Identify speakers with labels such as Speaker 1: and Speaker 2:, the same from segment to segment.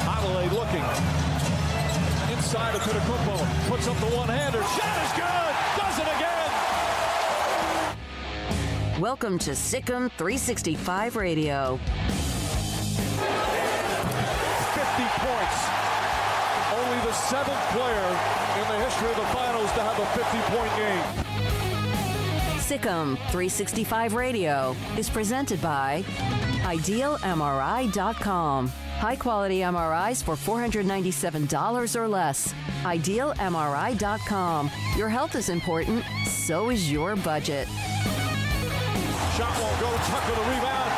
Speaker 1: Holloway looking. Inside of Kudakumbo. Puts up the one-hander. Shot is good. Does it again.
Speaker 2: Welcome to SicEm365 Radio.
Speaker 1: 50 points. Only the 7th player in the history of the finals to have a 50-point game.
Speaker 2: SicEm365 Radio is presented by IdealMRI.com. High-quality MRIs for $497 or less. IdealMRI.com. Your health is important, so is your budget.
Speaker 1: Shot won't go. Tucker the rebound.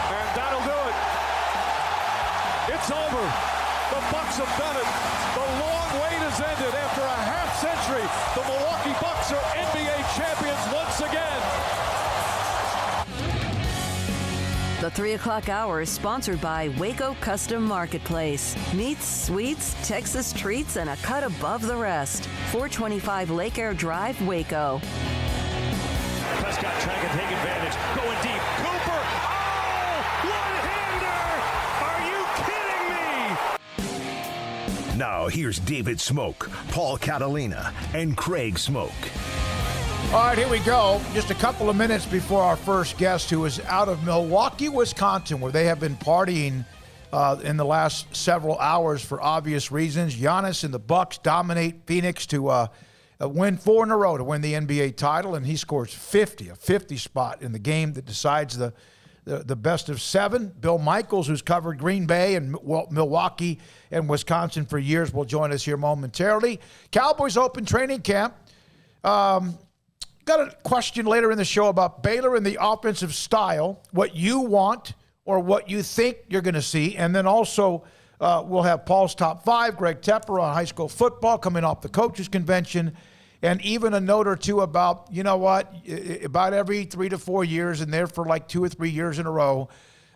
Speaker 1: And that'll do it. It's over. The Bucks have done it. The long wait has ended. After a half century, the Milwaukee Bucks are NBA champions once again.
Speaker 2: The 3 o'clock hour is sponsored by Waco Custom Marketplace. Meats, sweets, Texas treats, and a cut above the rest. 425 Lake Air Drive, Waco.
Speaker 1: Prescott trying to take advantage. Going deep. Cooper. Oh, one-hander. Are you kidding me?
Speaker 3: Now here's David Smoak, Paul Catalina, and Craig Smoak.
Speaker 4: All right, here we go. Just a couple of minutes before our first guest, who is out of Milwaukee, Wisconsin, where they have been partying in the last several hours for obvious reasons. Giannis and the Bucks dominate Phoenix to win 4 in a row to win the NBA title, and he scores 50, a 50 spot in the game that decides the best of 7. Bill Michaels, who's covered Green Bay and Milwaukee and Wisconsin for years, will join us here momentarily. Cowboys open training camp. Got a question later in the show about Baylor and the offensive style, what you want or what you think you're going to see. And then also we'll have Paul's Top 5, Greg Tepper on high school football coming off the coaches convention, and even a note or two about, you know what, about every 3 to 4 years, and there for like 2 or 3 years in a row,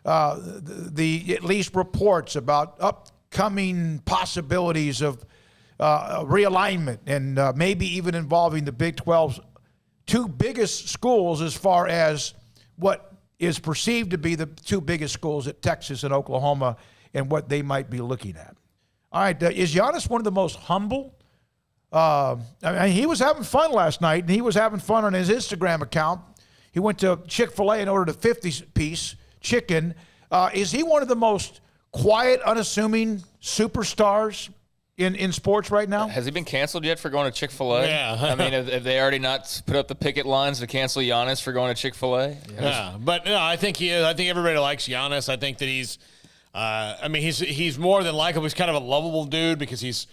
Speaker 4: the at least reports about upcoming possibilities of realignment and maybe even involving the Big 12's 2 biggest schools as far as what is perceived to be the 2 biggest schools at Texas and Oklahoma and what they might be looking at. All right, is Giannis one of the most humble? I mean, he was having fun last night, and he was having fun on his Instagram account. He went to Chick-fil-A and ordered a 50-piece chicken. Is he one of the most quiet, unassuming superstars in sports right now?
Speaker 5: Has he been canceled yet for going to Chick-fil-A?
Speaker 6: Yeah.
Speaker 5: I mean, have they already not put up the picket lines to cancel Giannis for going to Chick-fil-A?
Speaker 6: Yeah, but no, I think he is. I think everybody likes Giannis. I think that he's more than likable. He's kind of a lovable dude because he's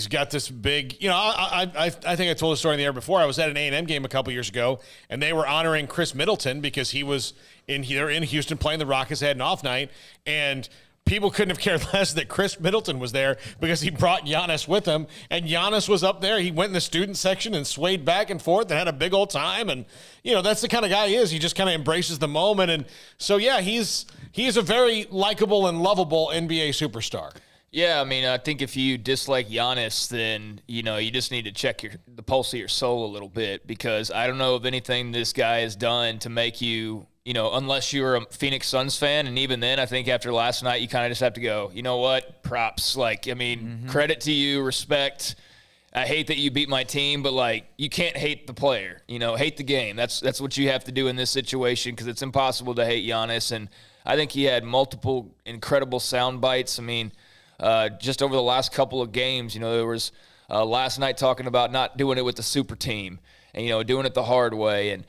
Speaker 6: got this big, I think I told the story in the air before. I was at an A&M game a couple years ago, and they were honoring Chris Middleton because he was in Houston playing the Rockets, had an off night, and people couldn't have cared less that Chris Middleton was there because he brought Giannis with him, and Giannis was up there. He went in the student section and swayed back and forth and had a big old time, and that's the kind of guy he is. He just kind of embraces the moment, and so yeah, he's a very likable and lovable NBA superstar.
Speaker 5: Yeah, I mean, I think if you dislike Giannis, then, you just need to check the pulse of your soul a little bit, because I don't know of anything this guy has done to make you, unless you're a Phoenix Suns fan, and even then, I think after last night, you kind of just have to go, you know what, props. Credit to you, respect. I hate that you beat my team, but, you can't hate the player. Hate the game. That's what you have to do in this situation, because it's impossible to hate Giannis, and I think he had multiple incredible sound bites. I mean, just over the last couple of games, there was last night talking about not doing it with the super team and, doing it the hard way. And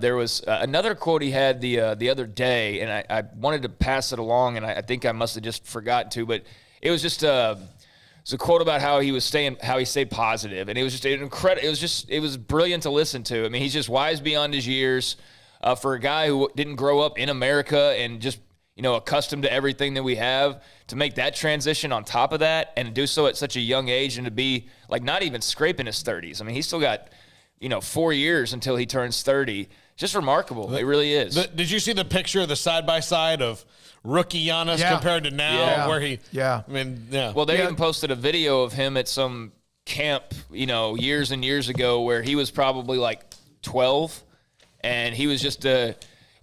Speaker 5: there was another quote he had the other day, and I wanted to pass it along, and I think I must have just forgotten to, but it was just it's a quote about how he stayed positive, and it was just incredible. It was brilliant to listen to. I mean, he's just wise beyond his years for a guy who didn't grow up in America and just accustomed to everything that we have, to make that transition on top of that and do so at such a young age, and to be not even scraping his 30s. I mean, he's still got 4 years until he turns 30. Just remarkable. It really is.
Speaker 6: Did you see the picture of the side-by-side of rookie Giannis compared to now? Where he,
Speaker 5: Well, they even posted a video of him at some camp, years and years ago, where he was probably 12, and he was just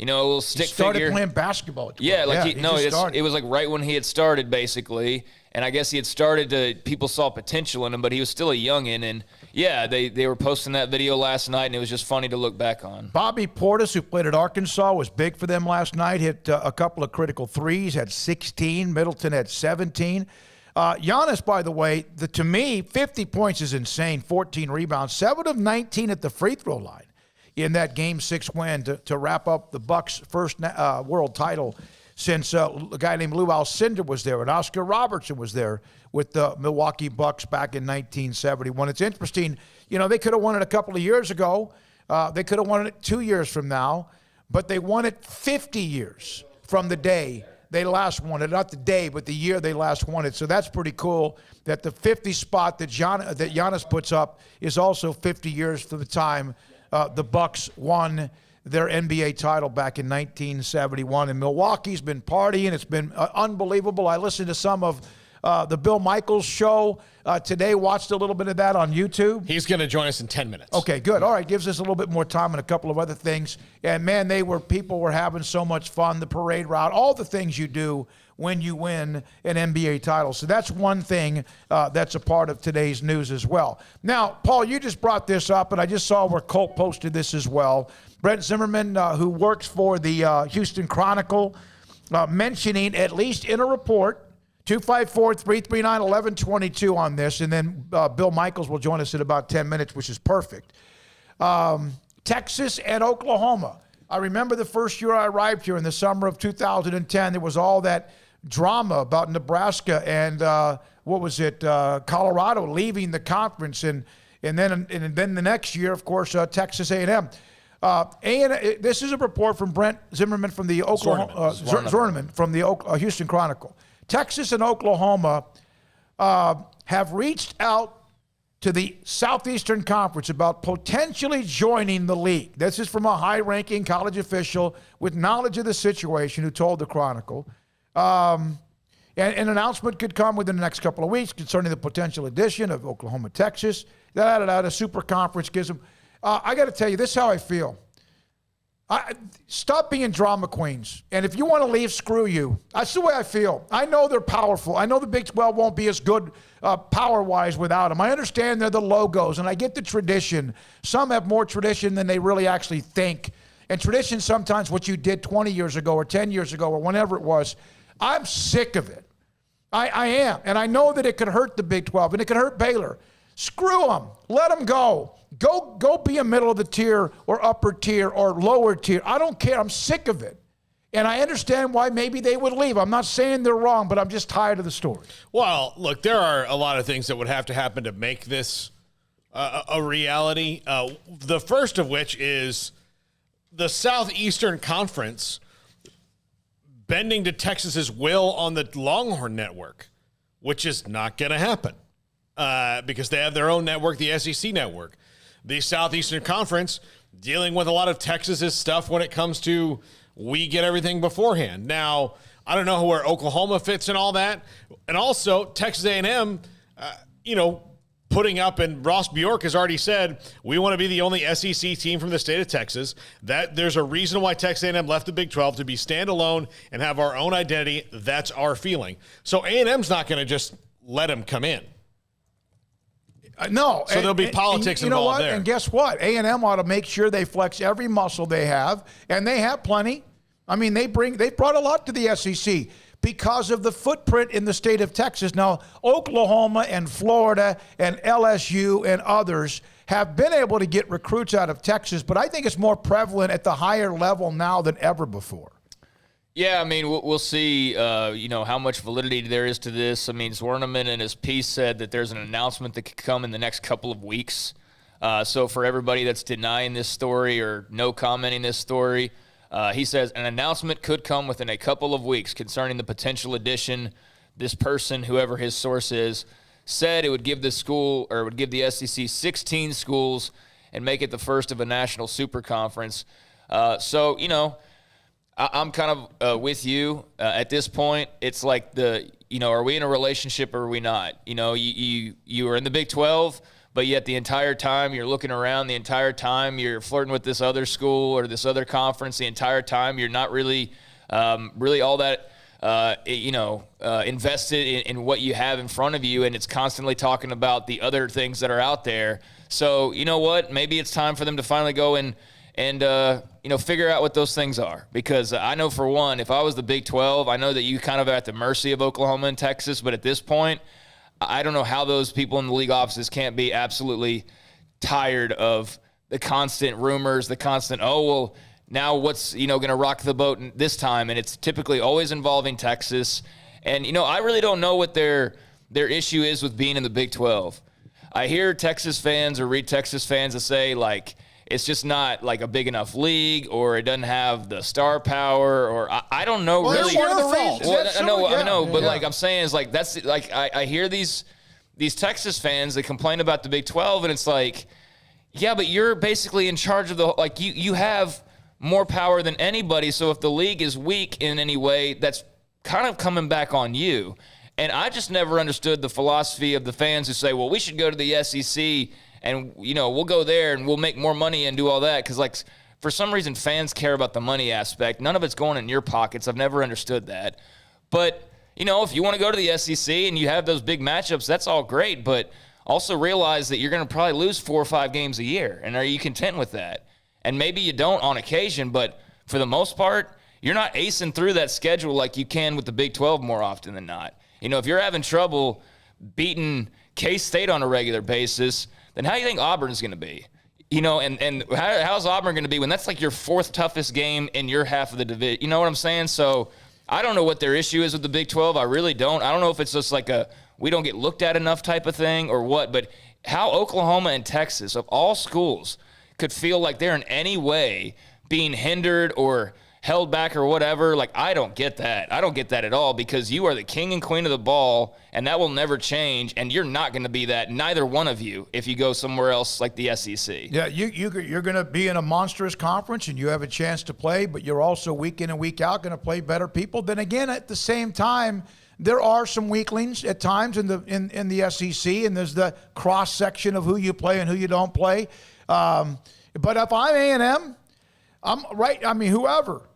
Speaker 5: a little stick
Speaker 4: started
Speaker 5: figure.
Speaker 4: Playing basketball.
Speaker 5: Yeah, it was like right when he had started, basically. And I guess he had started people saw potential in him, but he was still a youngin'. And yeah, they were posting that video last night, and it was just funny to look back on.
Speaker 4: Bobby Portis, who played at Arkansas, was big for them last night. Hit a couple of critical threes, had 16. Middleton had 17. Giannis, by the way, to me, 50 points is insane. 14 rebounds, 7 of 19 at the free throw line in that Game 6 win to wrap up the Bucks' first world title since a guy named Lou Alcindor was there and Oscar Robertson was there with the Milwaukee Bucks back in 1971. It's interesting. They could have won it a couple of years ago. They could have won it 2 years from now, but they won it 50 years from the day they last won it. Not the day, but the year they last won it. So that's pretty cool that the 50 spot that Giannis puts up is also 50 years from the time the Bucks won their NBA title back in 1971. And Milwaukee's been partying. It's been unbelievable. I listened to some of the Bill Michaels show today, watched a little bit of that on YouTube.
Speaker 6: He's going to join us in 10 minutes.
Speaker 4: Okay, good. All right, gives us a little bit more time and a couple of other things. And, man, people were having so much fun, the parade route, all the things you do when you win an NBA title. So that's one thing that's a part of today's news as well. Now, Paul, you just brought this up, and I just saw where Colt posted this as well. Brent Zimmerman, who works for the Houston Chronicle, mentioning, at least in a report, 254-339-1122 on this, and then Bill Michaels will join us in about 10 minutes, which is perfect. Texas and Oklahoma. I remember the first year I arrived here in the summer of 2010, there was all that drama about Nebraska and Colorado leaving the conference, and then the next year, of course, Texas A&M. This is a report from Brent Zimmerman from the Zimmerman from the Houston Chronicle. Texas and Oklahoma have reached out to the Southeastern Conference about potentially joining the league. This is from a high-ranking college official with knowledge of the situation who told the Chronicle. And an announcement could come within the next couple of weeks concerning the potential addition of Oklahoma, Texas. The super conference gives them. I got to tell you, this is how I feel. Stop being drama queens. And if you want to leave, screw you. That's the way I feel. I know they're powerful. I know the Big 12 won't be as good power-wise without them. I understand they're the logos, and I get the tradition. Some have more tradition than they really actually think. And tradition sometimes what you did 20 years ago or 10 years ago or whenever it was. I'm sick of it. I am. And I know that it could hurt the Big 12, and it could hurt Baylor. Screw them. Let them go. Go be a middle of the tier or upper tier or lower tier. I don't care. I'm sick of it. And I understand why maybe they would leave. I'm not saying they're wrong, but I'm just tired of the story.
Speaker 6: Well, look, there are a lot of things that would have to happen to make this a reality. The first of which is the Southeastern Conference bending to Texas's will on the Longhorn Network, which is not going to happen because they have their own network, the SEC network. The Southeastern Conference dealing with a lot of Texas's stuff when it comes to we get everything beforehand. Now, I don't know where Oklahoma fits in all that. And also, Texas A&M, putting up, and Ross Bjork has already said, we want to be the only SEC team from the state of Texas. That there's a reason why Texas A&M left the Big 12 to be standalone and have our own identity. That's our feeling. So A&M's not going to just let them come in.
Speaker 4: No.
Speaker 6: So there'll be politics involved there.
Speaker 4: And guess what? A&M ought to make sure they flex every muscle they have, and they have plenty. I mean, they brought a lot to the SEC because of the footprint in the state of Texas. Now, Oklahoma and Florida and LSU and others have been able to get recruits out of Texas, but I think it's more prevalent at the higher level now than ever before.
Speaker 5: Yeah, I mean, we'll see, how much validity there is to this. I mean, Zwerneman in his piece said that there's an announcement that could come in the next couple of weeks. So for everybody that's denying this story or no commenting this story, he says an announcement could come within a couple of weeks concerning the potential addition. This person, whoever his source is, said it would give the school, or it would give the SEC 16 schools and make it the first of a national super conference. I'm kind of with you at this point. It's like are we in a relationship or are we not? You are in the Big 12, but yet the entire time you're looking around, the entire time you're flirting with this other school or this other conference, the entire time you're not really all that invested in what you have in front of you, and it's constantly talking about the other things that are out there. So you know what? Maybe it's time for them to finally go and figure out what those things are. Because I know for one, if I was the Big 12, I know that you kind of are at the mercy of Oklahoma and Texas, but at this point, I don't know how those people in the league offices can't be absolutely tired of the constant rumors, the constant, now what's, going to rock the boat this time? And it's typically always involving Texas. And, I really don't know what their issue is with being in the Big 12. I hear Texas fans or read Texas fans that say, like, it's just not like a big enough league, or it doesn't have the star power, or I don't know really.
Speaker 4: One of the reasons.
Speaker 5: Well, I know, but like I'm saying is like that's like I hear these Texas fans that complain about the Big 12, and it's like, yeah, but you're basically in charge of you have more power than anybody. So if the league is weak in any way, that's kind of coming back on you. And I just never understood the philosophy of the fans who say, well, we should go to the SEC. And, we'll go there and we'll make more money and do all that. Because, like, for some reason, fans care about the money aspect. None of it's going in your pockets. I've never understood that. But, if you want to go to the SEC and you have those big matchups, that's all great. But also realize that you're going to probably lose 4 or 5 games a year. And are you content with that? And maybe you don't on occasion, but for the most part, you're not acing through that schedule like you can with the Big 12 more often than not. If you're having trouble beating K-State on a regular basis, then how do you think Auburn's going to be? And how's Auburn going to be when that's like your 4th toughest game in your half of the division? You know what I'm saying? So I don't know what their issue is with the Big 12. I really don't. I don't know if it's just like we don't get looked at enough type of thing or what, but how Oklahoma and Texas, of all schools, could feel like they're in any way being hindered or held back or whatever, like, I don't get that. I don't get that at all, because you are the king and queen of the ball, and that will never change, and you're not going to be that, neither one of you, if you go somewhere else like the SEC.
Speaker 4: Yeah, you're going to be in a monstrous conference, and you have a chance to play, but you're also week in and week out going to play better people. Then again, at the same time, there are some weaklings at times in the SEC, and there's the cross-section of who you play and who you don't play. But if I'm A&M, whoever,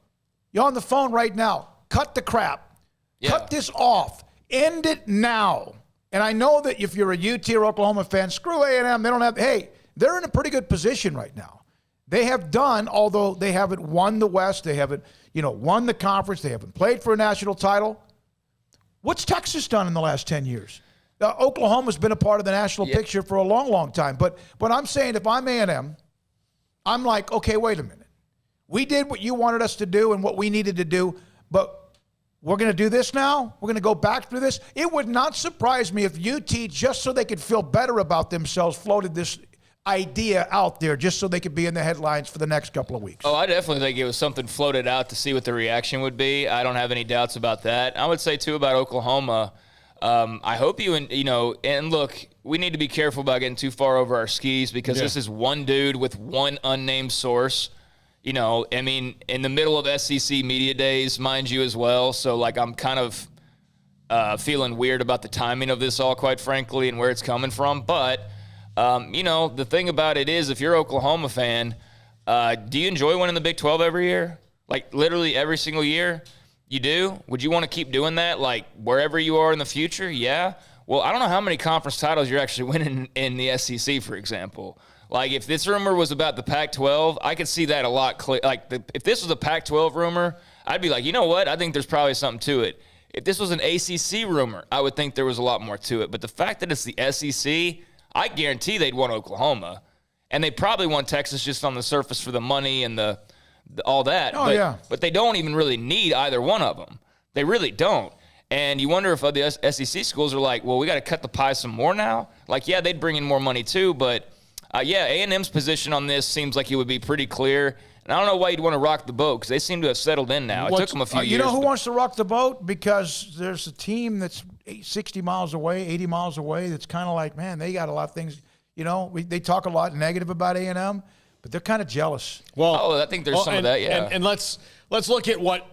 Speaker 4: you're on the phone right now. Cut the crap. Yeah. Cut this off. End it now. And I know that if you're a UT or Oklahoma fan, screw A&M. They don't have. Hey, they're in a pretty good position right now. They have done, although they haven't won the West, they haven't, won the conference, they haven't played for a national title. What's Texas done in the last 10 years? Oklahoma's been a part of the national picture for a long, long time. But I'm saying, if I'm A&M, I'm like, okay, wait a minute. We did what you wanted us to do and what we needed to do, but we're going to do this now? We're going to go back through this? It would not surprise me if UT, just so they could feel better about themselves, floated this idea out there just so they could be in the headlines for the next couple of weeks.
Speaker 5: Oh, I definitely think it was something floated out to see what the reaction would be. I don't have any doubts about that. I would say, too, about Oklahoma, I hope and look, we need to be careful about getting too far over our skis, because this is one dude with one unnamed source. In the middle of SEC media days, mind you, as well. So, like, I'm kind of feeling weird about the timing of this all, quite frankly, and where it's coming from. But, the thing about it is, if you're an Oklahoma fan, do you enjoy winning the Big 12 every year? Like, literally every single year? You do? Would you want to keep doing that, like, wherever you are in the future? Yeah. Well, I don't know how many conference titles you're actually winning in the SEC, for example. Like, if this rumor was about the Pac-12, I could see that a lot clear. Like, if this was a Pac-12 rumor, I'd be like, you know what? I think there's probably something to it. If this was an ACC rumor, I would think there was a lot more to it. But the fact that it's the SEC, I guarantee they'd want Oklahoma. And they probably want Texas just on the surface for the money and the all that. But they don't even really need either one of them. They really don't. And you wonder if the SEC schools are like, well, we got to cut the pie some more now. Like, yeah, they'd bring in more money too, but A&M's position on this seems like it would be pretty clear. And I don't know why you'd want to rock the boat, because they seem to have settled in now. It took them a few years.
Speaker 4: You know who wants to rock the boat? Because there's a team that's 60 miles away, 80 miles away, that's kind of like, man, they got a lot of things. They talk a lot negative about A&M, but they're kind of jealous.
Speaker 5: Well, I think there's some of that, yeah.
Speaker 6: And let's look at what.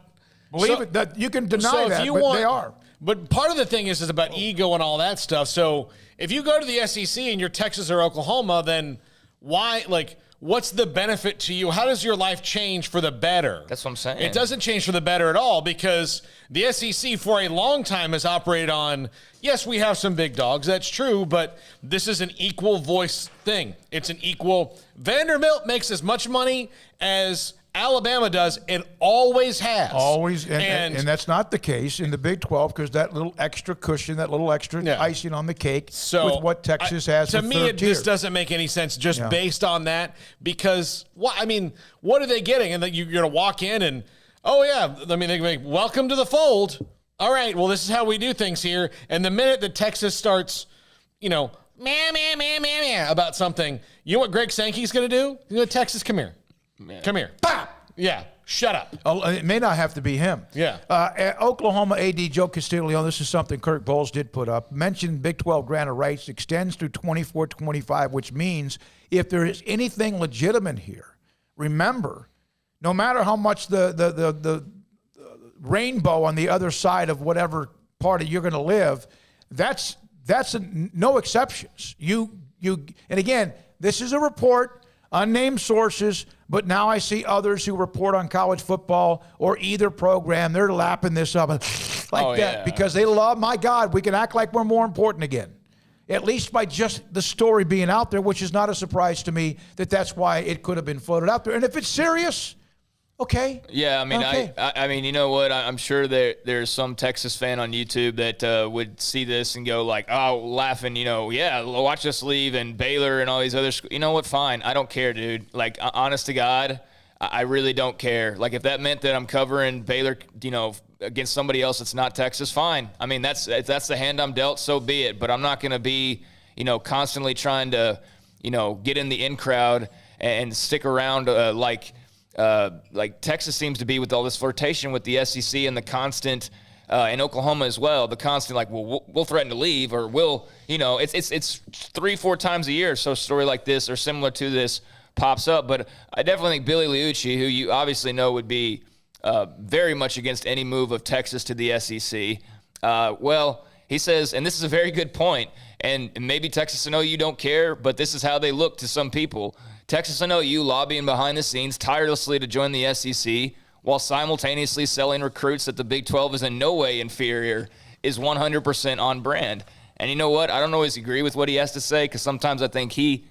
Speaker 4: Believe it, that you can deny that, but they are.
Speaker 6: But part of the thing is about ego and all that stuff. So if you go to the SEC and you're Texas or Oklahoma, then why, like, what's the benefit to you? How does your life change for the better?
Speaker 5: That's what I'm saying.
Speaker 6: It doesn't change for the better at all, because the SEC for a long time has operated on, yes, we have some big dogs, that's true, but this is an equal voice thing. It's an equal. Vanderbilt makes as much money as Alabama does. It always has.
Speaker 4: Always. And that's not the case in the Big 12, because that little extra cushion, that little extra icing on the cake with what Texas has.
Speaker 6: To me, it just doesn't make any sense just based on that, because, what are they getting? And then you're going to walk in and, they can make, welcome to the fold. All right, well, this is how we do things here. And the minute that Texas starts, about something, you know what Greg Sankey's going to do? You know, Texas, come here. Come here. Bah! Yeah, shut up.
Speaker 4: It may not have to be him.
Speaker 6: Yeah.
Speaker 4: Oklahoma AD Joe Castillo, this is something Kirk Bowles did put up, mentioned Big 12 grant of rights extends through 24-25, which means if there is anything legitimate here, remember, no matter how much the rainbow on the other side of whatever party you're going to live, that's no exceptions. And again, this is a report, unnamed sources, but now I see others who report on college football or either program. They're lapping this up because they love, my God, we can act like we're more important again. At least by just the story being out there, which is not a surprise to me that's why it could have been floated out there. And if it's serious, okay.
Speaker 5: Yeah, I mean, you know what? I'm sure there's some Texas fan on YouTube that would see this and go like, laughing, watch us leave and Baylor and all these other schools. You know what? Fine. I don't care, dude. Like, honest to God, I really don't care. Like, if that meant that I'm covering Baylor, against somebody else that's not Texas, fine. I mean, that's the hand I'm dealt, so be it. But I'm not going to be, constantly trying to, get in the in crowd and stick around like Texas seems to be with all this flirtation with the SEC and the constant, in Oklahoma as well, the constant we'll threaten to leave, or it's 3-4 times a year. So a story like this or similar to this pops up. But I definitely think Billy Liucci, who you obviously know would be very much against any move of Texas to the SEC. He says, and this is a very good point, and maybe Texas and OU don't care, but this is how they look to some people. Texas and OU lobbying behind the scenes tirelessly to join the SEC while simultaneously selling recruits that the Big 12 is in no way inferior is 100% on brand. And you know what? I don't always agree with what he has to say, because sometimes I think he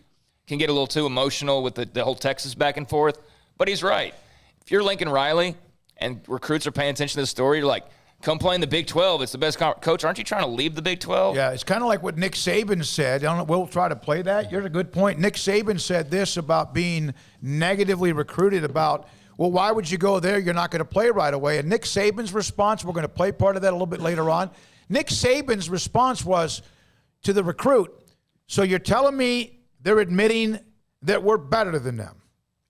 Speaker 5: can get a little too emotional with the whole Texas back and forth. But he's right. If you're Lincoln Riley and recruits are paying attention to the story, you're like, come play in the Big 12. It's the best coach. Aren't you trying to leave the Big 12?
Speaker 4: Yeah, it's kind of like what Nick Saban said. We'll try to play that. You're a good point. Nick Saban said this about being negatively recruited about, well, why would you go there? You're not going to play right away. And Nick Saban's response, we're going to play part of that a little bit later on. Nick Saban's response was to the recruit, so you're telling me they're admitting that we're better than them.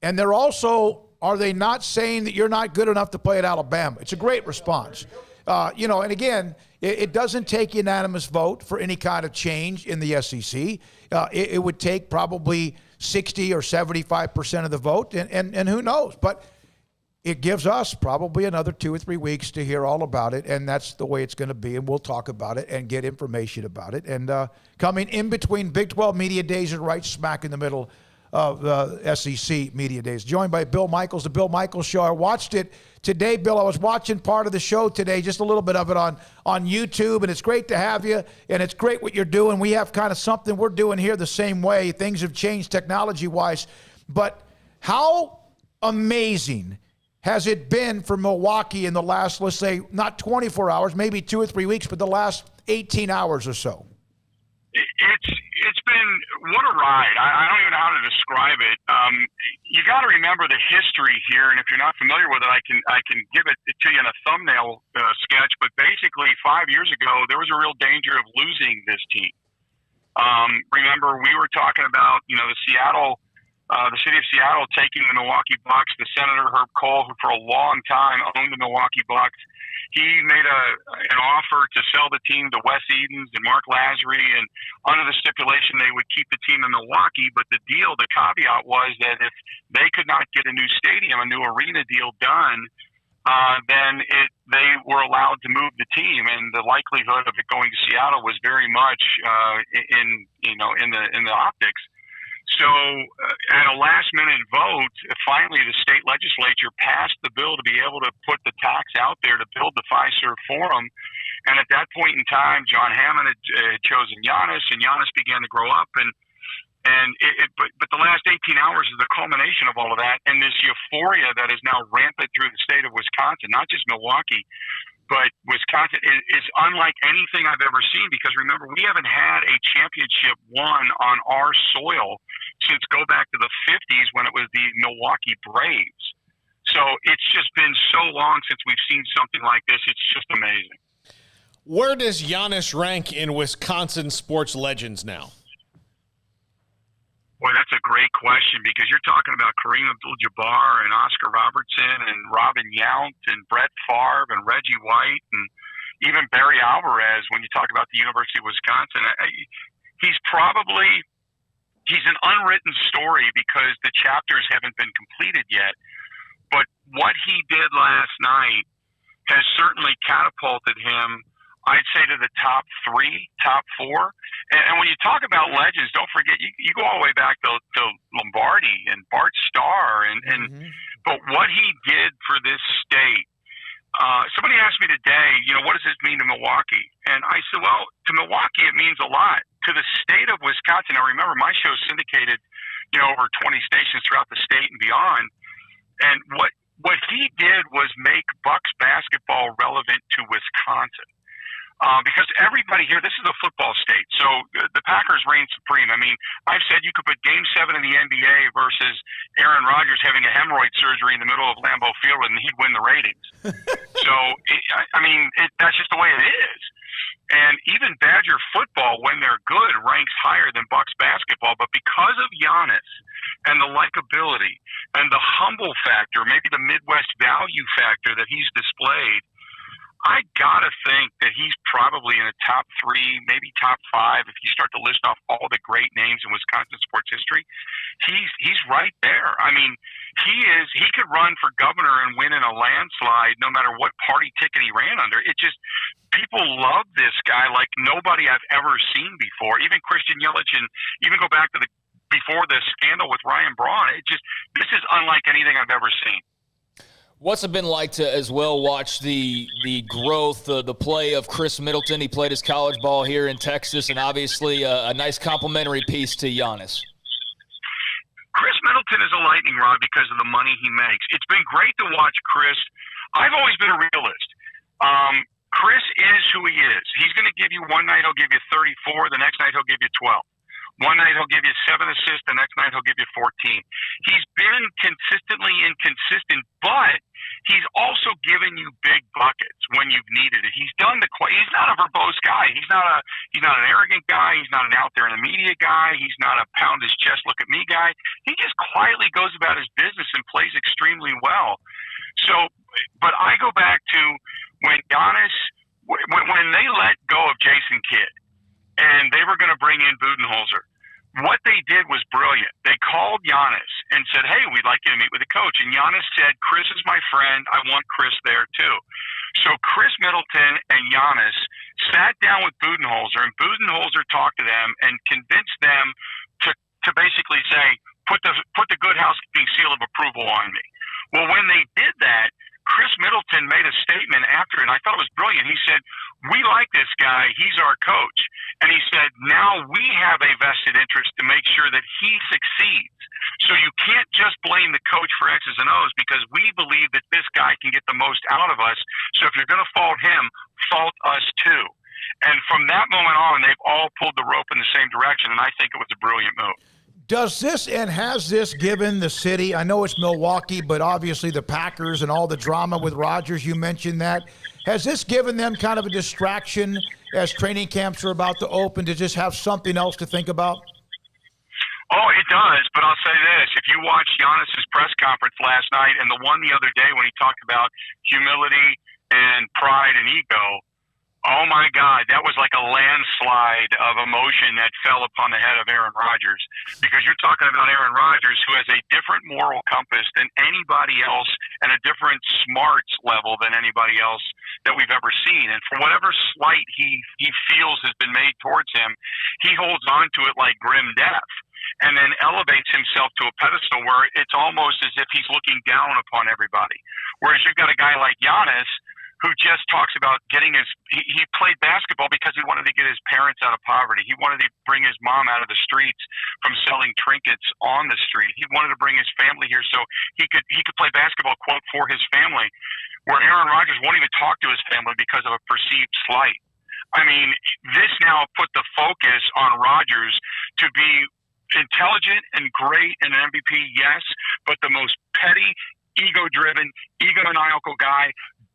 Speaker 4: And they're also, are they not saying that you're not good enough to play at Alabama? It's a great response. And again, it doesn't take unanimous vote for any kind of change in the SEC. It would take probably 60 or 75% of the vote, and who knows? But it gives us probably another 2 or 3 weeks to hear all about it, and that's the way it's going to be, and we'll talk about it and get information about it. And coming in between Big 12 Media Days and right smack in the middle of the SEC Media Days. Joined by Bill Michaels, The Bill Michaels Show. I watched it today, Bill. I was watching part of the show today, just a little bit of it on YouTube, and it's great to have you, and it's great what you're doing. We have kind of something we're doing here the same way. Things have changed technology-wise, but how amazing has it been for Milwaukee in the last, let's say, not 24 hours, maybe 2 or 3 weeks, but the last 18 hours or so?
Speaker 7: It's been, what a ride. I don't even know how to describe it. You got to remember the history here, and if you're not familiar with it, I can give it to you in a thumbnail sketch. But basically, 5 years ago, there was a real danger of losing this team. Remember, we were talking about the city of Seattle taking the Milwaukee Bucks. The Senator Herb Kohl, who for a long time owned the Milwaukee Bucks, he made an offer to sell the team to Wes Edens and Mark Lazary, and under the stipulation they would keep the team in Milwaukee. But the caveat was that if they could not get a new stadium, a new arena deal done, then they were allowed to move the team, and the likelihood of it going to Seattle was very much in the optics. So at a last-minute vote, finally the state legislature passed the bill to be able to put the tax out there to build the Fiserv Forum. And at that point in time, John Hammond had chosen Giannis, and Giannis began to grow up. But the last 18 hours is the culmination of all of that, and this euphoria that is now rampant through the state of Wisconsin, not just Milwaukee, but Wisconsin is unlike anything I've ever seen, because remember, we haven't had a championship won on our soil since go back to the 50s when it was the Milwaukee Braves. So it's just been so long since we've seen something like this. It's just amazing.
Speaker 6: Where does Giannis rank in Wisconsin sports legends now?
Speaker 7: Boy, that's a great question, because you're talking about Kareem Abdul-Jabbar and Oscar Robertson and Robin Yount and Brett Favre and Reggie White and even Barry Alvarez when you talk about the University of Wisconsin. He's an unwritten story because the chapters haven't been completed yet. But what he did last night has certainly catapulted him, I'd say, to the top 3, top 4. And when you talk about legends, don't forget, you go all the way back to Lombardi and Bart Starr. But what he did for this state, somebody asked me today, what does this mean to Milwaukee? And I said, well, to Milwaukee, it means a lot. To the state of Wisconsin, now remember, my show's syndicated, over 20 stations throughout the state and beyond. And what he did was make Bucks basketball relevant to Wisconsin. Because everybody here, this is a football state, so the Packers reign supreme. I mean, I've said you could put Game 7 in the NBA versus Aaron Rodgers having a hemorrhoid surgery in the middle of Lambeau Field, and he'd win the ratings. So, that's just the way it is. And even Badger football, when they're good, ranks higher than Bucks basketball. But because of Giannis and the likability and the humble factor, maybe the Midwest value factor that he's displayed, I gotta think that he's probably in the top 3, maybe top 5. If you start to list off all the great names in Wisconsin sports history, he's right there. I mean, he could run for governor and win in a landslide no matter what party ticket he ran under. People love this guy like nobody I've ever seen before. Even Christian Yelich, and even go back to before the scandal with Ryan Braun. This is unlike anything I've ever seen.
Speaker 5: What's it been like to as well watch the growth, the play of Chris Middleton? He played his college ball here in Texas, and obviously a nice complimentary piece to Giannis.
Speaker 7: Chris Middleton is a lightning rod because of the money he makes. It's been great to watch Chris. I've always been a realist. Chris is who he is. He's going to give you one night, he'll give you 34. The next night, he'll give you 12. One night he'll give you 7 assists. The next night he'll give you 14. He's been consistently inconsistent, but he's also given you big buckets when you've needed it. He's done he's not a verbose guy. He's not an arrogant guy. He's not an out there in the media guy. He's not a pound his chest, look at me guy. He just quietly goes about his business and plays extremely well. So, but I go back to when Giannis, when they let go of Jason Kidd and they were going to bring in Budenholzer. What they did was brilliant. They called Giannis and said, hey, we'd like you to meet with the coach. And Giannis said, Chris is my friend. I want Chris there too. So Chris Middleton and Giannis sat down with Budenholzer, and Budenholzer talked to them and convinced them to basically say, put the good housekeeping seal of approval on me. Well, when they did that, Chris Middleton made a statement after it, and I thought it was brilliant. He said, we like this guy. He's our coach. And he said, now we have a vested interest to make sure that he succeeds. So you can't just blame the coach for X's and O's, because we believe that this guy can get the most out of us. So if you're going to fault him, fault us too. And from that moment on, they've all pulled the rope in the same direction, and I think it was a brilliant move.
Speaker 4: Does this and has this given the city, I know it's Milwaukee, but obviously the Packers and all the drama with Rodgers, you mentioned that. Has this given them kind of a distraction as training camps are about to open to just have something else to think about?
Speaker 7: Oh, it does, but I'll say this. If you watched Giannis's press conference last night and the one the other day when he talked about humility and pride and ego, oh my God, that was like a landslide of emotion that fell upon the head of Aaron Rodgers. Because you're talking about Aaron Rodgers, who has a different moral compass than anybody else and a different smarts level than anybody else that we've ever seen. And for whatever slight he feels has been made towards him, he holds on to it like grim death, and then elevates himself to a pedestal where it's almost as if he's looking down upon everybody. Whereas you've got a guy like Giannis who just talks about getting he played basketball because he wanted to get his parents out of poverty. He wanted to bring his mom out of the streets from selling trinkets on the street. He wanted to bring his family here so he could play basketball, quote, for his family, where Aaron Rodgers won't even talk to his family because of a perceived slight. I mean, this now put the focus on Rodgers to be intelligent and great and an MVP, yes, but the most petty, ego-driven, egomaniacal guy.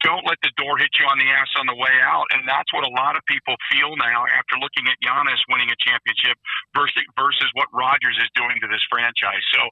Speaker 7: Don't let the door hit you on the ass on the way out. And that's what a lot of people feel now after looking at Giannis winning a championship versus what Rodgers is doing to this franchise. So,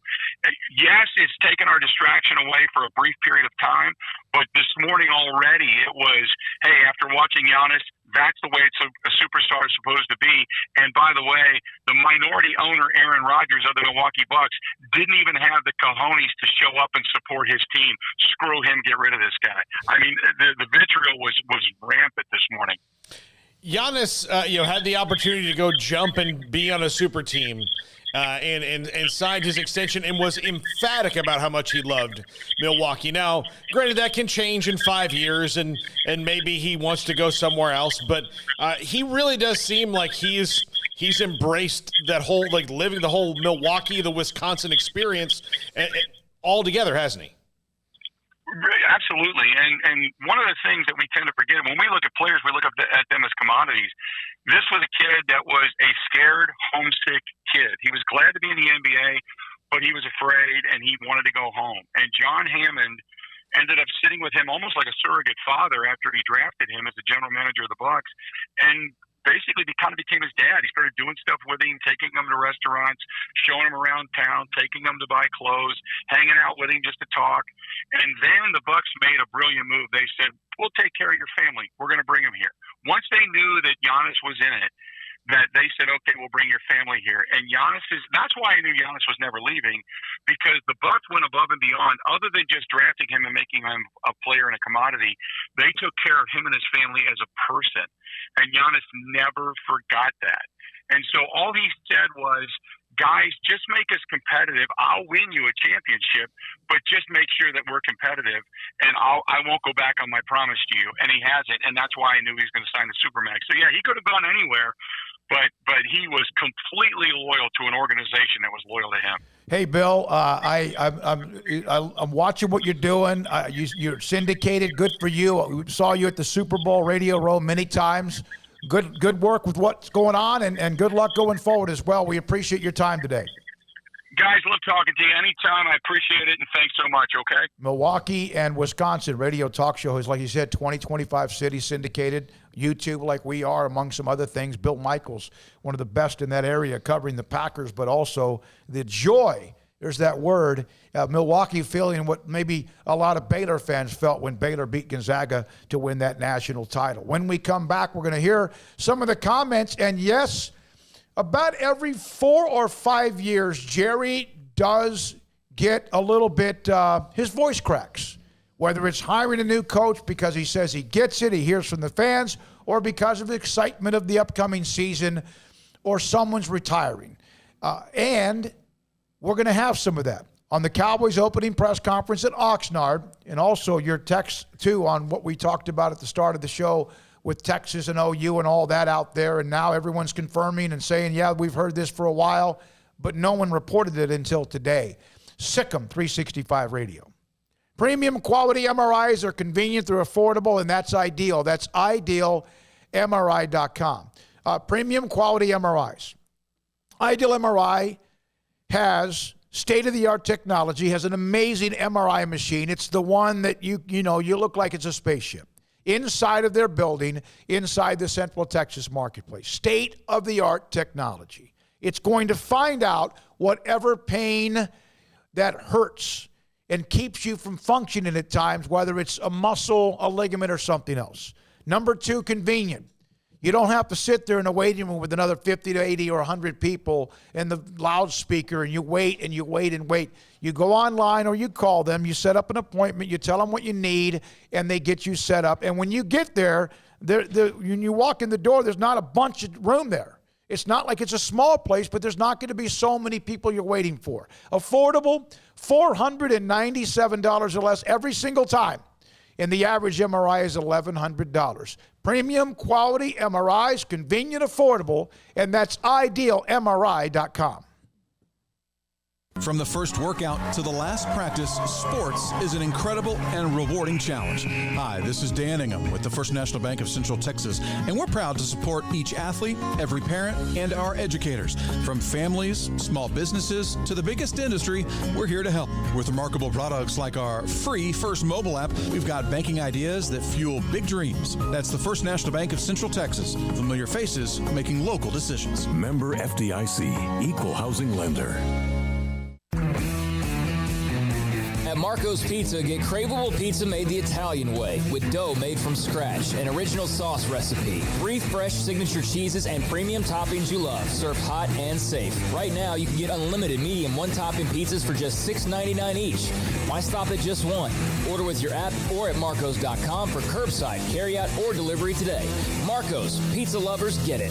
Speaker 7: yes, it's taken our distraction away for a brief period of time, but this morning already it was, hey, after watching Giannis, that's the way a superstar is supposed to be. And by the way, the minority owner, Aaron Rodgers of the Milwaukee Bucks, didn't even have the cojones to show up and support his team. Screw him, get rid of this guy. I mean, the vitriol was rampant this morning.
Speaker 6: Giannis, had the opportunity to go jump and be on a super team. And signed his extension and was emphatic about how much he loved Milwaukee. Now, granted, that can change in 5 years, and maybe he wants to go somewhere else, but he really does seem like he's embraced that whole, like, living the whole Milwaukee, the Wisconsin experience all together, hasn't he?
Speaker 7: Absolutely. And one of the things that we tend to forget, when we look at players, we look at them as commodities. This was a kid that was a scared, homesick kid. He was glad to be in the NBA, but he was afraid and he wanted to go home. And John Hammond ended up sitting with him almost like a surrogate father after he drafted him as the general manager of the Bucks, and basically kind of became his dad. He started doing stuff with him, taking him to restaurants, showing him around town, taking him to buy clothes, hanging out with him just to talk. And then the Bucks made a brilliant move. They said, we'll take care of your family. We're going to bring him here. Once they knew that Giannis was in it, that they said, okay, we'll bring your family here. And that's why I knew Giannis was never leaving, because the Bucks went above and beyond. Other than just drafting him and making him a player and a commodity, they took care of him and his family as a person. And Giannis never forgot that. And so all he said was, guys, just make us competitive. I'll win you a championship, but just make sure that we're competitive, and I won't go back on my promise to you. And he hasn't, and that's why I knew he was going to sign the Supermax. So, yeah, he could have gone anywhere, but he was completely loyal to an organization that was loyal to him.
Speaker 4: Hey, Bill, I'm watching what you're doing. You're syndicated. Good for you. We saw you at the Super Bowl Radio Row many times. Good work with what's going on, and good luck going forward as well. We appreciate your time today.
Speaker 7: Guys, love talking to you anytime. I appreciate it, and thanks so much, okay?
Speaker 4: Milwaukee and Wisconsin radio talk show is, like you said, 20-25 cities syndicated. YouTube, like we are, among some other things. Bill Michaels, one of the best in that area, covering the Packers, but also the joy, there's that word, Milwaukee feeling what maybe a lot of Baylor fans felt when Baylor beat Gonzaga to win that national title. When we come back, we're going to hear some of the comments, and yes, about every 4 or 5 years, Jerry does get a little bit, his voice cracks. Whether it's hiring a new coach because he says he gets it, he hears from the fans, or because of the excitement of the upcoming season, or someone's retiring. And we're going to have some of that on the Cowboys opening press conference at Oxnard, and also your text, too, on what we talked about at the start of the show with Texas and OU and all that out there. And now everyone's confirming and saying, yeah, we've heard this for a while, but no one reported it until today. SicEm365 Radio. Premium quality MRIs are convenient, they're affordable, and that's ideal. That's idealmri.com. Premium quality MRIs. Ideal MRI has state-of-the-art technology, has an amazing MRI machine. It's the one that you look like it's a spaceship. Inside of their building, inside the Central Texas marketplace. State-of-the-art technology. It's going to find out whatever pain that hurts and keeps you from functioning at times, whether it's a muscle, a ligament, or something else. Number 2, convenient. You don't have to sit there in a waiting room with another 50 to 80 or 100 people in the loudspeaker, and you wait and you wait and wait. You go online or you call them. You set up an appointment. You tell them what you need, and they get you set up. And when you get there, when you walk in the door, there's not a bunch of room there. It's not like it's a small place, but there's not going to be so many people you're waiting for. Affordable, $497 or less every single time. And the average MRI is $1,100. Premium quality MRIs, convenient, affordable, and that's idealmri.com.
Speaker 8: From the first workout to the last practice, sports is an incredible and rewarding challenge. Hi, this is Dan Ingham with the First National Bank of Central Texas, and we're proud to support each athlete, every parent, and our educators. From families, small businesses, to the biggest industry, we're here to help. With remarkable products like our free First mobile app, we've got banking ideas that fuel big dreams. That's the First National Bank of Central Texas. Familiar faces making local decisions.
Speaker 9: Member FDIC, Equal Housing Lender.
Speaker 10: At Marco's Pizza, get craveable pizza made the Italian way with dough made from scratch, an original sauce recipe, 3 fresh signature cheeses, and premium toppings you love, served hot and safe. Right now, you can get unlimited medium one-topping pizzas for just $6.99 each. Why stop at just one? Order with your app or at marcos.com for curbside, carryout, or delivery today. Marco's, pizza lovers get it.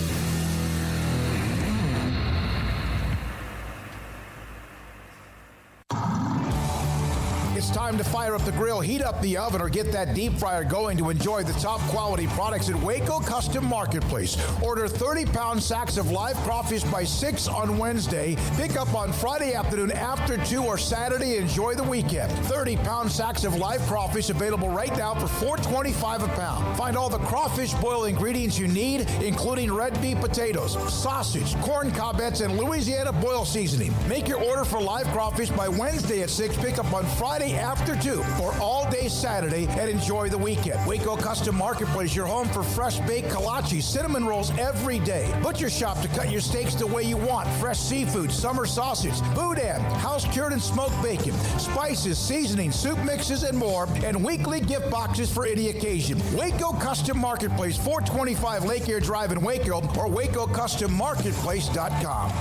Speaker 4: It's time to fire up the grill, heat up the oven, or get that deep fryer going to enjoy the top quality products at Waco Custom Marketplace. Order 30-pound sacks of live crawfish by 6 on Wednesday. Pick up on Friday afternoon after 2 or Saturday. Enjoy the weekend. 30-pound sacks of live crawfish available right now for $4.25 a pound. Find all the crawfish boil ingredients you need, including red beef potatoes, sausage, corn cobbettes, and Louisiana boil seasoning. Make your order for live crawfish by Wednesday at 6. Pick up on Friday after 2 or all day Saturday, and enjoy the weekend. Waco Custom Marketplace, your home for fresh baked kolache, cinnamon rolls every day. Butcher shop to cut your steaks the way you want. Fresh seafood, summer sausage, Bowden, house cured and smoked bacon, spices, seasoning, soup mixes, and more, and weekly gift boxes for any occasion. Waco Custom Marketplace, 425 Lake Air Drive in Waco, or WacoCustomMarketplace.com.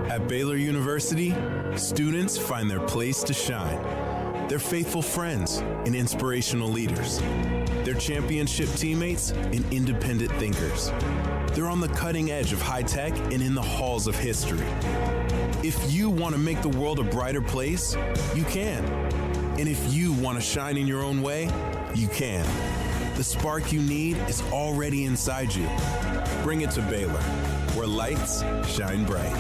Speaker 11: At Baylor University, students find their place to shine. They're faithful friends and inspirational leaders. They're championship teammates and independent thinkers. They're on the cutting edge of high tech and in the halls of history. If you want to make the world a brighter place, you can. And if you want to shine in your own way, you can. The spark you need is already inside you. Bring it to Baylor, where lights shine bright.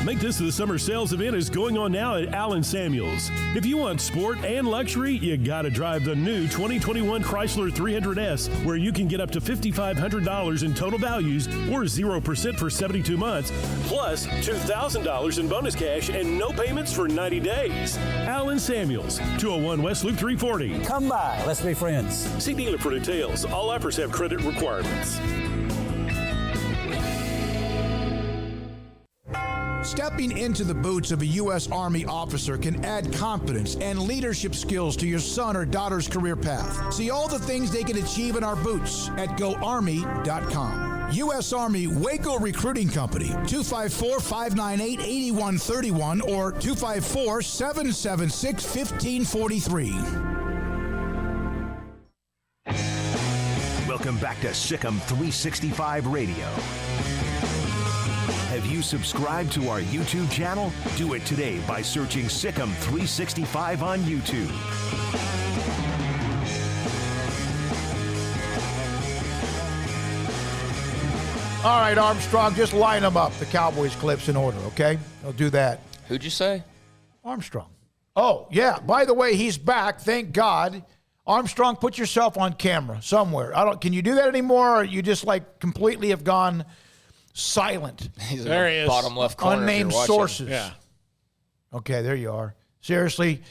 Speaker 12: Make this the summer sales event is going on now at Allen Samuels. If you want sport and luxury, you gotta drive the new 2021 Chrysler 300S, where you can get up to $5,500 in total values or 0% for 72 months, plus $2,000 in bonus cash and no payments for 90 days. Allen Samuels, 201 West Loop 340.
Speaker 13: Come by, let's be friends.
Speaker 12: See dealer for details. All offers have credit requirements.
Speaker 4: Stepping into the boots of a U.S. Army officer can add confidence and leadership skills to your son or daughter's career path. See all the things they can achieve in our boots at GoArmy.com. U.S. Army Waco Recruiting Company, 254-598-8131 or 254-776-1543.
Speaker 3: Welcome back to SicEm365 Radio. Have you subscribed to our YouTube channel? Do it today by searching SicEm365 on YouTube.
Speaker 4: All right, Armstrong, just line them up, the Cowboys clips in order, okay? I'll do that.
Speaker 5: Who'd you say?
Speaker 4: Armstrong. Oh, yeah. By the way, he's back. Thank God. Armstrong, put yourself on camera somewhere. Can you do that anymore, or you just like completely have gone silent?
Speaker 5: He's there he is. Bottom left corner.
Speaker 4: Unnamed sources.
Speaker 6: Yeah.
Speaker 4: Okay, there you are. Seriously,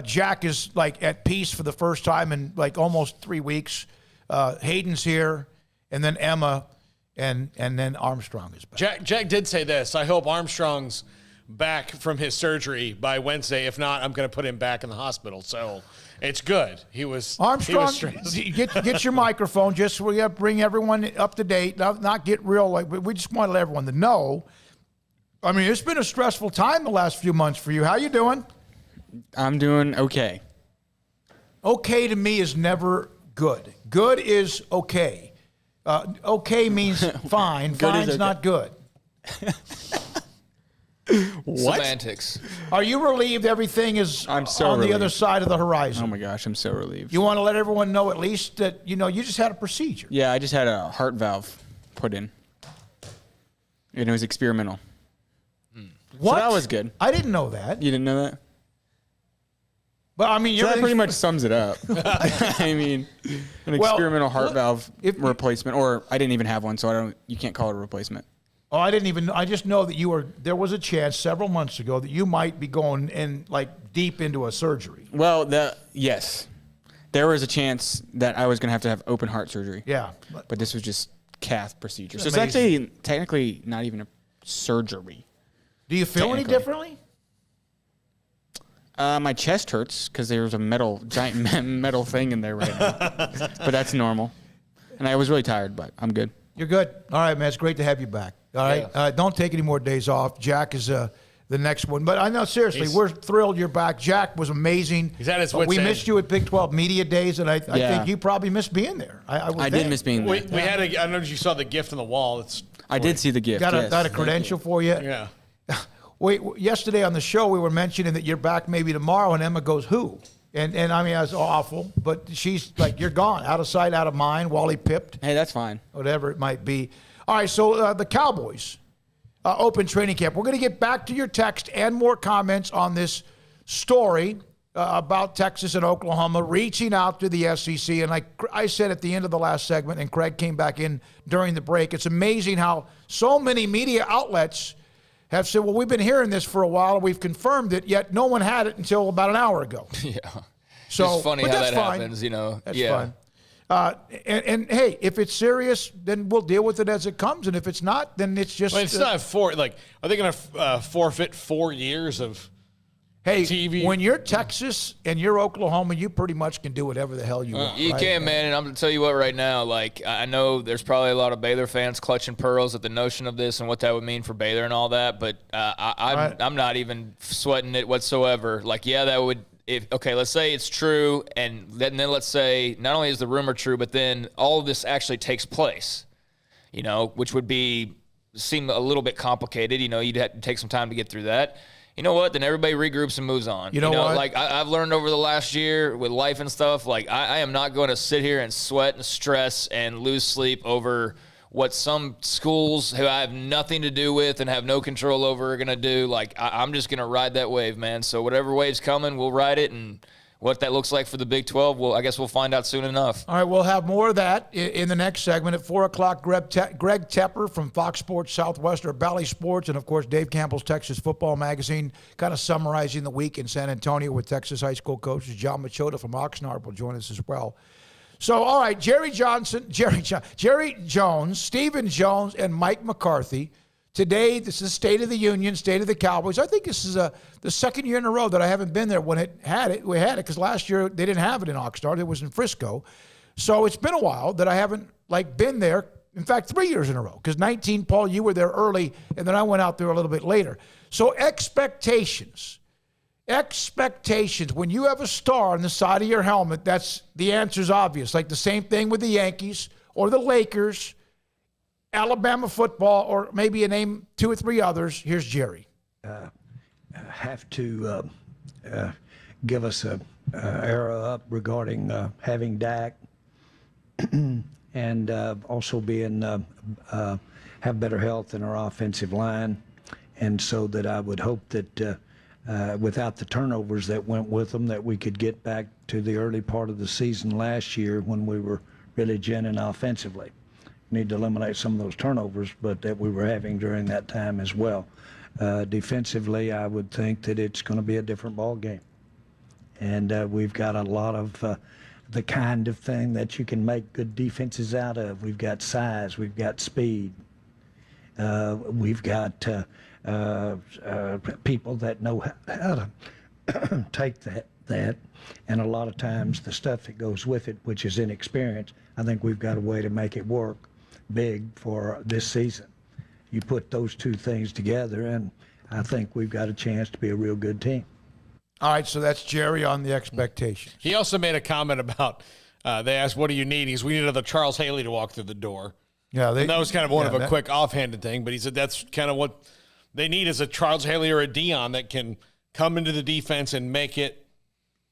Speaker 4: Jack is like at peace for the first time in like almost 3 weeks. Hayden's here, and then Emma, and then Armstrong is back.
Speaker 6: Jack did say this. I hope Armstrong's back from his surgery by Wednesday. If not, I'm going to put him back in the hospital. So it's good. He was
Speaker 4: Armstrong.
Speaker 6: He was
Speaker 4: get your microphone. Just we got to bring everyone up to date. Not get real like we just want to let everyone to know. I mean, it's been a stressful time the last few months for you. How you doing?
Speaker 14: I'm doing okay.
Speaker 4: Okay to me is never good. Good is okay. Okay means fine. Fine's okay. Not good.
Speaker 14: What?
Speaker 5: Semantics.
Speaker 4: Are you relieved everything is on the other side of the horizon?
Speaker 14: Oh, my gosh. I'm so relieved.
Speaker 4: You want to let everyone know at least that, you just had a procedure.
Speaker 14: Yeah, I just had a heart valve put in. And it was experimental.
Speaker 4: What?
Speaker 14: So that was good.
Speaker 4: I didn't know that.
Speaker 14: You didn't know that?
Speaker 4: But I mean,
Speaker 14: so that pretty much sums it up. I mean, an experimental heart valve replacement, or I didn't even have one, so you can't call it a replacement.
Speaker 4: Oh, I just know that there was a chance several months ago that you might be going in like deep into a surgery.
Speaker 14: Well, yes. There was a chance that I was going to have open heart surgery.
Speaker 4: Yeah.
Speaker 14: But this was just cath procedure. So it's actually technically not even a surgery.
Speaker 4: Do you feel any differently?
Speaker 14: My chest hurts because there's a giant metal thing in there right now. But that's normal. And I was really tired, but I'm good.
Speaker 4: You're good. All right, man. It's great to have you back. All right.
Speaker 5: Yeah.
Speaker 4: Don't take any more days off. Jack is the next one. But I know, seriously, we're thrilled you're back. Jack was amazing.
Speaker 6: He's at his wits'
Speaker 4: We
Speaker 6: end.
Speaker 4: missed you at Big 12 Media Days, and I think you probably missed being there.
Speaker 14: I did miss being there.
Speaker 6: We had I don't know if you saw the gift on the wall.
Speaker 14: I did see the gift.
Speaker 4: Got a credential for you?
Speaker 6: Yeah.
Speaker 4: Yesterday on the show, we were mentioning that you're back maybe tomorrow, and Emma goes, who? And I mean, that's awful, but she's like, you're gone, out of sight, out of mind, Wally pipped.
Speaker 14: Hey, that's fine.
Speaker 4: Whatever it might be. All right, so the Cowboys open training camp. We're going to get back to your text and more comments on this story about Texas and Oklahoma reaching out to the SEC. And like I said at the end of the last segment, and Craig came back in during the break, it's amazing how so many media outlets have said, well, we've been hearing this for a while, and we've confirmed it, yet no one had it until about an hour ago.
Speaker 5: Yeah.
Speaker 4: So,
Speaker 5: it's funny how that happens,
Speaker 4: That's fine. And hey, if it's serious, then we'll deal with it as it comes, and if it's not, then it's just...
Speaker 6: Well, it's not are they going to forfeit 4 years of TV?
Speaker 4: When you're Texas and you're Oklahoma, you pretty much can do whatever the hell you want.
Speaker 5: You can, man, and I'm going to tell you what right now, like, I know there's probably a lot of Baylor fans clutching pearls at the notion of this and what that would mean for Baylor and all that, but I'm not even sweating it whatsoever. Like, yeah, that would... let's say it's true, and then let's say not only is the rumor true, but then all of this actually takes place, which would seem a little bit complicated. You'd have to take some time to get through that. You know what? Then everybody regroups and moves on.
Speaker 4: You know what?
Speaker 5: Like I've learned over the last year with life and stuff, like I am not going to sit here and sweat and stress and lose sleep over what some schools who I have nothing to do with and have no control over are going to do. Like, I'm just going to ride that wave, man. So whatever wave's coming, we'll ride it. And what that looks like for the Big 12, I guess we'll find out soon enough.
Speaker 4: All right, we'll have more of that in the next segment. At 4 o'clock, Greg Tepper from Fox Sports Southwest, or Bally Sports, and, of course, Dave Campbell's Texas Football Magazine, kind of summarizing the week in San Antonio with Texas high school coaches. John Machota from Oxnard will join us as well. So, all right, Jerry Jones, Stephen Jones, and Mike McCarthy. Today, this is State of the Union, State of the Cowboys. I think this is the second year in a row that I haven't been there when we had it, because last year they didn't have it in Oxnard. It was in Frisco. So it's been a while that I haven't, been there. In fact, 3 years in a row, because 19, Paul, you were there early, and then I went out there a little bit later. So expectations, when you have a star on the side of your helmet, the answer's obvious. Like the same thing with the Yankees or the Lakers, Alabama football, or maybe name 2 or 3 others. Here's Jerry.
Speaker 15: Have to give us a arrow up regarding having Dak and also have better health in our offensive line, and so that I would hope that without the turnovers that went with them, that we could get back to the early part of the season last year when we were really ginning offensively. Need to eliminate some of those turnovers, but that we were having during that time as well. Defensively, I would think that it's going to be a different ball game, and we've got a lot of the kind of thing that you can make good defenses out of. We've got size, we've got speed, We've got people that know how to take that, and a lot of times the stuff that goes with it, which is inexperience, I think we've got a way to make it work big for this season. You put those two things together, and I think we've got a chance to be a real good team.
Speaker 4: All right, so that's Jerry on the expectations.
Speaker 6: He also made a comment about, they asked, what do you need? We need another Charles Haley to walk through the door.
Speaker 4: Yeah,
Speaker 6: and that was kind of one of a quick offhanded thing, but he said that's kind of what they need is a Charles Haley or a Dion that can come into the defense and make it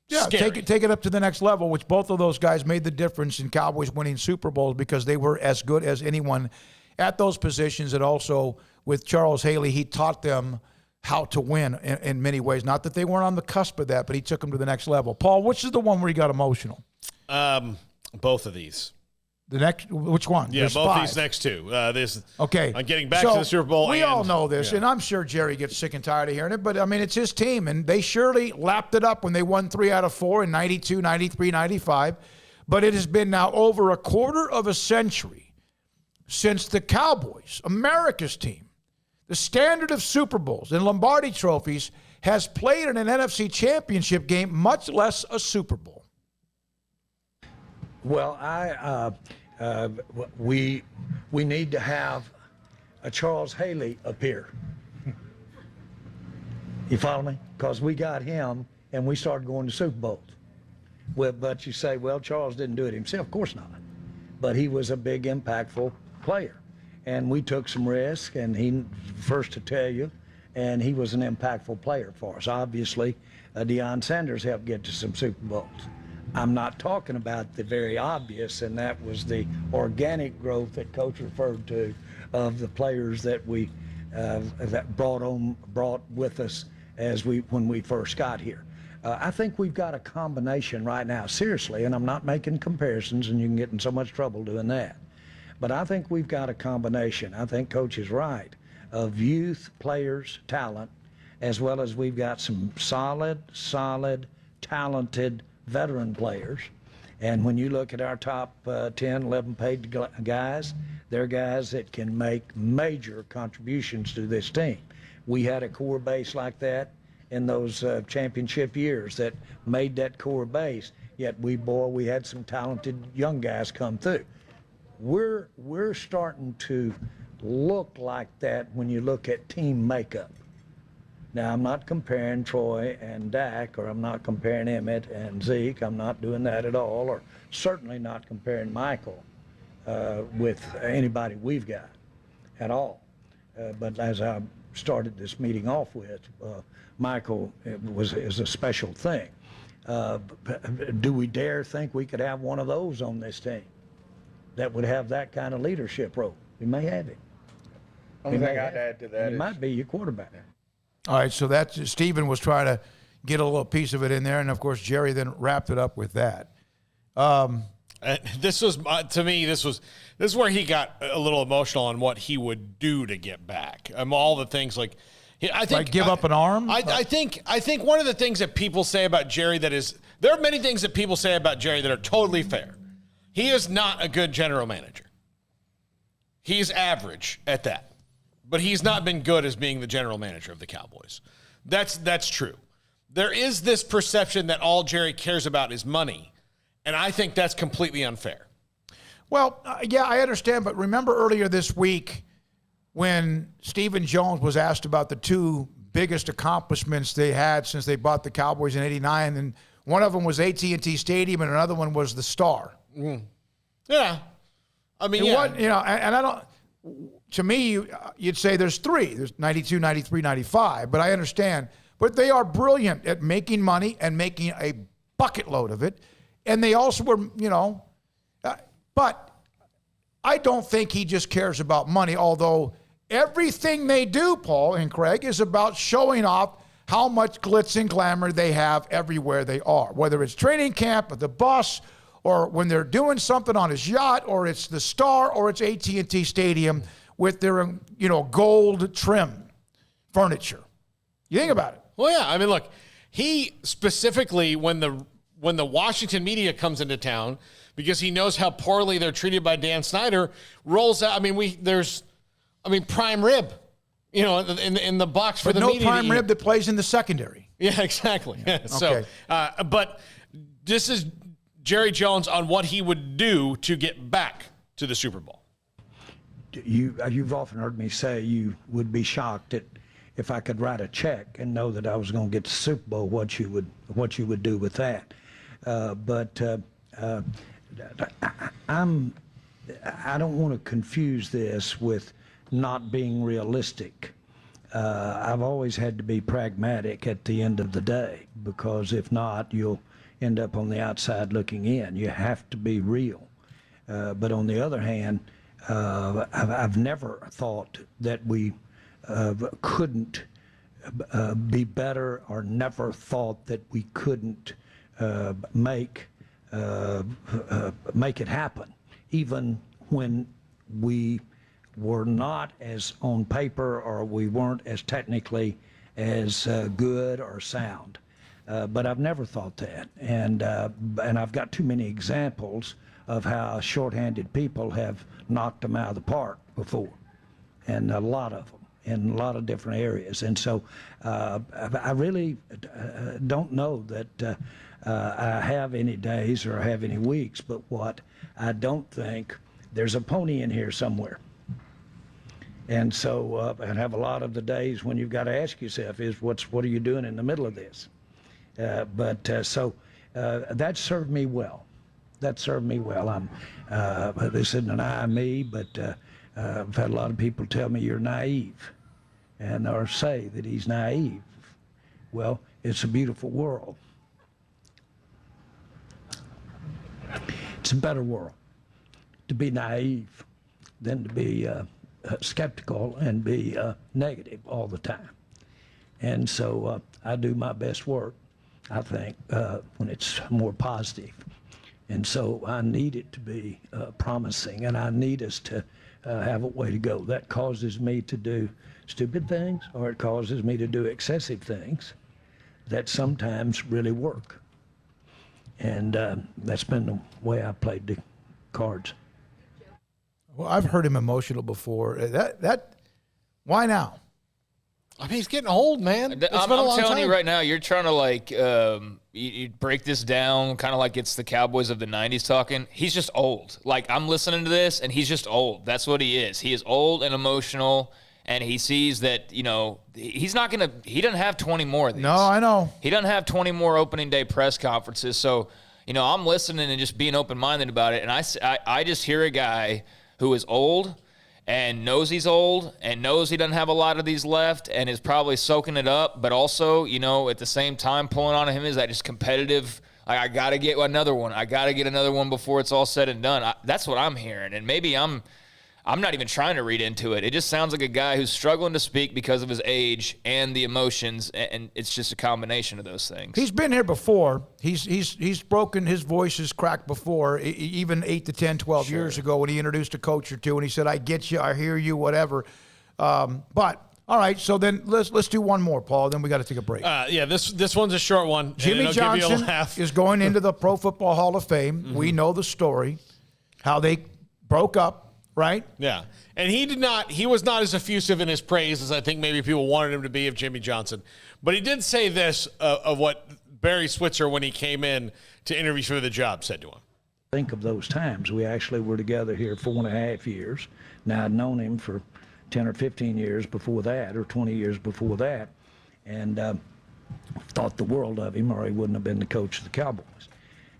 Speaker 6: scary.
Speaker 4: Take it up to the next level, which both of those guys made the difference in Cowboys winning Super Bowls because they were as good as anyone at those positions. And also with Charles Haley, he taught them how to win in many ways. Not that they weren't on the cusp of that, but he took them to the next level. Paul, which is the one where he got emotional?
Speaker 6: Both of these.
Speaker 4: The next, which one?
Speaker 6: Yeah,
Speaker 4: There's
Speaker 6: both
Speaker 4: 5.
Speaker 6: these next two.
Speaker 4: Okay.
Speaker 6: On getting back to the Super Bowl.
Speaker 4: We all know this, and I'm sure Jerry gets sick and tired of hearing it, but, I mean, it's his team, and they surely lapped it up when they won 3 out of 4 in 92, 93, 95. But it has been now over a quarter of a century since the Cowboys, America's team, the standard of Super Bowls and Lombardi trophies, has played in an NFC championship game, much less a Super Bowl.
Speaker 15: Well, we need to have a Charles Haley appear. You follow me? Because we got him and we started going to Super Bowls. Well, but you say, well, Charles didn't do it himself. Of course not. But he was a big, impactful player. And we took some risk, and he first to tell you, and he was an impactful player for us. Obviously, Deion Sanders helped get to some Super Bowls. I'm not talking about the very obvious, and that was the organic growth that Coach referred to of the players that we that brought with us when we first got here. I think we've got a combination right now, seriously, and I'm not making comparisons, and you can get in so much trouble doing that. But I think we've got a combination. I think Coach is right, of youth players, talent, as well as we've got some solid, talented veteran players. And when you look at our top 10, 11 paid guys, they're guys that can make major contributions to this team. We had a core base like that in those championship years that made that core base, yet we had some talented young guys come through. We're starting to look like that when you look at team makeup. Now, I'm not comparing Troy and Dak, or I'm not comparing Emmett and Zeke. I'm not doing that at all, or certainly not comparing Michael with anybody we've got at all. But as I started this meeting off with, Michael is a special thing. Do we dare think we could have one of those on this team that would have that kind of leadership role? We may have it.
Speaker 16: Only thing I'd add to that
Speaker 15: is might be your quarterback.
Speaker 4: All right, so that's Stephen was trying to get a little piece of it in there, and of course Jerry then wrapped it up with that.
Speaker 6: This was to me. This is where he got a little emotional on what he would do to get back. All the things like I think
Speaker 4: like give up an arm.
Speaker 6: I think one of the things that people say about Jerry there are many things that people say about Jerry that are totally fair. He is not a good general manager. He's average at that. But he's not been good as being the general manager of the Cowboys. That's true. There is this perception that all Jerry cares about is money, and I think that's completely unfair.
Speaker 4: Well, yeah, I understand, but remember earlier this week when Stephen Jones was asked about the 2 biggest accomplishments they had since they bought the Cowboys in '89, and one of them was AT&T Stadium, and another one was the Star.
Speaker 6: Mm. Yeah, I mean,
Speaker 4: and I don't. To me, you'd say there's 3. There's 92, 93, 95, but I understand. But they are brilliant at making money and making a bucket load of it. And they also were, but I don't think he just cares about money, although everything they do, Paul and Craig, is about showing off how much glitz and glamour they have everywhere they are, whether it's training camp or the bus or when they're doing something on his yacht, or it's the Star, or it's AT&T Stadium with their, gold trim furniture. You think about it.
Speaker 6: Well, yeah. I mean, look, he specifically, when the Washington media comes into town, because he knows how poorly they're treated by Dan Snyder, rolls out. I mean, there's I mean, prime rib, in the box for the media.
Speaker 4: But no prime rib that plays in the secondary.
Speaker 6: Yeah, exactly.
Speaker 4: Yeah.
Speaker 6: So, but this is Jerry Jones on what he would do to get back to the Super Bowl.
Speaker 15: You've often heard me say you would be shocked if I could write a check and know that I was going to get the Super Bowl, what you would do with that. But I don't want to confuse this with not being realistic. I've always had to be pragmatic at the end of the day, because if not, you'll end up on the outside looking in. You have to be real. But on the other hand, I've never thought that we couldn't be better, or never thought that we couldn't make it happen, even when we were not as on paper, or we weren't as technically as good or sound. But I've never thought that, and I've got too many examples of how shorthanded people have knocked them out of the park before, and a lot of them in a lot of different areas. And so I really don't know that I have any days or have any weeks, but what I don't think, there's a pony in here somewhere. And so I have a lot of the days when you've got to ask yourself is, what are you doing in the middle of this? So that served me well. That served me well. This isn't an I, me, but I've had a lot of people tell me you're naive, or say that he's naive. Well, it's a beautiful world. It's a better world to be naive than to be skeptical and be negative all the time. And so I do my best work, I think, when it's more positive. And so I need it to be promising, and I need us to have a way to go. That causes me to do stupid things, or it causes me to do excessive things that sometimes really work. And that's been the way I played the cards.
Speaker 4: Well, I've heard him emotional before. Why now?
Speaker 6: I mean, he's getting old, man.
Speaker 5: I'm telling you right now, you're trying to you break this down kind of like it's the Cowboys of the 90s talking. He's just old. Like, I'm listening to this, and he's just old. That's what he is. He is old and emotional, and he sees that, he's not going to – he doesn't have 20 more of these.
Speaker 4: No, I know.
Speaker 5: He doesn't have 20 more opening day press conferences. So, I'm listening and just being open-minded about it, and I just hear a guy who is old – and knows he's old and knows he doesn't have a lot of these left and is probably soaking it up, but also, at the same time pulling on him is that just competitive, I got to get another one. I got to get another one before it's all said and done. That's what I'm hearing, and maybe I'm not even trying to read into it. It just sounds like a guy who's struggling to speak because of his age and the emotions, and it's just a combination of those things.
Speaker 4: He's been here before. He's broken his voice, has cracked before, even 8 to 10, 12 years ago when he introduced a coach or two, and he said, I get you, I hear you, whatever. But all right, so then let's do one more, Paul. Then we got to take a break.
Speaker 6: This one's a short one.
Speaker 4: Jimmy Johnson is going into the Pro Football Hall of Fame. Mm-hmm. We know the story, how they broke up. Right?
Speaker 6: Yeah. And he was not as effusive in his praise as I think maybe people wanted him to be of Jimmy Johnson. But he did say this of what Barry Switzer, when he came in to interview for the job, said to him.
Speaker 15: Think of those times. We actually were together here 4.5 years. Now, I'd known him for 10 or 15 years before that, or 20 years before that, and thought the world of him, or he wouldn't have been the coach of the Cowboys.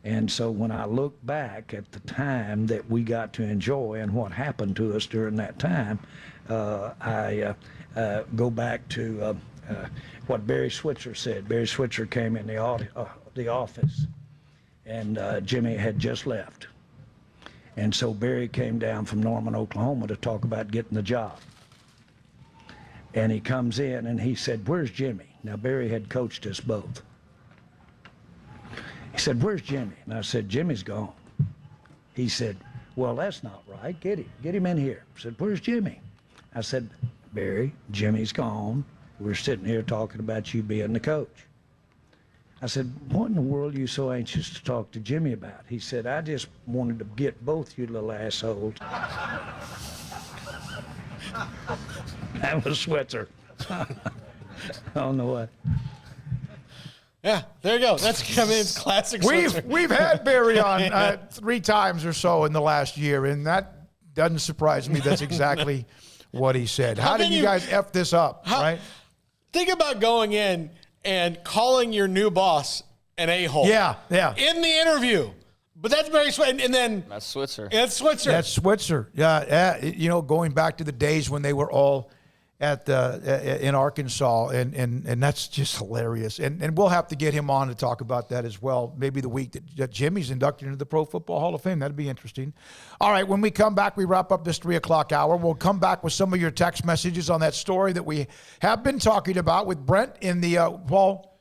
Speaker 15: And so when I look back at the time that we got to enjoy and what happened to us during that time, I go back to what Barry Switzer said. Barry Switzer came in the office, and Jimmy had just left. And so Barry came down from Norman, Oklahoma to talk about getting the job. And he comes in and he said, "Where's Jimmy?" Now, Barry had coached us both. He said, "Where's Jimmy?" And I said, "Jimmy's gone." He said, "Well, that's not right. Get him in here." I said, "Where's Jimmy?" I said, "Barry, Jimmy's gone. We're sitting here talking about you being the coach." I said, "What in the world are you so anxious to talk to Jimmy about?" He said, "I just wanted to get both you little assholes That was Switzer. I don't know what.
Speaker 6: Yeah, there you go. It's classic Switzer.
Speaker 4: We've had Barry on 3 times or so in the last year, and that doesn't surprise me. That's exactly what he said. How did you guys F this up, right?
Speaker 6: Think about going in and calling your new boss an a-hole.
Speaker 4: Yeah.
Speaker 6: In the interview. But that's very Switzer. And then
Speaker 5: that's Switzer.
Speaker 6: That's Switzer.
Speaker 4: That's Switzer. Yeah. Going back to the days when they were all in Arkansas, and that's just hilarious. And we'll have to get him on to talk about that as well. Maybe the week that Jimmy's inducted into the Pro Football Hall of Fame. That'd be interesting. All right, when we come back, we wrap up this 3 o'clock hour. We'll come back with some of your text messages on that story that we have been talking about with Brent in the Paul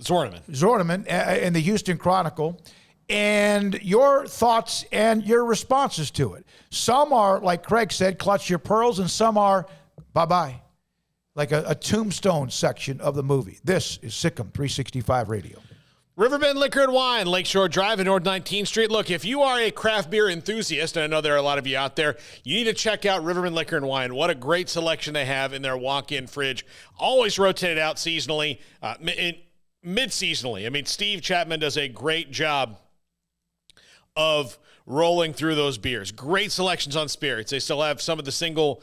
Speaker 4: Zorneman in the Houston Chronicle. And your thoughts and your responses to it. Some are, like Craig said, clutch your pearls, and some are bye-bye, like a tombstone section of the movie. This is SicEm365 Radio.
Speaker 6: Riverbend Liquor and Wine, Lakeshore Drive and North 19th Street. Look, if you are a craft beer enthusiast, and I know there are a lot of you out there, you need to check out Riverbend Liquor and Wine. What a great selection they have in their walk-in fridge. Always rotated out seasonally, mid-seasonally. I mean, Steve Chapman does a great job of rolling through those beers. Great selections on spirits. They still have some of the single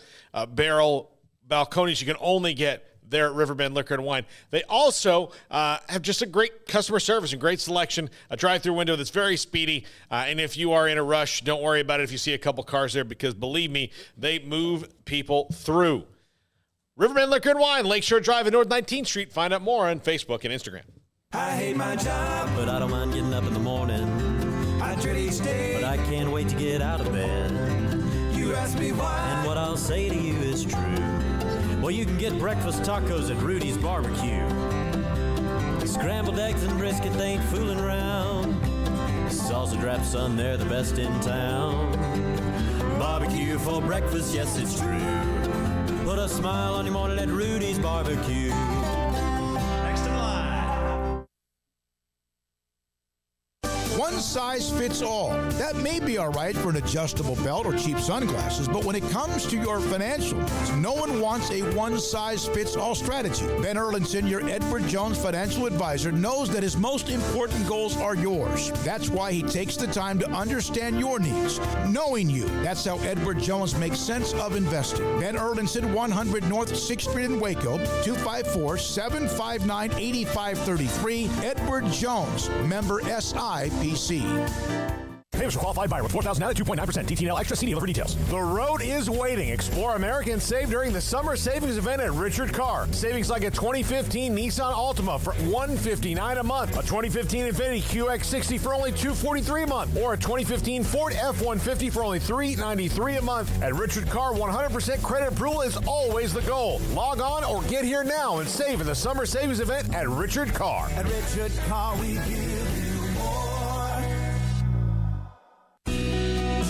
Speaker 6: barrel Balcones you can only get there at Riverbend Liquor and Wine. They also have just a great customer service and great selection, a drive-through window that's very speedy. And if you are in a rush, don't worry about it if you see a couple cars there, because believe me, they move people through. Riverbend Liquor and Wine, Lakeshore Drive and North 19th Street. Find out more on Facebook and Instagram.
Speaker 17: I hate my job, but I don't mind getting up in the morning. I dread each day, but I can't wait to get out of bed. You ask me why, and what I'll say to you is true. Well, you can get breakfast tacos at Rudy's Barbecue. Scrambled eggs and brisket, they ain't fooling around. Salsa drap, son, they're the best in town. Barbecue for breakfast, yes, it's true. Put a smile on your morning at Rudy's Barbecue. Next in line.
Speaker 4: One size fits all. That may be all right for an adjustable belt or cheap sunglasses, but when it comes to your financial needs, no one wants a one-size-fits-all strategy. Ben Erlinson, your Edward Jones financial advisor, knows that his most important goals are yours. That's why he takes the time to understand your needs, knowing you. That's how Edward Jones makes sense of investing. Ben Erlinson, 100 North 6th Street in Waco, 254-759-8533. Edward Jones, member SIPC.
Speaker 3: Payments for qualified buyer with 4,000 out at 2.9%. DTNL extra. See dealer for details.
Speaker 18: The road is waiting. Explore America and save during the summer savings event at Richard Carr. Savings like a 2015 Nissan Altima for $159 a month, a 2015 Infiniti QX60 for only $243 a month, or a 2015 Ford F-150 for only $393 a month. At Richard Carr, 100% credit approval is always the goal. Log on or get here now and save in the summer savings event at Richard Carr.
Speaker 17: At Richard Carr, we give you more.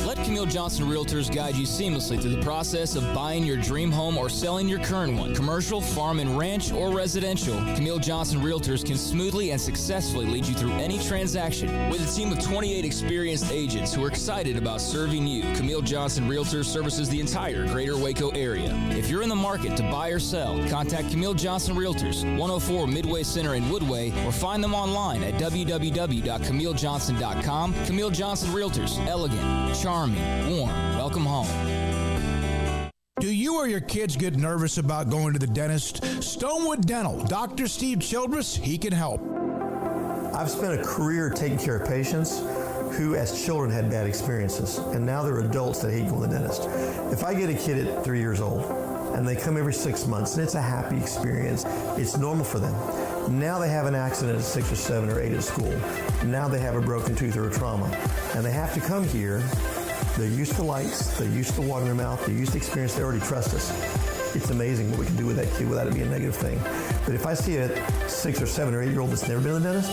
Speaker 10: Let Camille Johnson Realtors guide you seamlessly through the process of buying your dream home or selling your current one. Commercial, farm and ranch, or residential, Camille Johnson Realtors can smoothly and successfully lead you through any transaction. With a team of 28 experienced agents who are excited about serving you, Camille Johnson Realtors services the entire greater Waco area. If you're in the market to buy or sell, contact Camille Johnson Realtors, 104 Midway Center in Woodway, or find them online at www.camillejohnson.com. Camille Johnson Realtors, elegant, charming, warm. Welcome home.
Speaker 4: Do you or your kids get nervous about going to the dentist? Stonewood Dental, Dr. Steve Childress, he can help.
Speaker 19: I've spent a career taking care of patients who as children had bad experiences, and now they're adults that hate going to the dentist. If I get a kid at 3 years old and they come every 6 months and it's a happy experience, it's normal for them. Now they have an accident at 6 or 7 or 8 at school. Now they have a broken tooth or a trauma, and they have to come here. They're used to lights, they're used to water in their mouth, they're used to experience, they already trust us. It's amazing what we can do with that kid without it being a negative thing. But if I see a 6 or 7 or 8 year old that's never been to the dentist,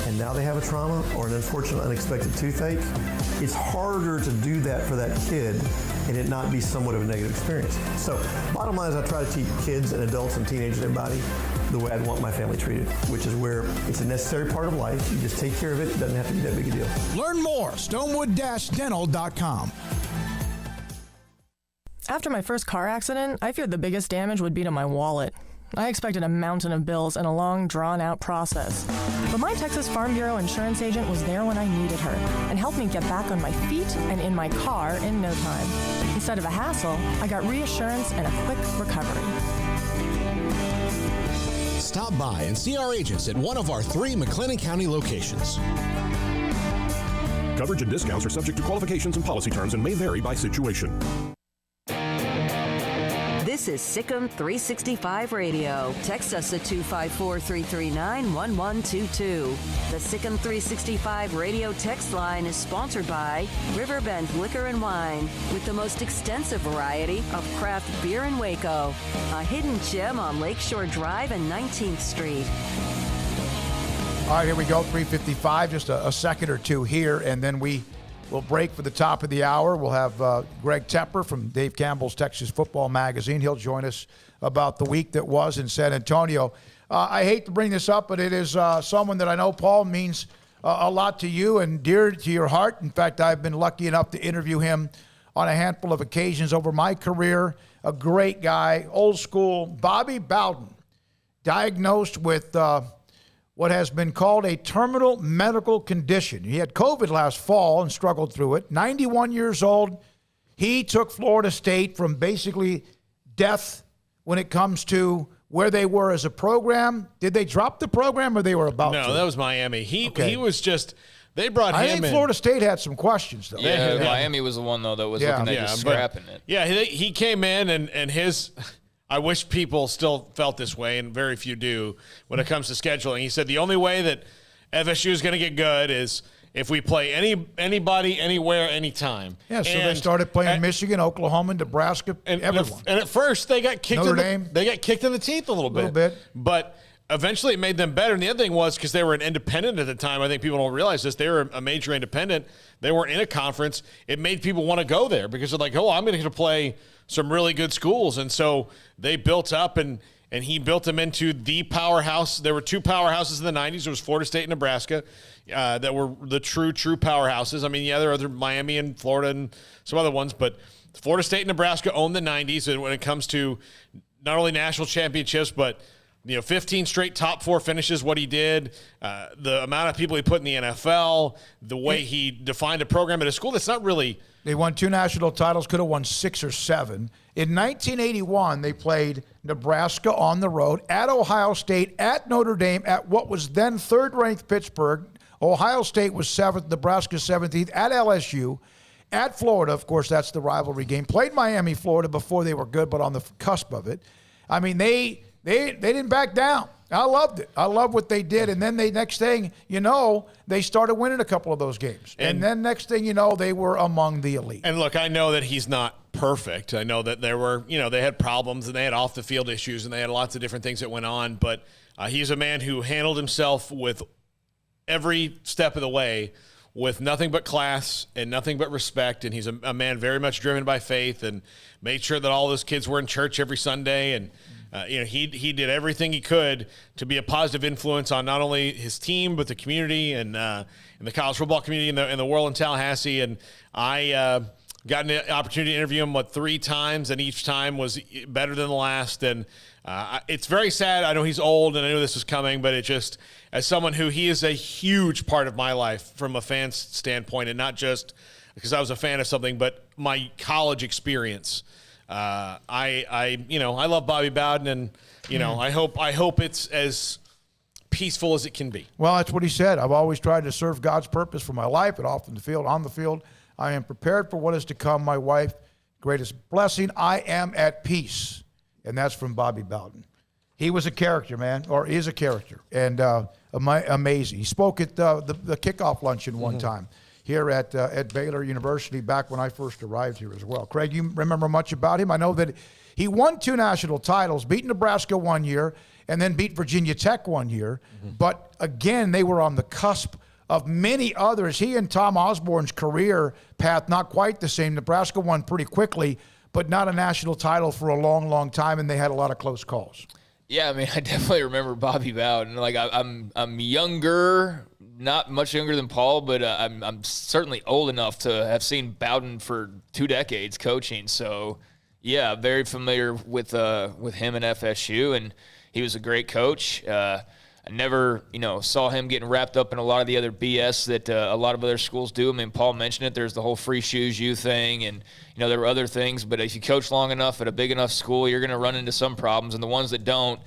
Speaker 19: and now they have a trauma or an unfortunate unexpected toothache, it's harder to do that for that kid and it not be somewhat of a negative experience. So bottom line is I try to teach kids and adults and teenagers and everybody the way I'd want my family treated, which is where it's a necessary part of life. You just take care of it. It doesn't have to be that big a deal.
Speaker 4: Learn more, stonewood-dental.com.
Speaker 20: After my first car accident, I feared the biggest damage would be to my wallet. I expected a mountain of bills and a long, drawn-out process. But my Texas Farm Bureau insurance agent was there when I needed her and helped me get back on my feet and in my car in no time. Instead of a hassle, I got reassurance and a quick recovery.
Speaker 21: Stop by and see our agents at one of our 3 McLennan County locations.
Speaker 9: Coverage and discounts are subject to qualifications and policy terms and may vary by situation.
Speaker 2: This is SicEm365 Radio. Text us at 254-339-1122. The SicEm365 Radio text line is sponsored by Riverbend Liquor and Wine, with the most extensive variety of craft beer in Waco. A hidden gem on Lakeshore Drive and 19th Street.
Speaker 4: All right, here we go, 3:55, just a second or two here, and then we'll break for the top of the hour. We'll have Greg Tepper from Dave Campbell's Texas Football Magazine. He'll join us about the week that was in San Antonio. I hate to bring this up, but it is someone that I know, Paul, means a lot to you and dear to your heart. In fact, I've been lucky enough to interview him on a handful of occasions over my career. A great guy, old school, Bobby Bowden, diagnosed with what has been called a terminal medical condition. He had COVID last fall and struggled through it. 91 years old. He took Florida State from basically death when it comes to where they were as a program. Did they drop the program or they were about to?
Speaker 6: No, that was Miami. He was just – they brought him in.
Speaker 4: I think Florida State had some questions, though.
Speaker 5: Yeah, Miami was the one, though, that was looking at just scrapping it.
Speaker 6: Yeah, he came in and his – I wish people still felt this way, and very few do, when it comes to scheduling. He said the only way that FSU is going to get good is if we play anybody, anywhere, anytime.
Speaker 4: Yeah, so they started playing Michigan, Oklahoma, Nebraska, everyone.
Speaker 6: And at first, they got kicked they got kicked in the teeth a little bit. But eventually it made them better. And the other thing was because they were an independent at the time. I think people don't realize this. They were a major independent. They weren't in a conference. It made people want to go there because they're like, oh, I'm going to get to play some really good schools. And so they built up and he built them into the powerhouse. There were 2 powerhouses in the 90s. There was Florida State and Nebraska that were the true powerhouses. I mean, yeah, there are other Miami and Florida and some other ones, but Florida State and Nebraska owned the 90s. And when it comes to not only national championships, but 15 straight top 4 finishes, what he did, the amount of people he put in the NFL, the way he defined a program at a school that's not really.
Speaker 4: They won 2 national titles, could have won 6 or 7. In 1981, they played Nebraska on the road, at Ohio State, at Notre Dame, at what was then 3rd-ranked Pittsburgh. Ohio State was 7th, Nebraska 17th, at LSU, at Florida. Of course, that's the rivalry game. Played Miami, Florida before they were good, but on the cusp of it. I mean, they didn't back down. I loved it. I love what they did. And then next thing you know, they started winning a couple of those games. And then next thing you know, they were among the elite.
Speaker 6: And look, I know that he's not perfect. I know that there were, they had problems and they had off the field issues and they had lots of different things that went on. But he's a man who handled himself with every step of the way with nothing but class and nothing but respect. And he's a man very much driven by faith and made sure that all those kids were in church every Sunday. And he did everything he could to be a positive influence on not only his team but the community and the college football community in the world in Tallahassee. And I got an opportunity to interview him 3 times, and each time was better than the last. And it's very sad. I know he's old, and I knew this was coming, but it just, as someone who he is a huge part of my life from a fan's standpoint, and not just because I was a fan of something, but my college experience. I love Bobby Bowden, and I hope it's as peaceful as it can be.
Speaker 4: Well, that's what he said. I've always tried to serve God's purpose for my life, and off the field, on the field. I am prepared for what is to come. My wife, greatest blessing. I am at peace, and that's from Bobby Bowden. He was a character, man, or is a character, and amazing. He spoke at the kickoff luncheon one time here at Baylor University back when I first arrived here as well. Craig, you remember much about him? I know that he won 2 national titles, beat Nebraska one year, and then beat Virginia Tech one year. But again, they were on the cusp of many others. He and Tom Osborne's career path, not quite the same. Nebraska won pretty quickly, but not a national title for a long, long time, and they had a lot of close calls.
Speaker 5: Yeah, I mean, I definitely remember Bobby Bowden. Like, I'm younger, not much younger than Paul, but I'm certainly old enough to have seen Bowden for 2 decades coaching. So, Yeah, very familiar with him and FSU, and he was a great coach. I never, saw him getting wrapped up in a lot of the other BS that a lot of other schools do. I mean, Paul mentioned it. There's the whole free shoes you thing, and, there were other things. But if you coach long enough at a big enough school, you're going to run into some problems. And the ones that don't,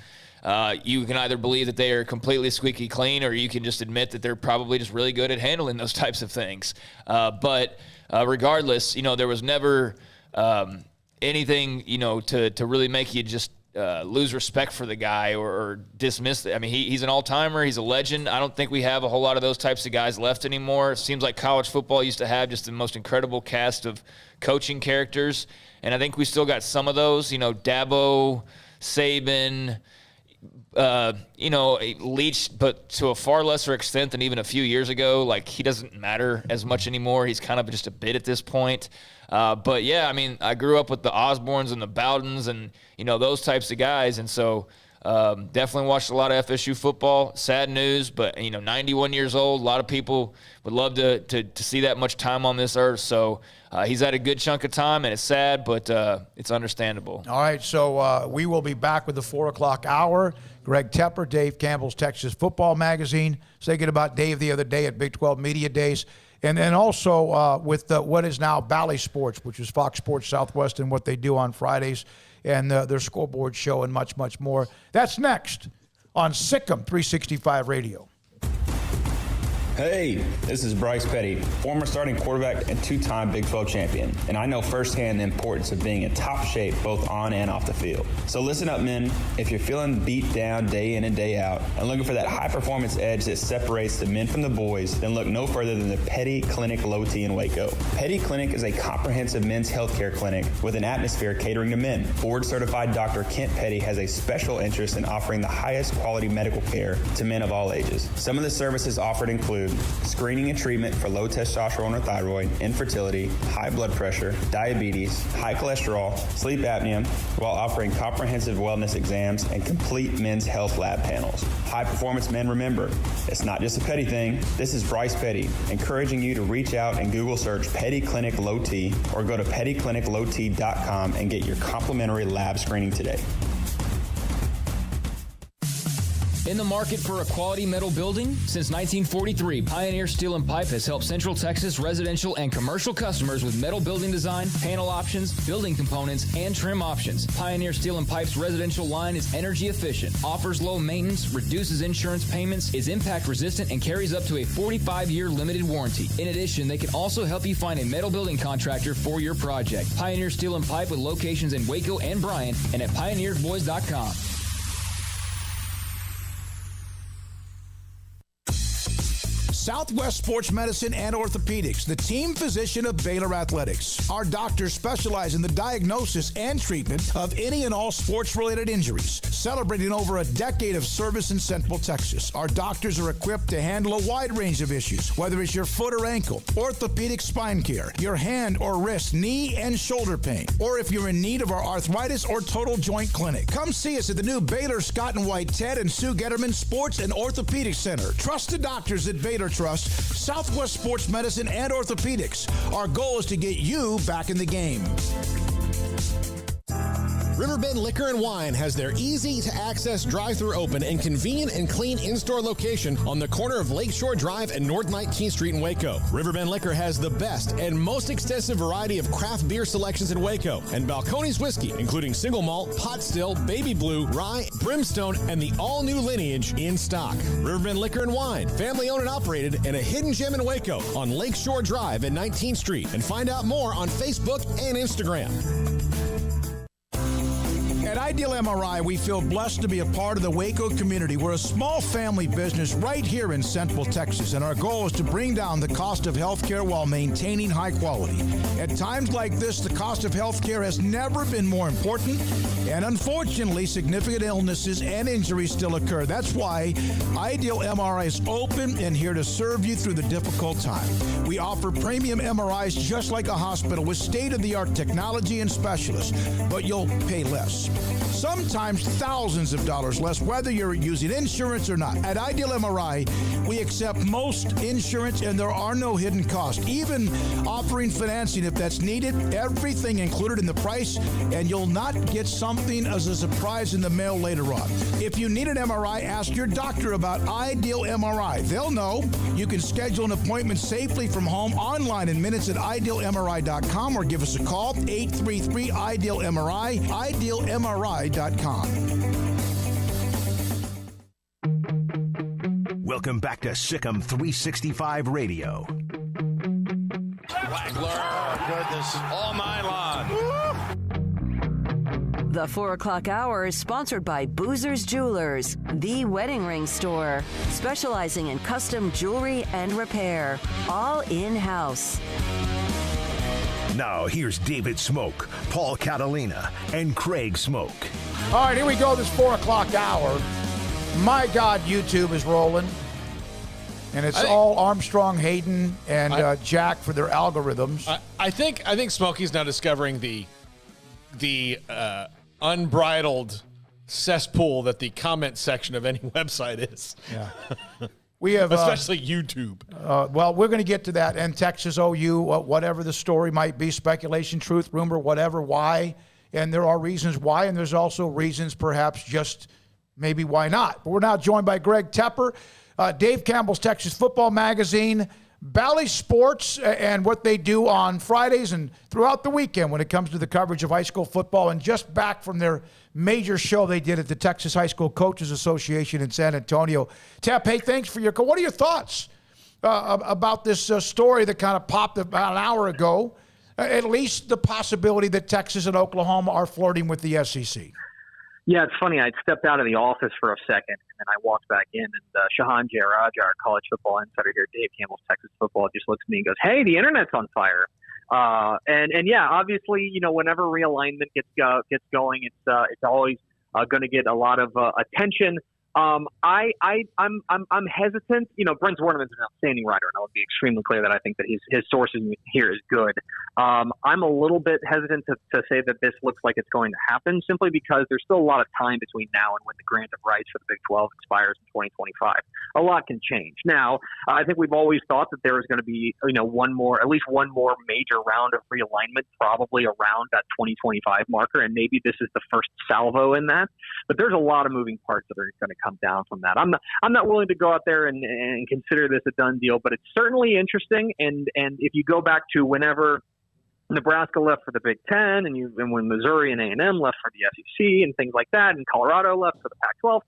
Speaker 5: you can either believe that they are completely squeaky clean, or you can just admit that they're probably just really good at handling those types of things. But regardless, there was never anything, to really make you just lose respect for the guy or dismiss it. I mean, he's an all-timer. He's a legend. I don't think we have a whole lot of those types of guys left anymore. It seems like college football used to have just the most incredible cast of coaching characters, and I think we still got some of those. Dabo, Saban, Leach, but to a far lesser extent than even a few years ago. Like, he doesn't matter as much anymore. He's kind of just a bit at this point. But yeah, I mean, I grew up with the Osbornes and the Bowdens and, those types of guys. And so definitely watched a lot of FSU football. Sad news, but, 91 years old. A lot of people would love to see that much time on this earth. So he's had a good chunk of time, and it's sad, but it's understandable.
Speaker 4: All right, so we will be back with the 4 o'clock hour. Greg Tepper, Dave Campbell's Texas Football Magazine. Thinking about Dave the other day at Big 12 Media Days. And then also with what is now Bally Sports, which is Fox Sports Southwest, and what they do on Fridays, and their scoreboard show, and much, much more. That's next on SicEm365 Radio.
Speaker 1: Hey, this is Bryce Petty, former starting quarterback and two-time Big 12 champion, and I know firsthand the importance of being in top shape both on and off the field. So listen up, men. If you're feeling beat down day in and day out and looking for that high-performance edge that separates the men from the boys, then look no further than the Petty Clinic Low T in Waco. Petty Clinic is a comprehensive men's healthcare clinic with an atmosphere catering to men. Board-certified Dr. Kent Petty has a special interest in offering the highest quality medical care to men of all ages. Some of the services offered include screening and treatment for low testosterone or thyroid, infertility, high blood pressure, diabetes, high cholesterol, sleep apnea, while offering comprehensive wellness exams and complete men's health lab panels. High performance men, remember, it's not just a Petty thing. This is Bryce Petty, encouraging you to reach out and Google search Petty Clinic Low T or go to pettycliniclowt.com and get your complimentary lab screening today.
Speaker 10: In the market for a quality metal building? Since 1943, Pioneer Steel and Pipe has helped Central Texas residential and commercial customers with metal building design, panel options, building components, and trim options. Pioneer Steel and Pipe's residential line is energy efficient, offers low maintenance, reduces insurance payments, is impact resistant, and carries up to a 45-year limited warranty. In addition, they can also help you find a metal building contractor for your project. Pioneer Steel and Pipe with locations in Waco and Bryan and at pioneersboys.com.
Speaker 4: Southwest Sports Medicine and Orthopedics, the team physician of Baylor Athletics. Our doctors specialize in the diagnosis and treatment of any and all sports-related injuries. Celebrating over a decade of service in Central Texas, our doctors are equipped to handle a wide range of issues, whether it's your foot or ankle, orthopedic spine care, your hand or wrist, knee and shoulder pain, or if you're in need of our arthritis or total joint clinic. Come see us at the new Baylor Scott and White Ted and Sue Getterman Sports and Orthopedic Center. Trusted doctors at Baylor Trust, Southwest Sports Medicine and Orthopedics. Our goal is to get you back in the game.
Speaker 21: Riverbend Liquor and Wine has their easy-to-access drive-thru open and convenient and clean in-store location on the corner of Lakeshore Drive and North 19th Street in Waco. Riverbend Liquor has the best and most extensive variety of craft beer selections in Waco, and Balcones whiskey, including single malt, pot still, baby blue, rye, brimstone, and the all-new lineage in stock. Riverbend Liquor and Wine, family-owned and operated, and a hidden gem in Waco on Lakeshore Drive at 19th Street. And find out more on Facebook and Instagram.
Speaker 4: At Ideal MRI, we feel blessed to be a part of the Waco community. We're a small family business right here in Central Texas, and our goal is to bring down the cost of health care while maintaining high quality. At times like this, the cost of health care has never been more important, and unfortunately, significant illnesses and injuries still occur. That's why Ideal MRI is open and here to serve you through the difficult time. We offer premium MRIs just like a hospital with state-of-the-art technology and specialists, but you'll pay less. sometimes thousands of dollars less, whether you're using insurance or not. At Ideal MRI, we accept most insurance, and there are no hidden costs, even offering financing if that's needed. Everything included in the price, and you'll not get something as a surprise in the mail later on. If you need an MRI, ask your doctor about Ideal MRI. They'll know. You can schedule an appointment safely from home online in minutes at idealmri.com or give us a call, 833-IDEAL-MRI, idealmri.com.
Speaker 3: Welcome back to SicEm365 Radio.
Speaker 18: Wagler, goodness, all night long.
Speaker 2: The 4 o'clock hour is sponsored by Boozer's Jewelers, the wedding ring store, specializing in custom jewelry and repair, all in-house.
Speaker 3: Now, here's David Smoak, Paul Catalina, and Craig Smoak.
Speaker 4: All right, here we go, this 4 o'clock hour. My God, YouTube is rolling. And it's all Armstrong, Hayden, and Jack for their algorithms.
Speaker 6: I think Smokey's now discovering the unbridled cesspool that the comment section of any website is.
Speaker 4: Yeah. We have
Speaker 6: especially YouTube.
Speaker 4: Well, we're going to get to that. And Texas OU, whatever the story might be, speculation, truth, rumor, whatever, why. And there are reasons why, and there's also reasons perhaps just maybe why not. But we're now joined by Greg Tepper, Dave Campbell's Texas Football Magazine, Bally Sports, and what they do on Fridays and throughout the weekend when it comes to the coverage of high school football, and just back from their major show they did at the Texas High School Coaches Association in San Antonio. Tep, hey, thanks for your call. What are your thoughts about this story that kind of popped about an hour ago, at least the possibility that Texas and Oklahoma are flirting with the SEC?
Speaker 7: Yeah, it's funny. I stepped out of the office for a second, and then I walked back in, and Shahan Jairaj, our college football insider here, Dave Campbell's Texas Football, just looks at me and goes, "Hey, the internet's on fire." And yeah, obviously, whenever realignment gets going, it's always going to get a lot of attention. I'm hesitant. Brent Zwerneman's an outstanding writer, and I would be extremely clear that I think that his sourcing here is good. I'm a little bit hesitant to say that this looks like it's going to happen, simply because there's still a lot of time between now and when the grant of rights for the Big 12 expires in 2025. A lot can change. Now, I think we've always thought that there was going to be, at least one more major round of realignment, probably around that 2025 marker, and maybe this is the first salvo in that. But there's a lot of moving parts that are going to come down from that. I'm not willing to go out there and consider this a done deal, but it's certainly interesting. And if you go back to whenever Nebraska left for the Big Ten, and when Missouri and A&M left for the SEC and things like that, and Colorado left for the Pac-12,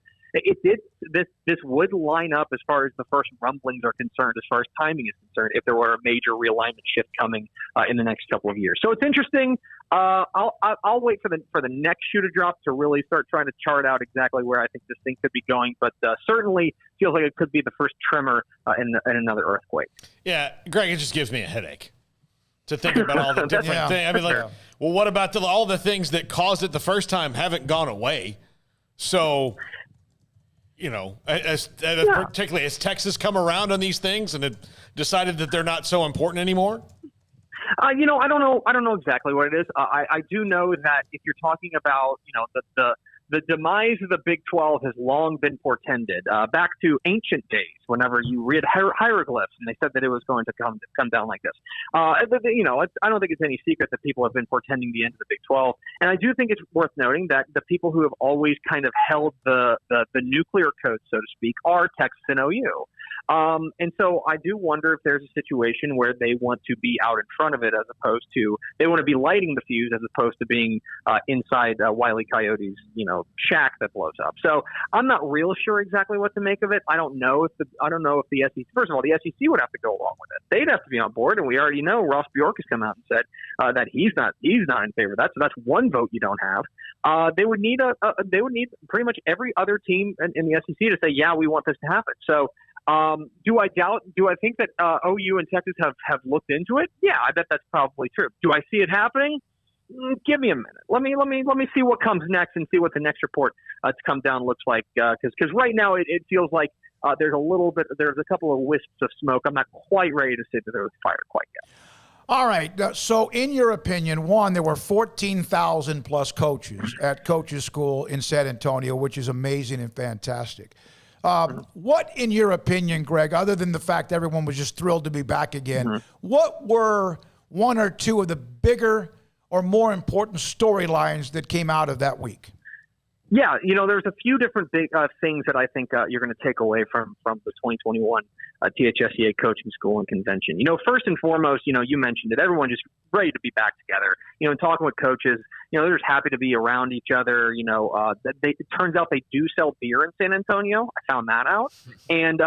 Speaker 7: this would line up as far as the first rumblings are concerned, as far as timing is concerned, if there were a major realignment shift coming in the next couple of years. So it's interesting. I'll wait for the next shoe to drop to really start trying to chart out exactly where I think this thing could be going. But certainly feels like it could be the first tremor in another earthquake.
Speaker 6: Yeah, Greg, it just gives me a headache to think about all the different things. I mean, well, what about all the things that caused it the first time haven't gone away? So, particularly as Texas come around on these things and have decided that they're not so important anymore?
Speaker 7: I don't know exactly what it is. I do know that if you're talking about, the demise of the Big 12 has long been portended back to ancient days. Whenever you read hieroglyphs, and they said that it was going to come down like this. I don't think it's any secret that people have been portending the end of the Big 12, and I do think it's worth noting that the people who have always kind of held the nuclear code, so to speak, are Texas and OU. And so I do wonder if there's a situation where they want to be out in front of it, as opposed to they want to be lighting the fuse, as opposed to being inside Wile E. Coyote's shack that blows up. So I'm not real sure exactly what to make of it. I don't know if the SEC. First of all, the SEC would have to go along with it. They'd have to be on board, and we already know Ross Bjork has come out and said that he's not in favor. That's one vote you don't have. They would need pretty much every other team in the SEC to say, yeah, we want this to happen. So. Do I think that OU and Texas have looked into it? Yeah, I bet that's probably true. Do I see it happening? Give me a minute. Let me see what comes next and see what the next report to come down looks like. Because right now it feels like there's a couple of wisps of smoke. I'm not quite ready to say that there was fire quite yet.
Speaker 4: All right. So in your opinion, one, there were 14,000 plus coaches at Coaches School in San Antonio, which is amazing and fantastic. What, in your opinion, Greg, other than the fact everyone was just thrilled to be back again, what were one or two of the bigger or more important storylines that came out of that week?
Speaker 7: Yeah, there's a few different big things that I think you're going to take away from the 2021 THSCA Coaching School and Convention. First and foremost, you mentioned it. Everyone just ready to be back together. And talking with coaches, they're just happy to be around each other. It turns out they do sell beer in San Antonio. I found that out. And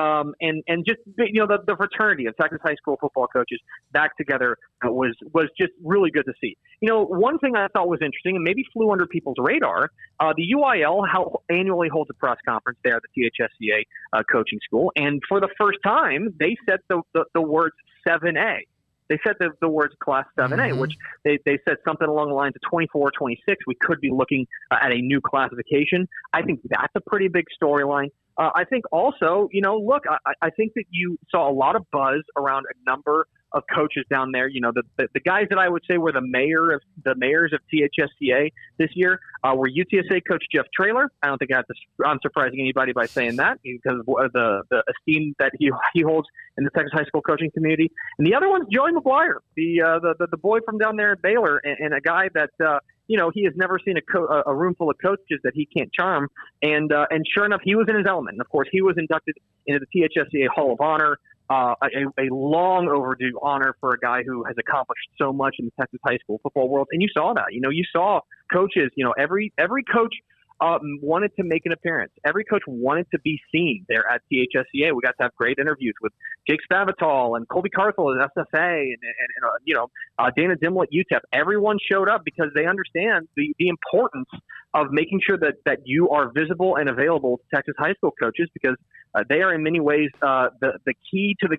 Speaker 7: just the fraternity of Texas high school football coaches back together was just really good to see. One thing I thought was interesting and maybe flew under people's radar, the UIL annually holds a press conference there at the THSCA Coaching School, and for the first time, they said the words 7A. They said the words Class 7A, which they said something along the lines of 24, 26. We could be looking at a new classification. I think that's a pretty big storyline. I think also, I think that you saw a lot of buzz around a number of coaches down there. The guys that I would say were the mayors of THSCA this year were UTSA coach Jeff Traylor. I don't think I'm surprising anybody by saying that because of the esteem that he holds in the Texas high school coaching community. And the other one's Joey McGuire, the boy from down there at Baylor, and a guy that he has never seen a room full of coaches that he can't charm. And sure enough, he was in his element. And of course, he was inducted into the THSCA Hall of Honor. A long overdue honor for a guy who has accomplished so much in the Texas high school football world. And you saw that. You saw coaches, every coach wanted to make an appearance. Every coach wanted to be seen there at THSCA. We got to have great interviews with Jake Spavital and Colby Carthel at SFA and Dana Dimmel at UTEP. Everyone showed up because they understand the importance of making sure that you are visible and available to Texas high school coaches because they are in many ways the key to the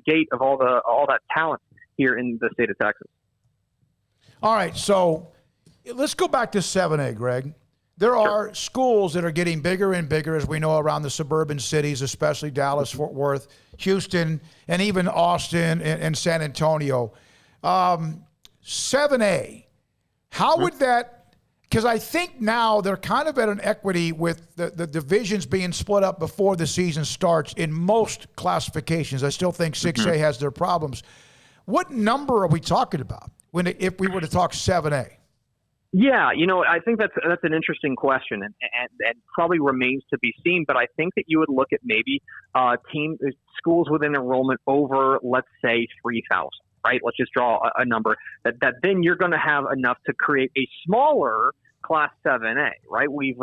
Speaker 7: gate of all that talent here in the state of Texas.
Speaker 4: All right, so let's go back to 7A, Greg. There are schools that are getting bigger and bigger, as we know, around the suburban cities, especially Dallas, Fort Worth, Houston, and even Austin and San Antonio. 7A, how would that – because I think now they're kind of at an equity with the divisions being split up before the season starts in most classifications. I still think 6A has their problems. What number are we talking about if we were to talk 7A?
Speaker 7: Yeah, I think that's an interesting question and probably remains to be seen. But I think that you would look at maybe schools with an enrollment over, let's say, 3,000. Right? Let's just draw a number that then you're going to have enough to create a smaller Class 7A. Right? We've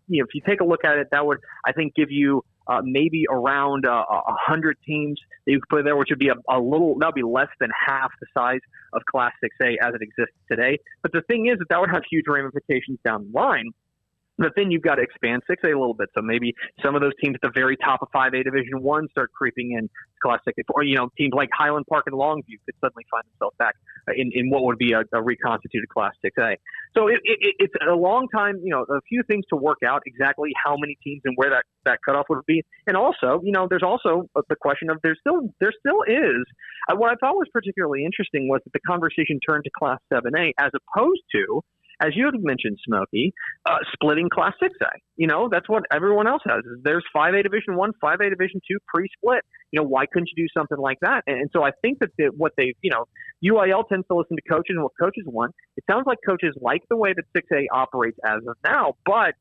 Speaker 7: if you take a look at it, that would I think give you maybe around 100 teams that you could put there, which would be that would be less than half the size of Class 6A as it exists today. But the thing is that would have huge ramifications down the line. But then you've got to expand 6A a little bit. So maybe some of those teams at the very top of 5A Division I start creeping in Class 6A. Or, teams like Highland Park and Longview could suddenly find themselves back in what would be a reconstituted Class 6A. So it's a long time, a few things to work out exactly how many teams and where that cutoff would be. And also, there's also the question of there still is. What I thought was particularly interesting was that the conversation turned to Class 7A as opposed to, as you had mentioned, Smokey, splitting Class 6A. That's what everyone else has. There's 5A Division I, 5A Division II pre-split. Why couldn't you do something like that? And so I think that UIL tends to listen to coaches and what coaches want. It sounds like coaches like the way that 6A operates as of now, but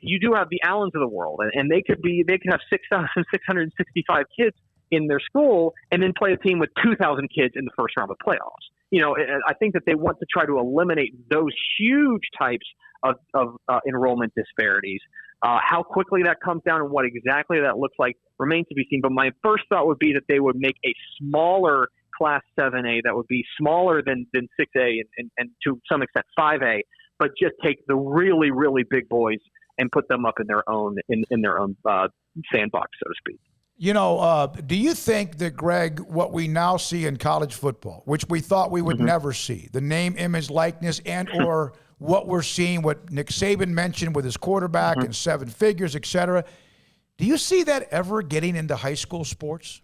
Speaker 7: you do have the Allens of the world, and they could have 6,665 kids in their school and then play a team with 2,000 kids in the first round of playoffs. I think that they want to try to eliminate those huge types of enrollment disparities. How quickly that comes down and what exactly that looks like remains to be seen. But my first thought would be that they would make a smaller Class 7A that would be smaller than 6A and to some extent 5A, but just take the really, really big boys and put them up in their own sandbox, so to speak.
Speaker 4: Do you think that, Greg, what we now see in college football, which we thought we would never see, the name, image, likeness, and or what we're seeing, what Nick Saban mentioned with his quarterback and 7 figures, et cetera, do you see that ever getting into high school sports?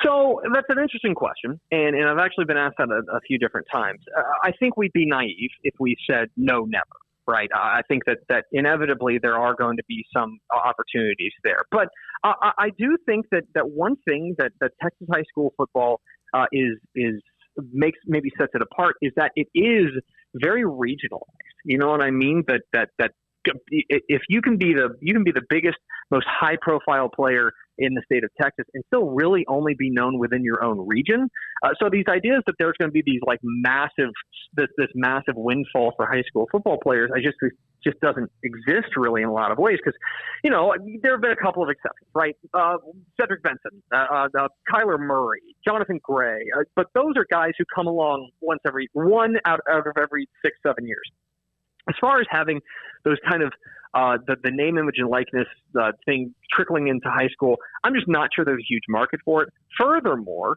Speaker 7: So that's an interesting question, and I've actually been asked that a few different times. I think we'd be naive if we said no, never. Right. I think that inevitably there are going to be some opportunities there. But I do think that one thing that Texas high school football maybe sets it apart is that it is very regionalized. You know what I mean? That if you can be the biggest, most high profile player in the state of Texas and still really only be known within your own region. So these ideas that there's going to be these like this massive windfall for high school football players, just doesn't exist really in a lot of ways. Because, there have been a couple of exceptions, right? Cedric Benson, Kyler Murray, Jonathan Gray, but those are guys who come along one out of every 6-7 years. As far as having those kind of the name, image, and likeness thing trickling into high school, I'm just not sure there's a huge market for it. Furthermore,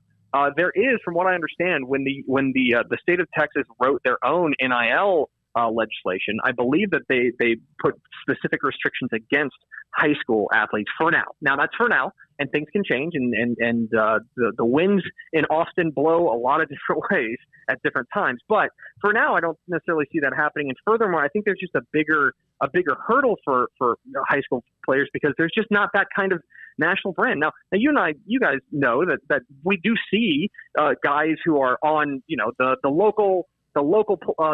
Speaker 7: there is, from what I understand, when the state of Texas wrote their own NIL legislation, I believe that they put specific restrictions against high school athletes for now. Now that's for now, and things can change, and the winds in Austin blow a lot of different ways at different times. But for now, I don't necessarily see that happening. And furthermore, I think there's just a bigger hurdle for high school players because there's just not that kind of national brand. Now you guys know that we do see guys who are on, the local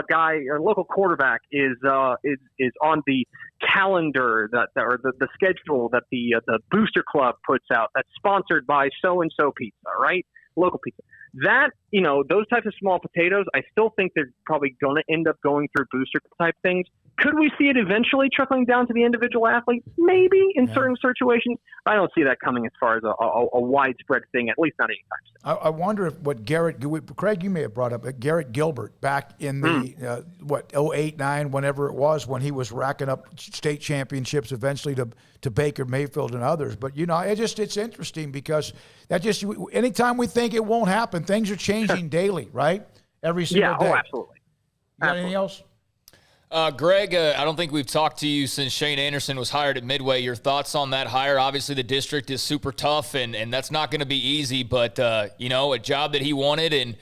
Speaker 7: guy or local quarterback is on the calendar or the schedule that the Booster Club puts out that's sponsored by so and so pizza, right? Local pizza. That, those types of small potatoes, I still think they're probably going to end up going through booster type things. Could we see it eventually trickling down to the individual athlete? Maybe in certain situations. I don't see that coming as far as a widespread thing, at least not anytime soon.
Speaker 4: I wonder if Craig, you may have brought up Garrett Gilbert back in the 08, 09, whenever it was, when he was racking up state championships eventually to Baker Mayfield and others. But it's interesting because anytime we think it won't happen, things are changing daily, right? Every single day.
Speaker 7: Oh, absolutely.
Speaker 4: You got anything else?
Speaker 5: Greg, I don't think we've talked to you since Shane Anderson was hired at Midway. Your thoughts on that hire? Obviously, the district is super tough, and that's not going to be easy, but, a job that he wanted, and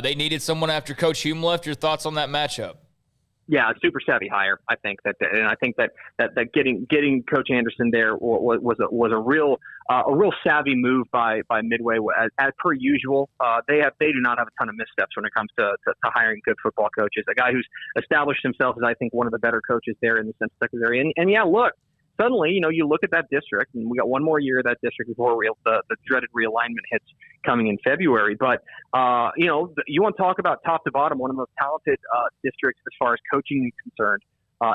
Speaker 5: they needed someone after Coach Hume left. Your thoughts on that matchup?
Speaker 7: Yeah, super savvy hire. I think that getting Coach Anderson there was a real savvy move by Midway. As per usual, they do not have a ton of missteps when it comes to hiring good football coaches. A guy who's established himself as, I think, one of the better coaches there in the Central Texas area. And yeah, look, suddenly, you look at that district, and we got one more year of that district before the dreaded realignment hits coming in February. But, you want to talk about top to bottom, one of the most talented districts as far as coaching is concerned,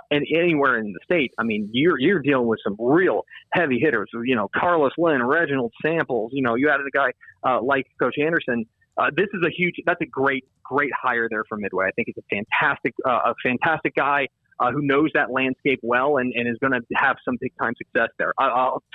Speaker 7: and anywhere in the state. I mean, you're dealing with some real heavy hitters, Carlos Lynn, Reginald Samples, you added a guy like Coach Anderson. That's a great hire there for Midway. I think it's a fantastic guy. Who knows that landscape well and is going to have some big-time success there.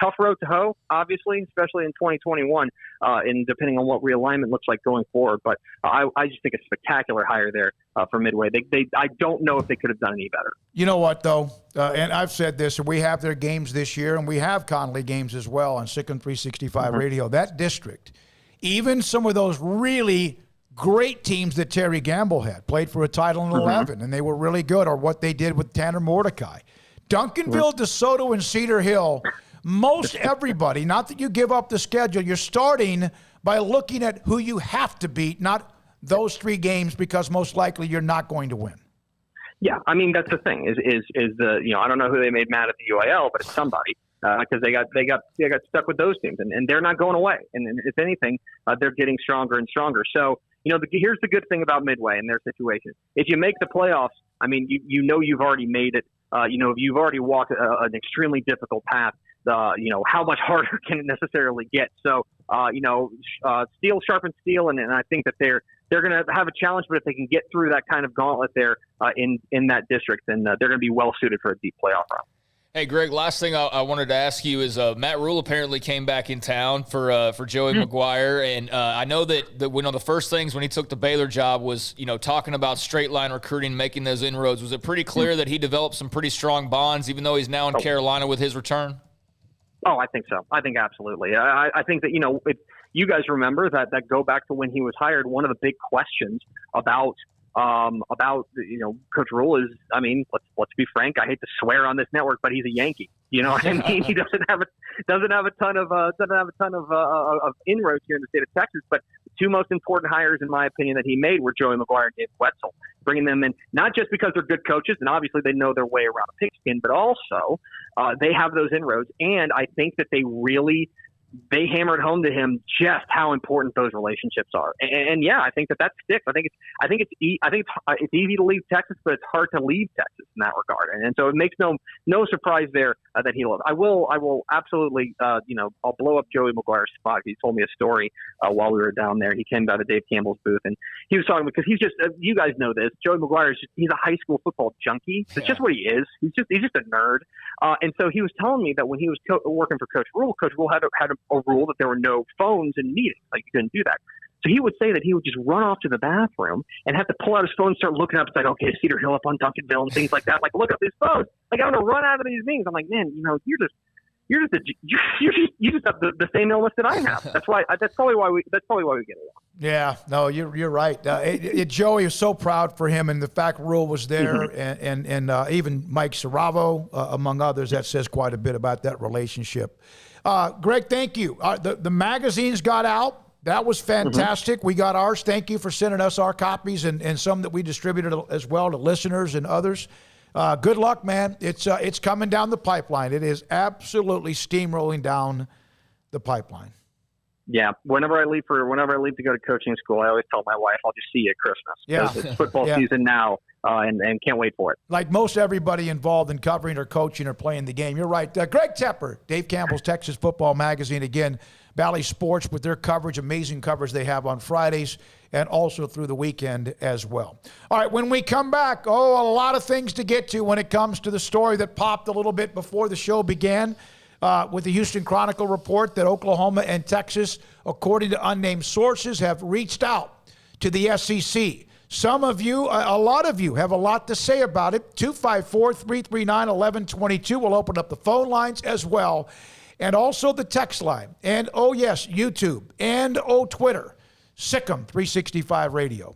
Speaker 7: Tough road to hoe, obviously, especially in 2021, and depending on what realignment looks like going forward. But I just think a spectacular hire there for Midway. I don't know if they could have done any better.
Speaker 4: You know what, though? And I've said this, we have their games this year, and we have Conley games as well on SicEm365 Radio. That district, even some of those really great teams that Terry Gamble had played for a title in 11, and they were really good, or what they did with Tanner Mordecai. Duncanville, DeSoto, and Cedar Hill, most everybody, not that you give up the schedule, you're starting by looking at who you have to beat, not those three games, because most likely you're not going to win.
Speaker 7: Yeah, I mean, that's the thing is I don't know who they made mad at the UIL, but it's somebody. Because they got stuck with those teams, and they're not going away. And if anything, they're getting stronger and stronger. So, here's the good thing about Midway and their situation. If you make the playoffs, I mean, you've already made it. You've already walked an extremely difficult path. How much harder can it necessarily get? So, steel sharpens steel, and I think that they're going to have a challenge. But if they can get through that kind of gauntlet there in that district, then they're going to be well suited for a deep playoff run.
Speaker 5: Hey, Greg, last thing I wanted to ask you is Matt Rhule apparently came back in town for Joey McGuire, and I know that one of the first things when he took the Baylor job was, talking about straight line recruiting, making those inroads. Was it pretty clear that he developed some pretty strong bonds, even though he's now in Carolina with his return?
Speaker 7: Oh, I think so. I think absolutely. I think that, you guys remember that go back to when he was hired. One of the big questions about Coach Rhule is, I mean, let's be frank. I hate to swear on this network, but he's a Yankee. You know what I mean? He doesn't have a ton of inroads here in the state of Texas. But the two most important hires, in my opinion, that he made were Joey McGuire and David Wetzel, bringing them in not just because they're good coaches and obviously they know their way around a pigskin, but also they have those inroads, and I think that they hammered home to him just how important those relationships are. And yeah, I think that sticks. I think it's easy to leave Texas, but it's hard to leave Texas in that regard. And so it makes no surprise there that he loves. I will absolutely, I'll blow up Joey McGuire's spot. He told me a story while we were down there. He came out of Dave Campbell's booth, and he was talking because he's just, you guys know this, Joey McGuire he's a high school football junkie. It's just what he is. He's just a nerd. And so he was telling me that when he was working for Coach Rhule had a rule that there were no phones in meetings. Like, you couldn't do that. So he would say that he would just run off to the bathroom and have to pull out his phone and start looking up. It's like, okay, Cedar Hill up on Duncanville and things like that. Like, look up his phone. Like, I'm going to run out of these meetings. I'm like, man, you just have the same illness that I have. That's probably why we get along.
Speaker 4: Yeah, no, you're right. Joey is so proud for him, and the fact Rhule was there, and even Mike Saravo, among others, that says quite a bit about that relationship. Greg, thank you. The magazines got out. That was fantastic. We got ours. Thank you for sending us our copies and some that we distributed as well to listeners and others. Good luck, man. It's coming down the pipeline. It is absolutely steamrolling down the pipeline.
Speaker 7: Yeah. Whenever I leave to go to coaching school, I always tell my wife, I'll just see you at Christmas.
Speaker 4: Yeah.
Speaker 7: It's football season now, and can't wait for it.
Speaker 4: Like most everybody involved in covering or coaching or playing the game. You're right. Greg Tepper, Dave Campbell's Texas Football Magazine. Again, Valley Sports with their coverage, amazing coverage they have on Fridays and also through the weekend as well. All right, when we come back, a lot of things to get to when it comes to the story that popped a little bit before the show began. With the Houston Chronicle report that Oklahoma and Texas, according to unnamed sources, have reached out to the SEC. Some of you, a lot of you, have a lot to say about it. 254-339-1122. We'll open up the phone lines as well, and also the text line. And, yes, YouTube. And, Twitter. SicEm365 Radio.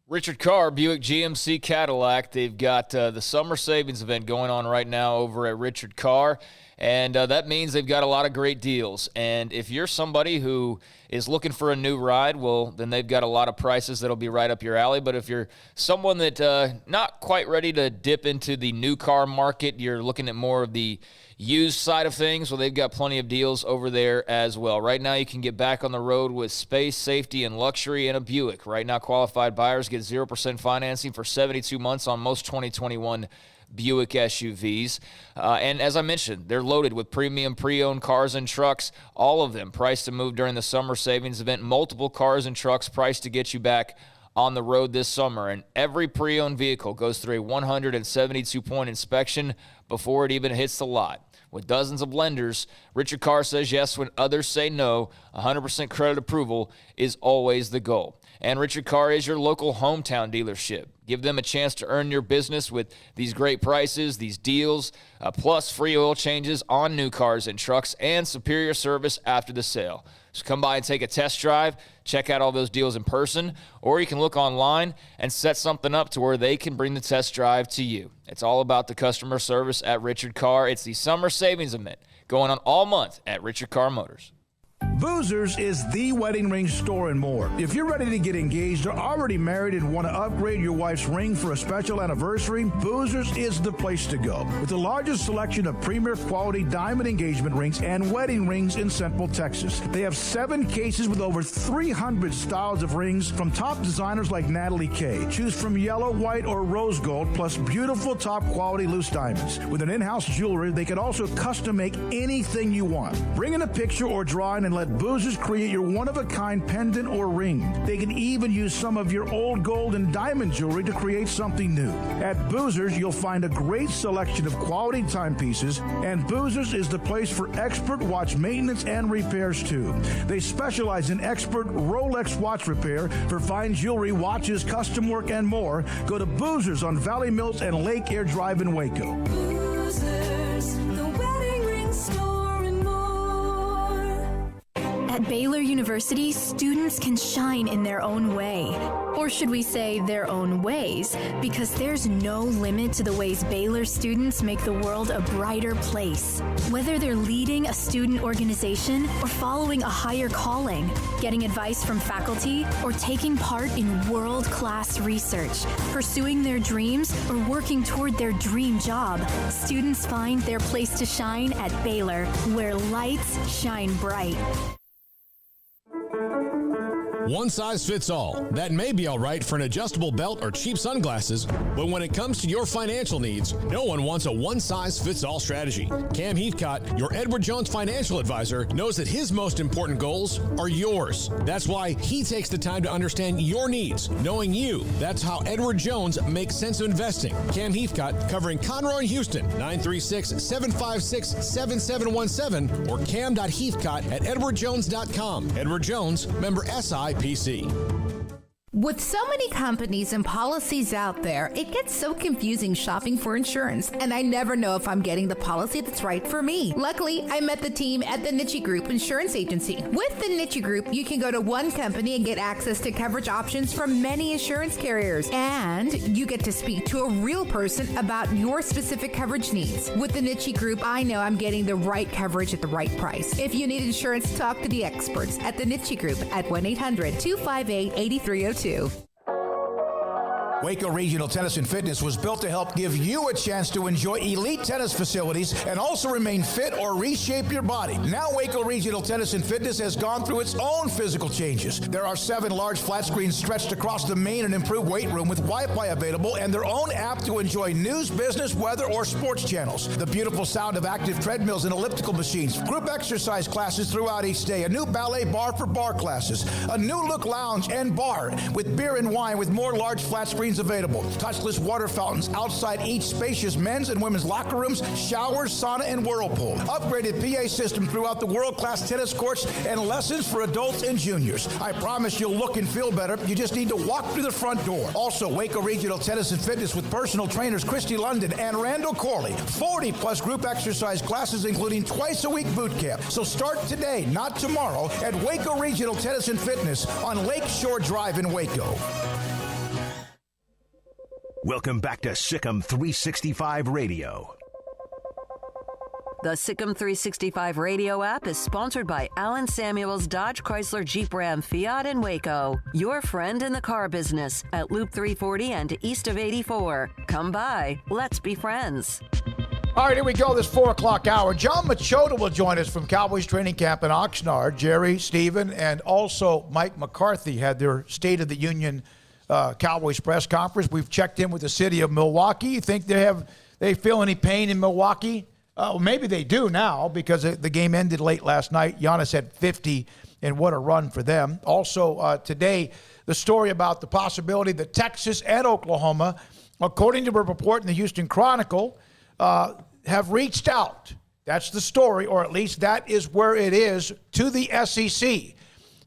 Speaker 5: Richard Carr, Buick GMC Cadillac. They've got the summer savings event going on right now over at Richard Carr, and that means they've got a lot of great deals. And if you're somebody who is looking for a new ride, well, then they've got a lot of prices that'll be right up your alley. But if you're someone that not quite ready to dip into the new car market, you're looking at more of the used side of things, well, they've got plenty of deals over there as well. Right now, you can get back on the road with space, safety, and luxury in a Buick. Right now, qualified buyers get 0% financing for 72 months on most 2021 Buick SUVs. And as I mentioned, they're loaded with premium pre-owned cars and trucks, all of them priced to move during the summer savings event. Multiple cars and trucks priced to get you back on the road this summer, and every pre-owned vehicle goes through a 172-point inspection before it even hits the lot. With dozens of lenders, Richard Carr says yes when others say no. 100% credit approval is always the goal. And Richard Carr is your local hometown dealership. Give them a chance to earn your business with these great prices, these deals, plus free oil changes on new cars and trucks, and superior service after the sale. So come by and take a test drive, check out all those deals in person, or you can look online and set something up to where they can bring the test drive to you. It's all about the customer service at Richard Carr. It's the summer savings event going on all month at Richard Carr Motors.
Speaker 8: Boozers is the wedding ring store and more. If you're ready to get engaged or already married and want to upgrade your wife's ring for a special anniversary, Boozers is the place to go. With the largest selection of premier quality diamond engagement rings and wedding rings in Central Texas. They have 7 cases with over 300 styles of rings from top designers like Natalie Kay. Choose from yellow, white, or rose gold, plus beautiful top quality loose diamonds. With an in-house jewelry, they can also custom make anything you want. Bring in a picture or drawing and let Boozers create your one-of-a-kind pendant or ring. They can even use some of your old gold and diamond jewelry to create something new. At Boozers, you'll find a great selection of quality timepieces, and Boozers is the place for expert watch maintenance and repairs too. They specialize in expert Rolex watch repair for fine jewelry, watches, custom work, and more. Go to Boozers on Valley Mills and Lake Air Drive in Waco.
Speaker 22: Boozers, the wedding ring store and more.
Speaker 11: At Baylor University, students can shine in their own way. Or should we say their own ways? Because there's no limit to the ways Baylor students make the world a brighter place. Whether they're leading a student organization or following a higher calling, getting advice from faculty, or taking part in world-class research, pursuing their dreams, or working toward their dream job, students find their place to shine at Baylor, where lights shine bright.
Speaker 21: One size fits all. That may be all right for an adjustable belt or cheap sunglasses, but when it comes to your financial needs, no one wants a one-size-fits-all strategy. Cam Heathcott, your Edward Jones financial advisor, knows that his most important goals are yours. That's why he takes the time to understand your needs, knowing you. That's how Edward Jones makes sense of investing. Cam Heathcott, covering Conroe and Houston, 936-756-7717 or cam.heathcott@edwardjones.com. Edward Jones, member SIPC.
Speaker 22: With so many companies and policies out there, it gets so confusing shopping for insurance, and I never know if I'm getting the policy that's right for me. Luckily, I met the team at the Niche Group Insurance Agency. With the Niche Group, you can go to one company and get access to coverage options from many insurance carriers, and you get to speak to a real person about your specific coverage needs. With the Niche Group, I know I'm getting the right coverage at the right price. If you need insurance, talk to the experts at the Niche Group at 1-800-258-8302.
Speaker 4: Waco Regional Tennis and Fitness was built to help give you a chance to enjoy elite tennis facilities and also remain fit or reshape your body. Now Waco Regional Tennis and Fitness has gone through its own physical changes. There are 7 large flat screens stretched across the main and improved weight room with Wi-Fi available and their own app to enjoy news, business, weather, or sports channels. The beautiful sound of active treadmills and elliptical machines, group exercise classes throughout each day, a new ballet bar for bar classes, a new look lounge and bar with beer and wine with more large flat screens available. Touchless water fountains outside each spacious men's and women's locker rooms, showers, sauna, and whirlpool. Upgraded PA system throughout the world-class tennis courts and lessons for adults and juniors. I promise you'll look and feel better. You just need to walk through the front door. Also, Waco Regional Tennis and Fitness with personal trainers Christy London and Randall Corley. 40-plus group exercise classes, including twice-a-week boot camp. So start today, not tomorrow, at Waco Regional Tennis and Fitness on Lakeshore Drive in Waco.
Speaker 3: Welcome back to SicEm365 Radio.
Speaker 2: The SicEm365 Radio app is sponsored by Allen Samuels Dodge Chrysler Jeep Ram Fiat in Waco. Your friend in the car business at Loop 340 and east of 84. Come by. Let's be friends.
Speaker 4: All right, here we go, this 4 o'clock hour. John Machota will join us from Cowboys training camp in Oxnard. Jerry, Stephen, and also Mike McCarthy had their State of the Union Cowboys press conference. We've checked in with the city of Milwaukee. You think they feel any pain in Milwaukee? Well, maybe they do now because the game ended late last night. Giannis had 50, and what a run for them. Also today, the story about the possibility that Texas and Oklahoma, according to a report in the Houston Chronicle, have reached out. That's the story, or at least that is where it is, to the SEC.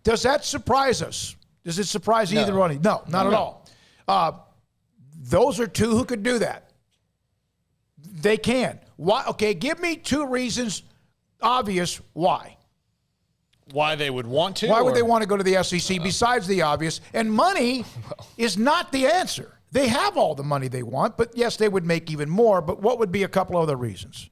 Speaker 4: Does that surprise us? Does it surprise either one? No, not at all. Those are two who could do that. They can. Why? Okay, give me 2 reasons, obvious, why.
Speaker 6: Why they would want to?
Speaker 4: Why would they want to go to the SEC besides the obvious? And money is not the answer. They have all the money they want, but yes, they would make even more. But what would be a couple other reasons?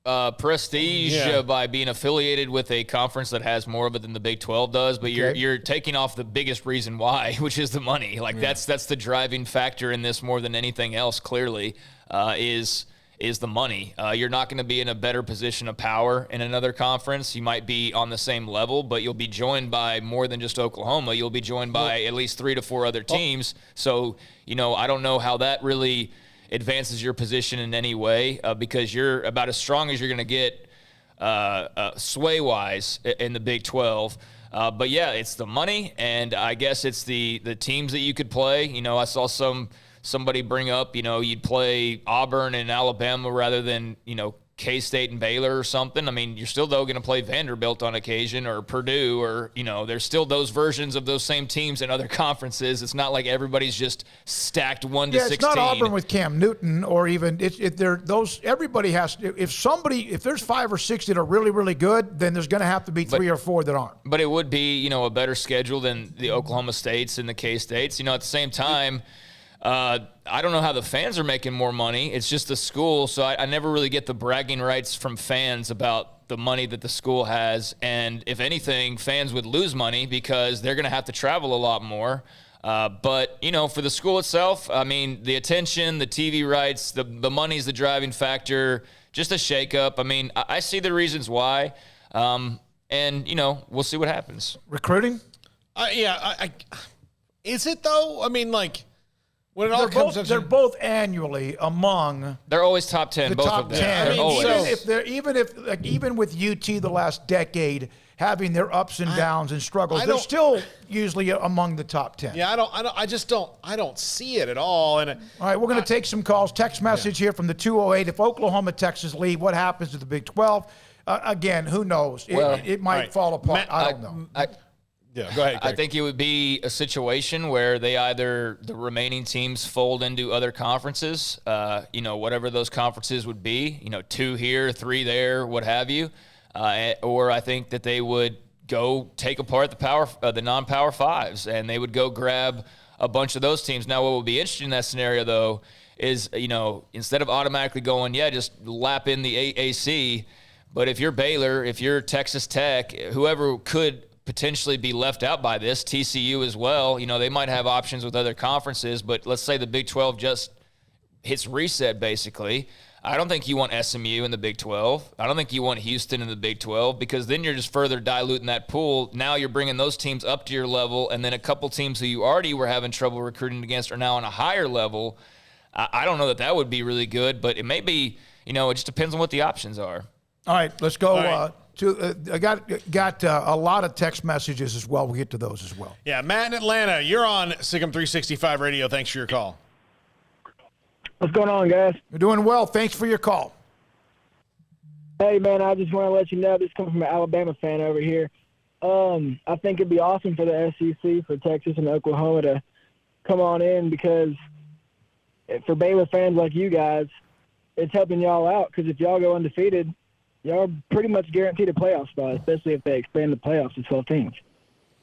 Speaker 5: Prestige by being affiliated with a conference that has more of it than the Big 12 does, but you're taking off the biggest reason why, which is the money. Like that's the driving factor in this more than anything else. Clearly, is the money. You're not going to be in a better position of power in another conference. You might be on the same level, but you'll be joined by more than just Oklahoma. You'll be joined by at least 3 to 4 other teams. So I don't know how that really advances your position in any way because you're about as strong as you're going to get sway-wise in the Big 12. But, yeah, it's the money, and I guess it's the teams that you could play. I saw somebody bring up, you'd play Auburn and Alabama rather than, K-State and Baylor or something. I mean, you're still, though, going to play Vanderbilt on occasion or Purdue or, there's still those versions of those same teams in other conferences. It's not like everybody's just stacked 1 to 16.
Speaker 4: It's not Auburn with Cam Newton or even everybody has to. If there's 5 or 6 that are really, really good, then there's going to have to be 3 or 4 that aren't.
Speaker 5: But it would be, a better schedule than the Oklahoma States and the K-States. At the same time, I don't know how the fans are making more money. It's just the school, so I never really get the bragging rights from fans about the money that the school has. And if anything, fans would lose money because they're going to have to travel a lot more. But, for the school itself, I mean, the attention, the TV rights, the money's the driving factor, just a shakeup. I mean, I see the reasons why. And, we'll see what happens.
Speaker 4: Recruiting?
Speaker 6: Is it, though? I mean, when it all comes up,
Speaker 4: they're both annually among.
Speaker 5: They're always top 10.
Speaker 4: The
Speaker 5: both
Speaker 4: top
Speaker 5: of them.
Speaker 4: 10. Even with UT the last decade having their ups and downs and struggles, they're still usually among the top 10.
Speaker 6: Yeah, I don't see it at all. And
Speaker 4: all right, we're going to take some calls. Text message here from the 208. If Oklahoma, Texas leave, what happens to the Big 12? Again, who knows? It might fall apart. I don't know.
Speaker 6: Yeah, go ahead, Craig.
Speaker 5: I think it would be a situation where the remaining teams fold into other conferences, whatever those conferences would be, 2 here, 3 there, what have you. Or I think that they would go take apart the non-power 5s, and they would go grab a bunch of those teams. Now, what would be interesting in that scenario, though, is, instead of automatically going, just lap in the AAC, but if you're Baylor, if you're Texas Tech, whoever could potentially be left out by this, TCU as well. They might have options with other conferences, but let's say the Big 12 just hits reset, basically. I don't think you want SMU in the Big 12. I don't think you want Houston in the Big 12 because then you're just further diluting that pool. Now you're bringing those teams up to your level, and then a couple teams who you already were having trouble recruiting against are now on a higher level. I don't know that would be really good, but it may be, it just depends on what the options are.
Speaker 4: All right, let's go. I got a lot of text messages as well. We'll get to those as well.
Speaker 6: Yeah, Matt in Atlanta, you're on SicEm365 Radio. Thanks for your call.
Speaker 12: What's going on, guys?
Speaker 4: You're doing well. Thanks for your call.
Speaker 12: Hey, man, I just want to let you know this comes from an Alabama fan over here. I think it'd be awesome for the SEC, for Texas and Oklahoma to come on in because for Baylor fans like you guys, it's helping y'all out because if y'all go undefeated, y'all are pretty much guaranteed a playoff spot, especially if they expand the playoffs to 12 teams.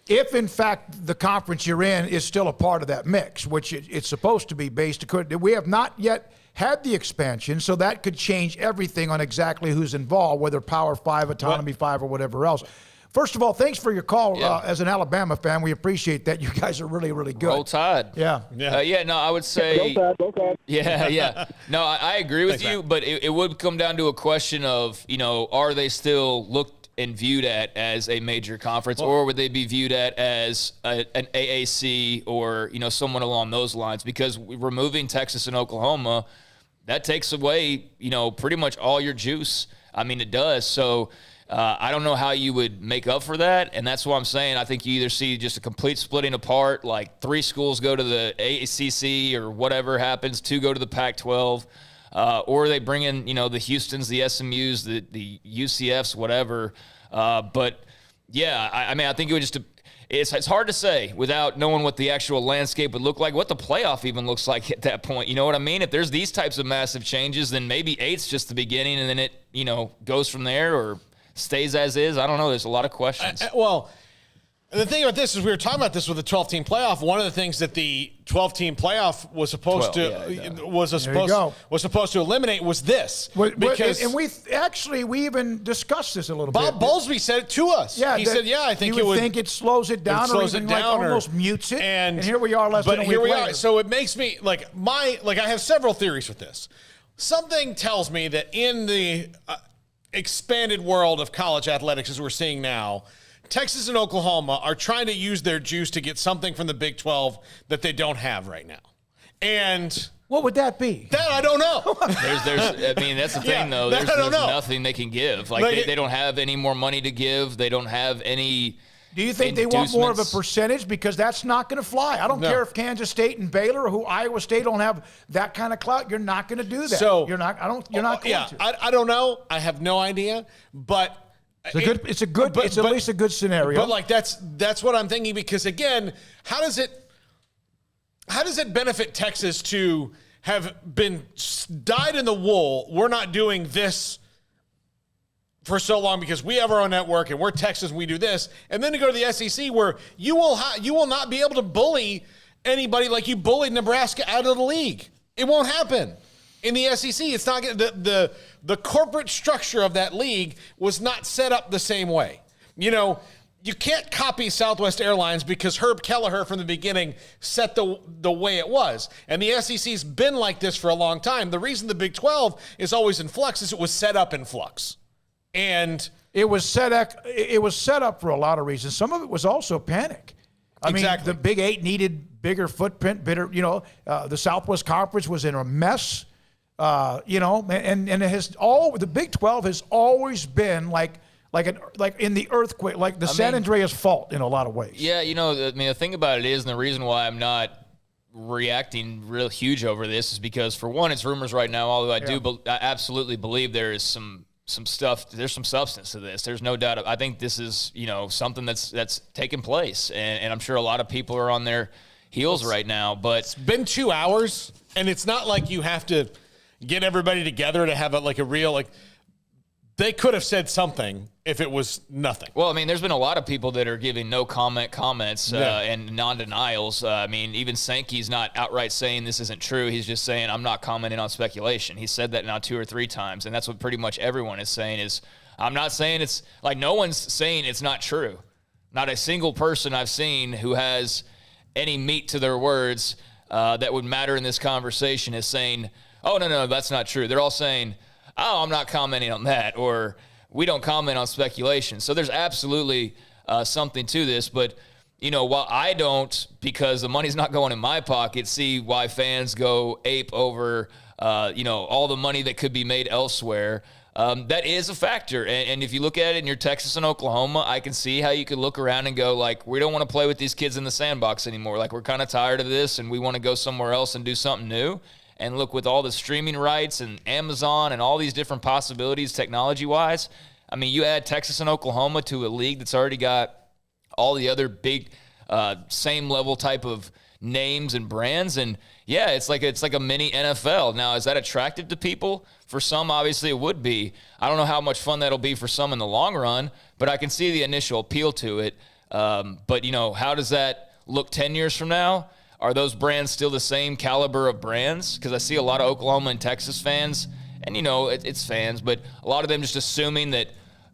Speaker 4: If, in fact, the conference you're in is still a part of that mix, which it's supposed to be based, we have not yet had the expansion, so that could change everything on exactly who's involved, whether Power 5, Autonomy 5, or whatever else. First of all, thanks for your call. As an Alabama fan, we appreciate that. You guys are really, really good.
Speaker 5: Roll Tide.
Speaker 4: Yeah.
Speaker 5: No, I would say.
Speaker 12: Roll Tide.
Speaker 5: Yeah. No, I agree with you, but it would come down to a question of, are they still looked and viewed at as a major conference, or would they be viewed at as an AAC or, someone along those lines? Because removing Texas and Oklahoma, that takes away, pretty much all your juice. I mean, it does. So I don't know how you would make up for that, and that's what I'm saying. I think you either see just a complete splitting apart, like 3 schools go to the ACC or whatever happens, 2 go to the Pac-12, or they bring in, the Houstons, the SMUs, the UCFs, whatever. But, yeah, I mean, I think it would just – it's hard to say without knowing what the actual landscape would look like, what the playoff even looks like at that point. You know what I mean? If there's these types of massive changes, then maybe 8's just the beginning, and then it, goes from there or – stays as is. I don't know. There's a lot of questions.
Speaker 6: Well, the thing about this is we were talking about this with the 12-team playoff. One of the things that the 12-team playoff was supposed to eliminate was this.
Speaker 4: And we even discussed this a little bit.
Speaker 6: Bob Bowlesby said it to us.
Speaker 4: Yeah,
Speaker 6: he said, I think
Speaker 4: you would think it slows it down or even almost mutes it. And here we are less than a week later.
Speaker 6: So it makes me I have several theories with this. Something tells me that in the expanded world of college athletics as we're seeing now, Texas and Oklahoma are trying to use their juice to get something from the Big 12 that they don't have right now. And
Speaker 4: what would that be?
Speaker 6: That I don't know.
Speaker 5: I mean, that's the thing, though. There's nothing they can give. They don't have any more money to give. They don't have any.
Speaker 4: Do you think they want more of a percentage? Because that's not going to fly. I don't care if Kansas State and Baylor or Iowa State don't have that kind of clout. You're not going to do that.
Speaker 6: So
Speaker 4: you're not going to.
Speaker 6: I don't know. I have no idea. But
Speaker 4: it's at least a good scenario.
Speaker 6: But like that's what I'm thinking, because again, how does it benefit Texas to have been dyed in the wool? We're not doing this for so long because we have our own network and we're Texas and we do this, and then to go to the SEC where you will not be able to bully anybody like you bullied Nebraska out of the league. It won't happen. In the SEC, it's not the corporate structure of that league was not set up the same way. You know, you can't copy Southwest Airlines because Herb Kelleher from the beginning set the way it was. And the SEC's been like this for a long time. The reason the Big 12 is always in flux is it was set up in flux. And
Speaker 4: it was set up for a lot of reasons. Some of it was also panic. I mean, the Big 8 needed bigger footprint, the Southwest Conference was in a mess. And it has the Big 12 has always been like in the earthquake, like the San Andreas Fault in a lot of ways.
Speaker 5: Yeah, the thing about it is, and the reason why I'm not reacting real huge over this is because, for one, it's rumors right now, although I absolutely believe there is some stuff, there's some substance to this. There's no doubt. I think this is, something that's taking place, and I'm sure a lot of people are on their heels right now, but
Speaker 6: it's been 2 hours, and it's not like you have to get everybody together to have a real, they could have said something if it was nothing.
Speaker 5: Well, there's been a lot of people that are giving no comments and non-denials. Even Sankey's not outright saying this isn't true. He's just saying, I'm not commenting on speculation. He said that now 2 or 3 times, and that's what pretty much everyone is saying is, I'm not saying it's, no one's saying it's not true. Not a single person I've seen who has any meat to their words that would matter in this conversation is saying, oh, no, that's not true. They're all saying, oh, I'm not commenting on that, or we don't comment on speculation. So there's absolutely something to this. But, while I don't, because the money's not going in my pocket, see why fans go ape over, all the money that could be made elsewhere, that is a factor. And if you look at it in your Texas and Oklahoma, I can see how you could look around and go, we don't want to play with these kids in the sandbox anymore. We're kind of tired of this, and we want to go somewhere else and do something new. And look, with all the streaming rights and Amazon and all these different possibilities technology-wise, you add Texas and Oklahoma to a league that's already got all the other big same level type of names and brands. And, yeah, it's like a mini NFL. Now, is that attractive to people? For some, obviously, it would be. I don't know how much fun that'll be for some in the long run, but I can see the initial appeal to it. But, how does that look 10 years from now? Are those brands still the same caliber of brands? Because I see a lot of Oklahoma and Texas fans, and, it's fans, but a lot of them just assuming that,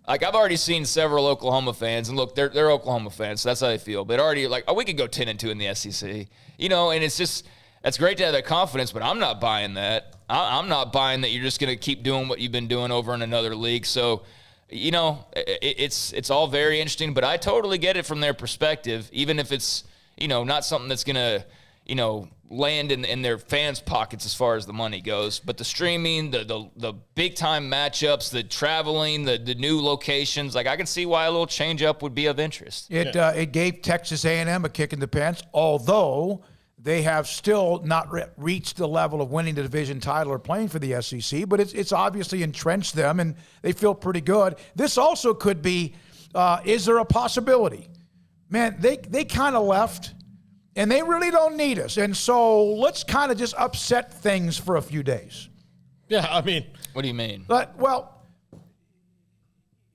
Speaker 5: I've already seen several Oklahoma fans, and look, they're Oklahoma fans, so that's how they feel, but already we could go 10-2 in the SEC, and it's just, that's great to have that confidence, but I'm not buying that. I'm not buying that you're just going to keep doing what you've been doing over in another league. So, it's all very interesting, but I totally get it from their perspective, even if it's, not something that's going to, land in their fans' pockets as far as the money goes. But the streaming, the big-time matchups, the traveling, the new locations, I can see why a little change-up would be of interest.
Speaker 4: It gave Texas A&M a kick in the pants, although they have still not reached the level of winning the division title or playing for the SEC, but it's obviously entrenched them, and they feel pretty good. This also could be, is there a possibility? Man, they kind of left, and they really don't need us. And so let's kind of just upset things for a few days.
Speaker 6: Yeah,
Speaker 5: what do you mean?
Speaker 4: But,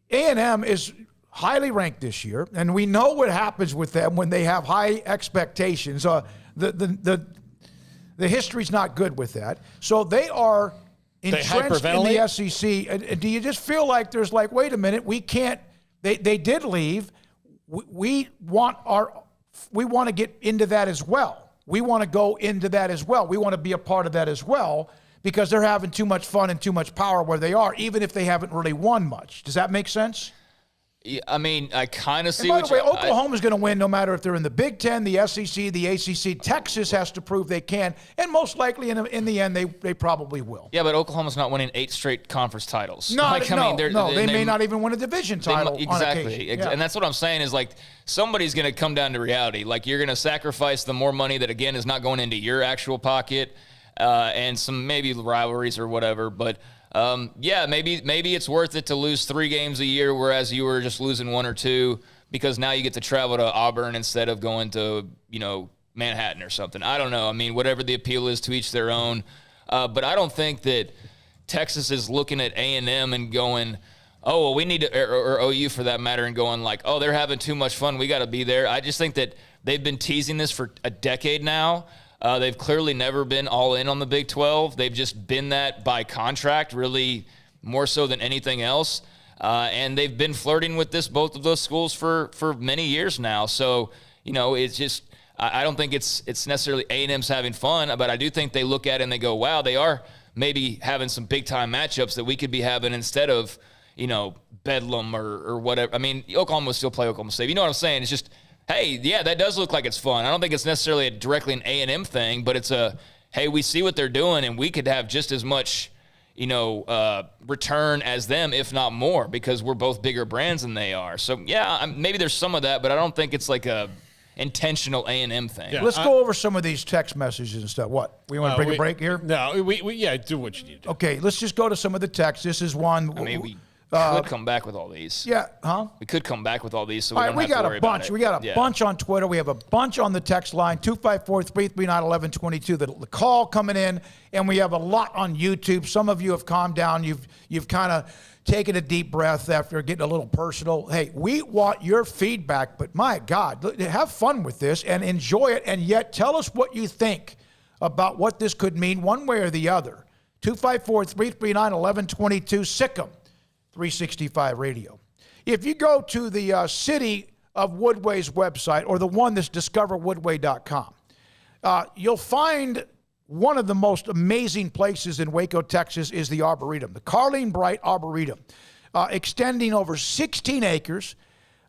Speaker 4: A&M is highly ranked this year, and we know what happens with them when they have high expectations. The history's not good with that. So they are entrenched in the SEC. And do you just feel like there's wait a minute, we can't, they did leave. We want to get into that as well. We want to go into that as well. We want to be a part of that as well because they're having too much fun and too much power where they are, even if they haven't really won much. Does that make sense?
Speaker 5: Yeah, I mean, I kind of see.
Speaker 4: And by the way, Oklahoma's going to win no matter if they're in the Big Ten, the SEC, the ACC. Texas has to prove they can, and most likely in the end they probably will.
Speaker 5: Yeah, but Oklahoma's not winning 8 straight conference titles.
Speaker 4: No, they may not even win a division title.
Speaker 5: Exactly,
Speaker 4: on occasion. Yeah.
Speaker 5: And that's what I'm saying is like somebody's going to come down to reality. Like you're going to sacrifice the more money that again is not going into your actual pocket, and some maybe rivalries or whatever, but. Yeah, maybe it's worth it to lose 3 games a year, whereas you were just losing 1 or 2 because now you get to travel to Auburn instead of going to, Manhattan or something. I don't know. I mean, whatever the appeal is, to each their own. But I don't think that Texas is looking at A&M and going, oh, well, we need to, or OU for that matter, and going like, oh, they're having too much fun. We got to be there. I just think that they've been teasing this for a decade now. They've clearly never been all in on the Big 12. They've just been that by contract, really more so than anything else. And they've been flirting with both of those schools for many years now. So, it's just I don't think it's necessarily A&M's having fun, but I do think they look at it and they go, wow, they are maybe having some big-time matchups that we could be having instead of, Bedlam or whatever. I mean, Oklahoma will still play Oklahoma State. You know what I'm saying? It's just, hey, yeah, that does look like it's fun. I don't think it's necessarily directly an A&M thing, but it's hey, we see what they're doing, and we could have just as much, return as them, if not more, because we're both bigger brands than they are. So, yeah, maybe there's some of that, but I don't think it's like a intentional A&M thing.
Speaker 4: Yeah, let's go over some of these text messages and stuff. What? We want to bring a break here?
Speaker 6: No, we do what you need to do.
Speaker 4: Okay, let's just go to some of the texts. This is one.
Speaker 5: I mean, we could come back with all these.
Speaker 4: Yeah, huh?
Speaker 5: We could come back with all these, so
Speaker 4: we
Speaker 5: don't have to worry about it.
Speaker 4: We got a bunch on Twitter. We have a bunch on the text line, 254-339-1122. The call coming in, and we have a lot on YouTube. Some of you have calmed down. You've kind of taken a deep breath after getting a little personal. Hey, we want your feedback, but my God, have fun with this and enjoy it, and yet tell us what you think about what this could mean one way or the other. 254-339-1122, SicEm365 Radio. If you go to the City of Woodway's website, or the one that's discoverwoodway.com, you'll find one of the most amazing places in Waco, Texas, is the Arboretum, the Carleen Bright Arboretum, extending over 16 acres.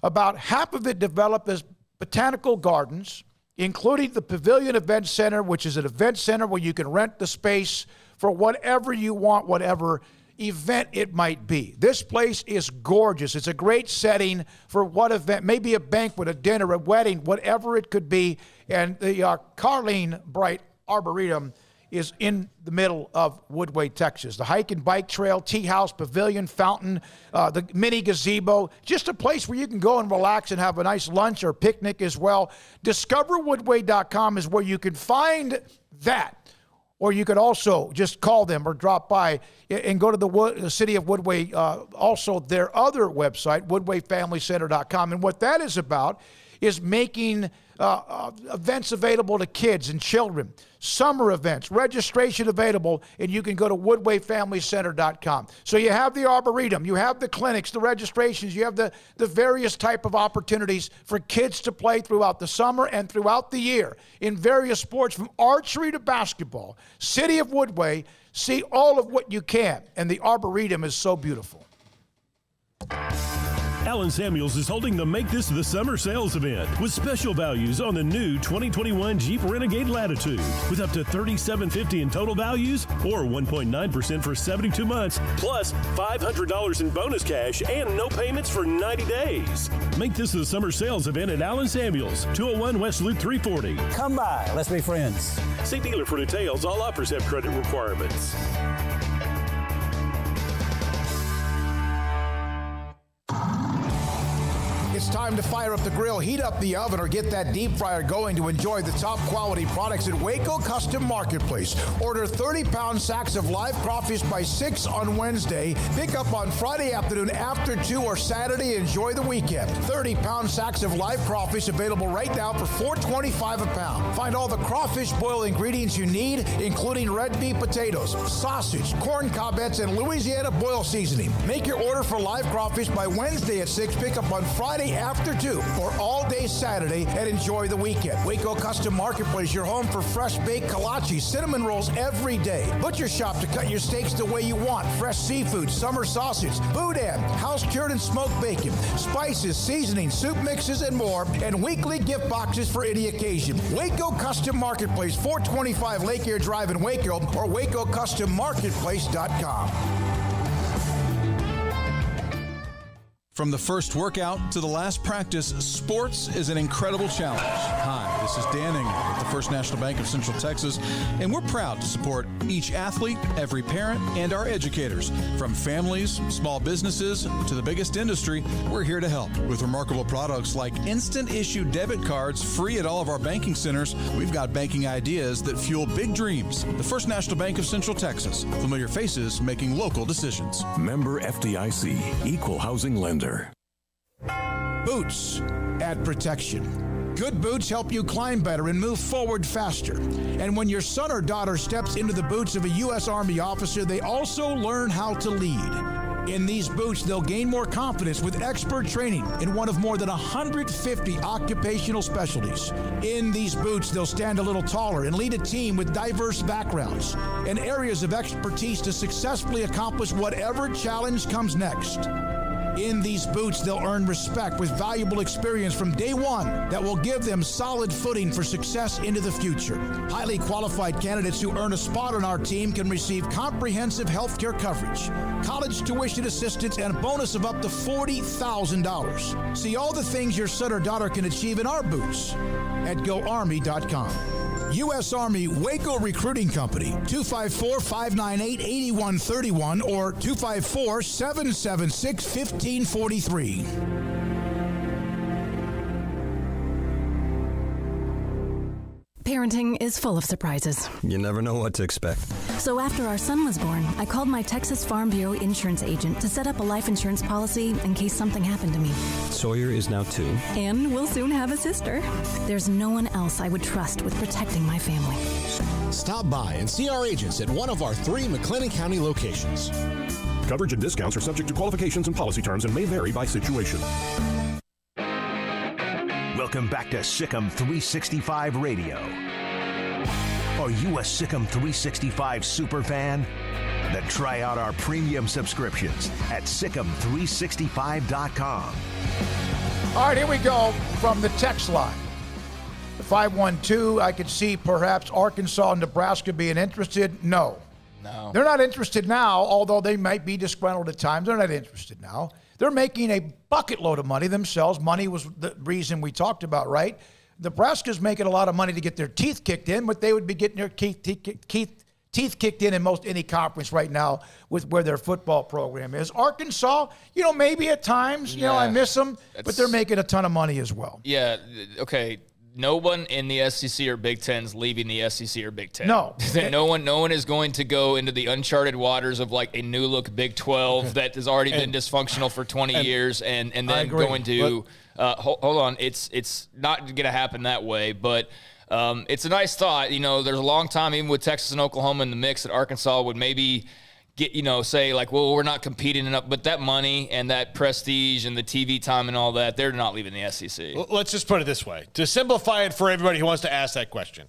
Speaker 4: About half of it developed as botanical gardens, including the Pavilion Event Center, which is an event center where you can rent the space for whatever you want, whatever event it might be. This place is gorgeous. It's a great setting for what event, maybe a banquet, a dinner, a wedding, whatever it could be. And the Carleen Bright Arboretum is in the middle of Woodway, Texas. The hike and bike trail, tea house, pavilion, fountain, the mini gazebo, just a place where you can go and relax and have a nice lunch or picnic as well. DiscoverWoodway.com is where you can find that. Or you could also just call them or drop by and go to the City of Woodway, also their other website, woodwayfamilycenter.com. And what that is about is making events available to kids and children, summer events, registration available, and you can go to woodwayfamilycenter.com. So you have the Arboretum, you have the clinics, the registrations, you have the various type of opportunities for kids to play throughout the summer and throughout the year in various sports from archery to basketball. City of Woodway, see all of what you can, and the Arboretum is so beautiful.
Speaker 13: Allen Samuels is holding the Make This the Summer sales event with special values on the new 2021 Jeep Renegade Latitude with up to $3,750 in total values or 1.9% for 72 months, plus $500 in bonus cash and no payments for 90 days. Make this the summer sales event at Allen Samuels, 201 West Loop 340.
Speaker 14: Come by. Let's be friends.
Speaker 13: See dealer for details. All offers have credit requirements.
Speaker 8: It's time to fire up the grill, heat up the oven, or get that deep fryer going to enjoy the top quality products at Waco Custom Marketplace. Order 30-pound sacks of live crawfish by 6 on Wednesday. Pick up on Friday afternoon after 2 or Saturday. Enjoy the weekend. 30-pound sacks of live crawfish available right now for $4.25 a pound. Find all the crawfish boil ingredients you need, including red beef potatoes, sausage, corn cobettes, and Louisiana boil seasoning. Make your order for live crawfish by Wednesday at 6. Pick up on Friday after 2 or all day Saturday and enjoy the weekend. Waco Custom Marketplace, your home for fresh baked kolache, cinnamon rolls every day. Butcher shop to cut your steaks the way you want. Fresh seafood, summer sausage, Bowden, house-cured and smoked bacon, spices, seasonings, soup mixes, and more, and weekly gift boxes for any occasion. Waco Custom Marketplace, 425 Lake Air Drive in Waco, or WacoCustomMarketplace.com.
Speaker 15: From the first workout to the last practice, sports is an incredible challenge. Hi, this is Dan Engel at the First National Bank of Central Texas, and we're proud to support each athlete, every parent, and our educators. From families, small businesses, to the biggest industry, we're here to help. With remarkable products like instant issue debit cards free at all of our banking centers, we've got banking ideas that fuel big dreams. The First National Bank of Central Texas. Familiar faces making local decisions.
Speaker 9: Member FDIC, Equal Housing Lender.
Speaker 8: Boots add protection. Good boots help you climb better and move forward faster. And when your son or daughter steps into the boots of a U.S. Army officer, they also learn how to lead. In these boots, they'll gain more confidence with expert training in one of more than 150 occupational specialties. In these boots, they'll stand a little taller and lead a team with diverse backgrounds and areas of expertise to successfully accomplish whatever challenge comes next. In these boots, they'll earn respect with valuable experience from day one that will give them solid footing for success into the future. Highly qualified candidates who earn a spot on our team can receive comprehensive health care coverage, college tuition assistance, and a bonus of up to $40,000. See all the things your son or daughter can achieve in our boots at GoArmy.com. U.S. Army Waco Recruiting Company, 254-598-8131 or 254-776-1543.
Speaker 16: Parenting is full of surprises.
Speaker 23: You never know what to expect.
Speaker 16: So after our son was born, I called my Texas Farm Bureau insurance agent to set up a life insurance policy in case something happened to me.
Speaker 23: Sawyer is now 2.
Speaker 16: And we'll soon have a sister. There's no one else I would trust with protecting my family.
Speaker 18: Stop by and see our agents at one of our 3 McLennan County locations.
Speaker 9: Coverage and discounts are subject to qualifications and policy terms and may vary by situation.
Speaker 3: Welcome back to SicEm365 Radio. Are you a SicEm365 superfan? Then try out our premium subscriptions at SicEm365.com.
Speaker 4: All right, here we go from the text line. 512, I could see perhaps Arkansas and Nebraska being interested. No. They're not interested now, although they might be disgruntled at times. They're not interested now. They're making a bucket load of money themselves. Money was the reason we talked about, right? Nebraska's making a lot of money to get their teeth kicked in, but they would be getting their teeth kicked in most any conference right now with where their football program is. Arkansas, maybe at times, I miss them, but they're making a ton of money as well.
Speaker 5: Yeah, okay. No one in the SEC or Big Ten is leaving the SEC or Big Ten.
Speaker 4: No.
Speaker 5: no one is going to go into the uncharted waters of like a new look Big 12 that has already been dysfunctional for 20 years and then going to hold on. It's not going to happen that way, but it's a nice thought. There's a long time, even with Texas and Oklahoma in the mix, that Arkansas would maybe get, say like, well, we're not competing enough, but that money and that prestige and the TV time and all that, they're not leaving the SEC.
Speaker 6: Let's just put it this way. To simplify it for everybody who wants to ask that question,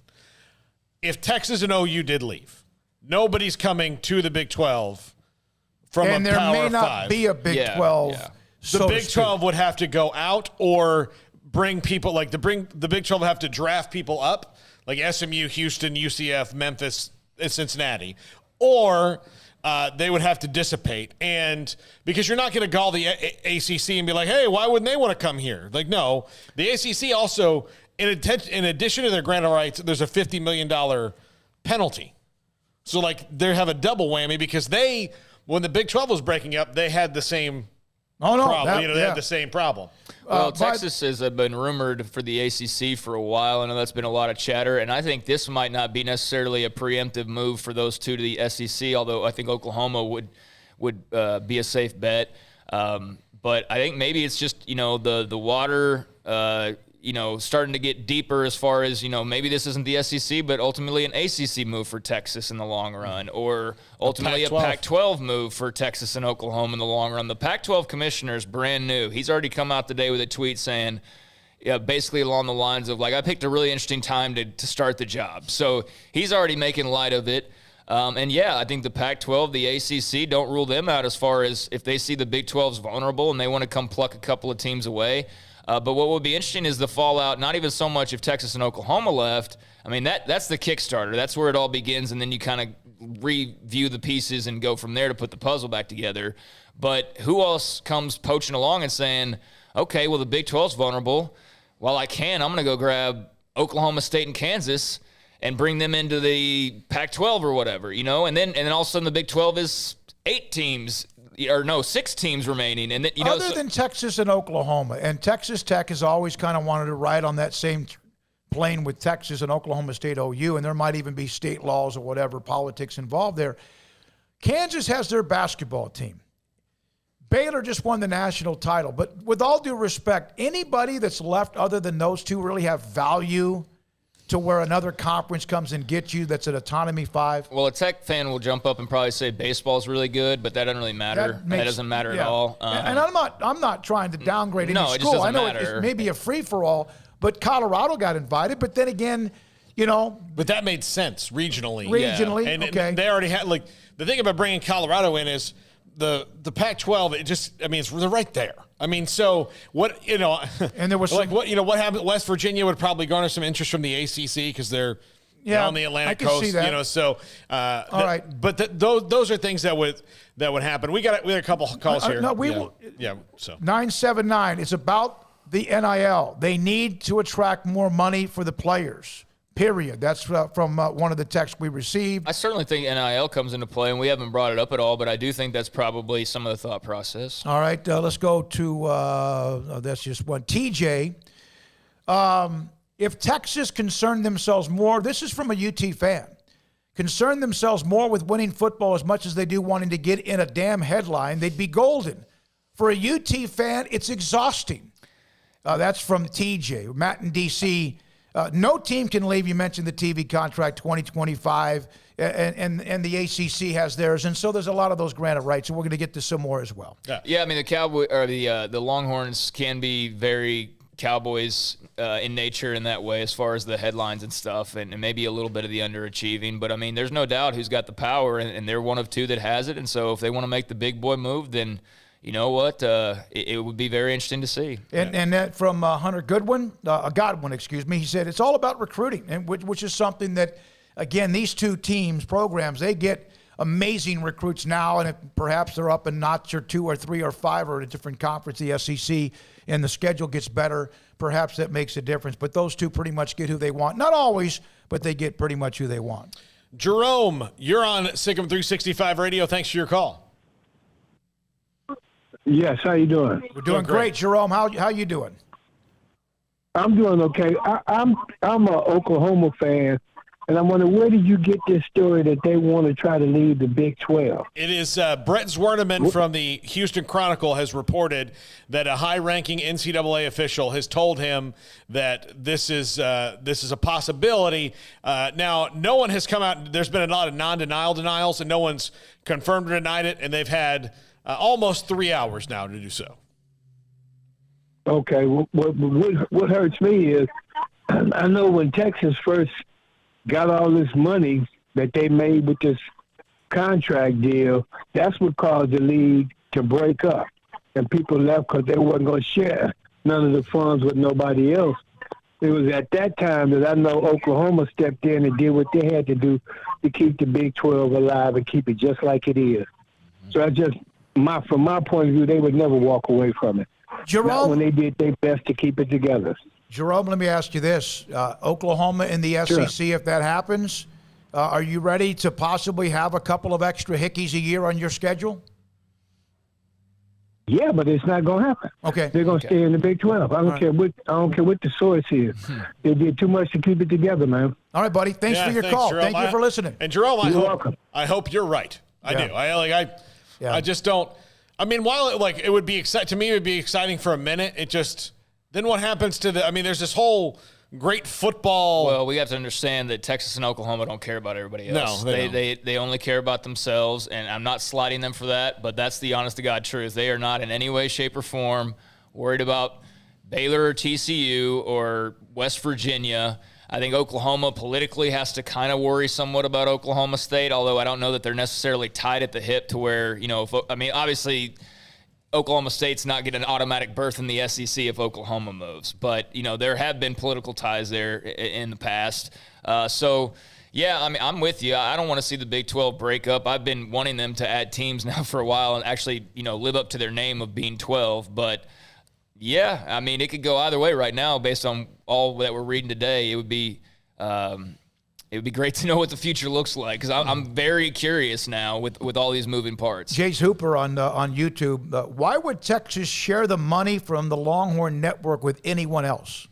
Speaker 6: if Texas and OU did leave, nobody's coming to the Big 12 from
Speaker 4: and
Speaker 6: a Power 5.
Speaker 4: And there may not be a Big 12.
Speaker 6: Yeah. The Big 12 would have to go out or bring people, like the Big 12 would have to draft people up, like SMU, Houston, UCF, Memphis, and Cincinnati, or they would have to dissipate. And because you're not going to call the ACC and be like, hey, why wouldn't they want to come here? Like, no. The ACC also, in addition to their grant of rights, there's a $50 million penalty. So, like, they have a double whammy because when the Big 12 was breaking up, they had the same problem. They had the same problem.
Speaker 5: Well, Texas has been rumored for the ACC for a while. I know that's been a lot of chatter, and I think this might not be necessarily a preemptive move for those two to the SEC, although I think Oklahoma would be a safe bet. But I think maybe it's just, the water starting to get deeper as far as, maybe this isn't the SEC, but ultimately an ACC move for Texas in the long run, or ultimately a Pac-12 move for Texas and Oklahoma in the long run. The Pac-12 commissioner is brand new. He's already come out today with a tweet saying, basically along the lines of, I picked a really interesting time to start the job. So he's already making light of it. I think the Pac-12, the ACC, don't rule them out as far as if they see the Big 12's vulnerable and they want to come pluck a couple of teams away. But what would be interesting is the fallout, not even so much if Texas and Oklahoma left. I mean, that's the Kickstarter. That's where it all begins, and then you kind of review the pieces and go from there to put the puzzle back together. But who else comes poaching along and saying, okay, well, the Big 12's vulnerable. Well, I'm going to go grab Oklahoma State and Kansas and bring them into the Pac-12 or whatever, and then all of a sudden the Big 12 is 6 teams remaining. And then,
Speaker 4: other than Texas and Oklahoma, and Texas Tech has always kind of wanted to ride on that same plane with Texas and Oklahoma State OU, and there might even be state laws or whatever politics involved there. Kansas has their basketball team. Baylor just won the national title. But with all due respect, anybody that's left other than those two really have value to where another conference comes and gets you that's an autonomy 5?
Speaker 5: Well, a Tech fan will jump up and probably say baseball's really good, but that doesn't really matter. That doesn't matter at all.
Speaker 4: And I'm not trying to downgrade any school.
Speaker 5: It just doesn't matter.
Speaker 4: It's maybe a free-for-all, but Colorado got invited. But then again,
Speaker 6: But that made sense regionally.
Speaker 4: And okay.
Speaker 6: They already had, the thing about bringing Colorado in is the Pac-12, they're right there. So what,
Speaker 4: and there was
Speaker 6: what happened? West Virginia would probably garner some interest from the ACC because they're on the Atlantic coast,
Speaker 4: see that.
Speaker 6: All right. But those are things that would happen. We had a couple calls here.
Speaker 4: 979. It's about the NIL. They need to attract more money for the players. Period. That's from one of the texts we received.
Speaker 5: I certainly think NIL comes into play, and we haven't brought it up at all, but I do think that's probably some of the thought process.
Speaker 4: All right, let's go to that's just one. TJ, if Texas concerned themselves more, this is from a UT fan, concerned themselves more with winning football as much as they do wanting to get in a damn headline, they'd be golden. For a UT fan, it's exhausting. That's from TJ. Matt in D.C., no team can leave. You mentioned the TV contract 2025, and the ACC has theirs, and so there's a lot of those granted rights, and we're going to get to some more as well.
Speaker 5: Yeah, the Cowboy or the Longhorns can be very Cowboys in nature in that way, as far as the headlines and stuff, and maybe a little bit of the underachieving. But there's no doubt who's got the power, and they're one of two that has it. And so if they want to make the big boy move, then you know what? It would be very interesting to see.
Speaker 4: And that from Hunter Godwin, he said it's all about recruiting, and which is something that, again, these two programs, they get amazing recruits now, and if perhaps they're up a notch or 2 or 3 or 5 or a different conference, the SEC, and the schedule gets better, perhaps that makes a difference. But those two pretty much get who they want. Not always, but they get pretty much who they want.
Speaker 6: Jerome, you're on SicEm365 Radio. Thanks for your call.
Speaker 17: Yes, how you doing?
Speaker 4: We're doing great, Jerome. How you doing?
Speaker 17: I'm doing okay. I'm an Oklahoma fan, and I'm wondering, where did you get this story that they want to try to leave the Big 12?
Speaker 6: It is Brett Zwerneman from the Houston Chronicle has reported that a high-ranking NCAA official has told him that this is a possibility. Now, no one has come out. There's been a lot of denials, and no one's confirmed or denied it, and they've had almost 3 hours now to do so.
Speaker 17: Okay, what hurts me is I know when Texas first got all this money that they made with this contract deal, that's what caused the league to break up. And people left because they wasn't going to share none of the funds with nobody else. It was at that time that I know Oklahoma stepped in and did what they had to do to keep the Big 12 alive and keep it just like it is. So from my point of view, they would never walk away from it.
Speaker 4: Jerome,
Speaker 17: not when they did their best to keep it together.
Speaker 4: Jerome, let me ask you this. Oklahoma in the SEC, sure. If that happens, are you ready to possibly have a couple of extra hickeys a year on your schedule?
Speaker 17: Yeah, but it's not going to happen.
Speaker 4: Okay.
Speaker 17: They're going to stay in the Big 12. I don't care what the source is. They did too much to keep it together, man.
Speaker 4: All right, buddy. Thanks for your call.
Speaker 6: Jerome.
Speaker 4: Thank you for listening.
Speaker 6: And Jerome,
Speaker 17: welcome.
Speaker 6: I hope you're right. I do. I just don't. I mean, while it would be exciting to me, it would be exciting for a minute. It just then what happens to there's this whole great football.
Speaker 5: Well, we have to understand that Texas and Oklahoma don't care about everybody else.
Speaker 6: No,
Speaker 5: they only care about themselves, and I'm not slighting them for that, but that's the honest to God truth. They are not in any way, shape, or form worried about Baylor or TCU or West Virginia. I think Oklahoma politically has to kind of worry somewhat about Oklahoma State, although I don't know that they're necessarily tied at the hip to where, obviously Oklahoma State's not getting an automatic berth in the SEC if Oklahoma moves. But, there have been political ties there in the past. I'm with you. I don't want to see the Big 12 break up. I've been wanting them to add teams now for a while and actually, live up to their name of being 12. But, yeah, it could go either way right now based on all that we're reading today. It would be great to know what the future looks like because I'm very curious now with all these moving parts.
Speaker 4: Jace Hooper on YouTube. Why would Texas share the money from the Longhorn Network with anyone else?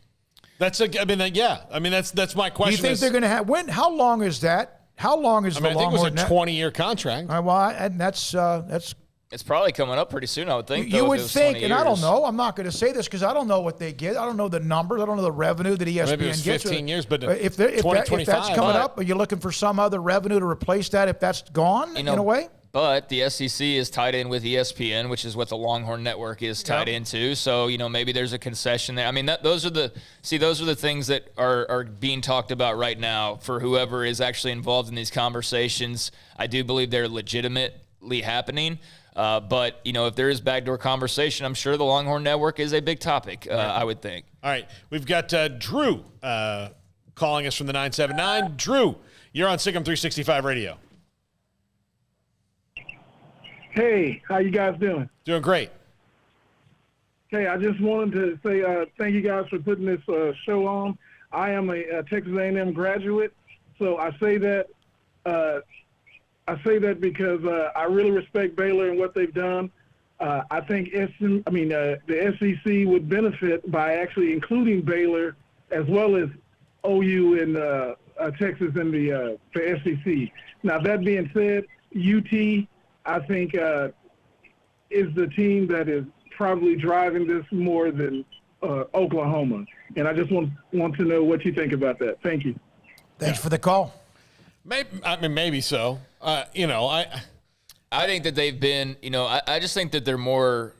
Speaker 6: That's my question.
Speaker 4: Do you think they're going to have how long is that? How long is the Longhorn
Speaker 6: Network? I think it was a 20-year contract.
Speaker 4: And that's.
Speaker 5: It's probably coming up pretty soon, I would think.
Speaker 4: You would think, and I don't know. I'm not going to say this because I don't know what they get. I don't know the numbers. I don't know the revenue that ESPN
Speaker 6: Maybe it was 15
Speaker 4: gets.
Speaker 6: years, but
Speaker 4: if that's coming up, are you looking for some other revenue to replace that if that's gone in a way?
Speaker 5: But the SEC is tied in with ESPN, which is what the Longhorn Network is tied into. So, maybe there's a concession there. Those are the things that are being talked about right now for whoever is actually involved in these conversations. I do believe they're legitimately happening. But, if there is backdoor conversation, I'm sure the Longhorn Network is a big topic, I would think.
Speaker 6: All right. We've got Drew calling us from the 979. Drew, you're on SicEm365 Radio.
Speaker 1: Hey, how you guys doing?
Speaker 6: Doing great.
Speaker 1: Hey, I just wanted to say thank you guys for putting this show on. I am a Texas A&M graduate, so I say that because I really respect Baylor and what they've done. I think the SEC would benefit by actually including Baylor as well as OU and Texas in the SEC. Now, that being said, UT, I think, is the team that is probably driving this more than Oklahoma. And I just want to know what you think about that. Thank you.
Speaker 4: Thanks for the call.
Speaker 6: Maybe so. I
Speaker 5: think that they've been, I just think that they're more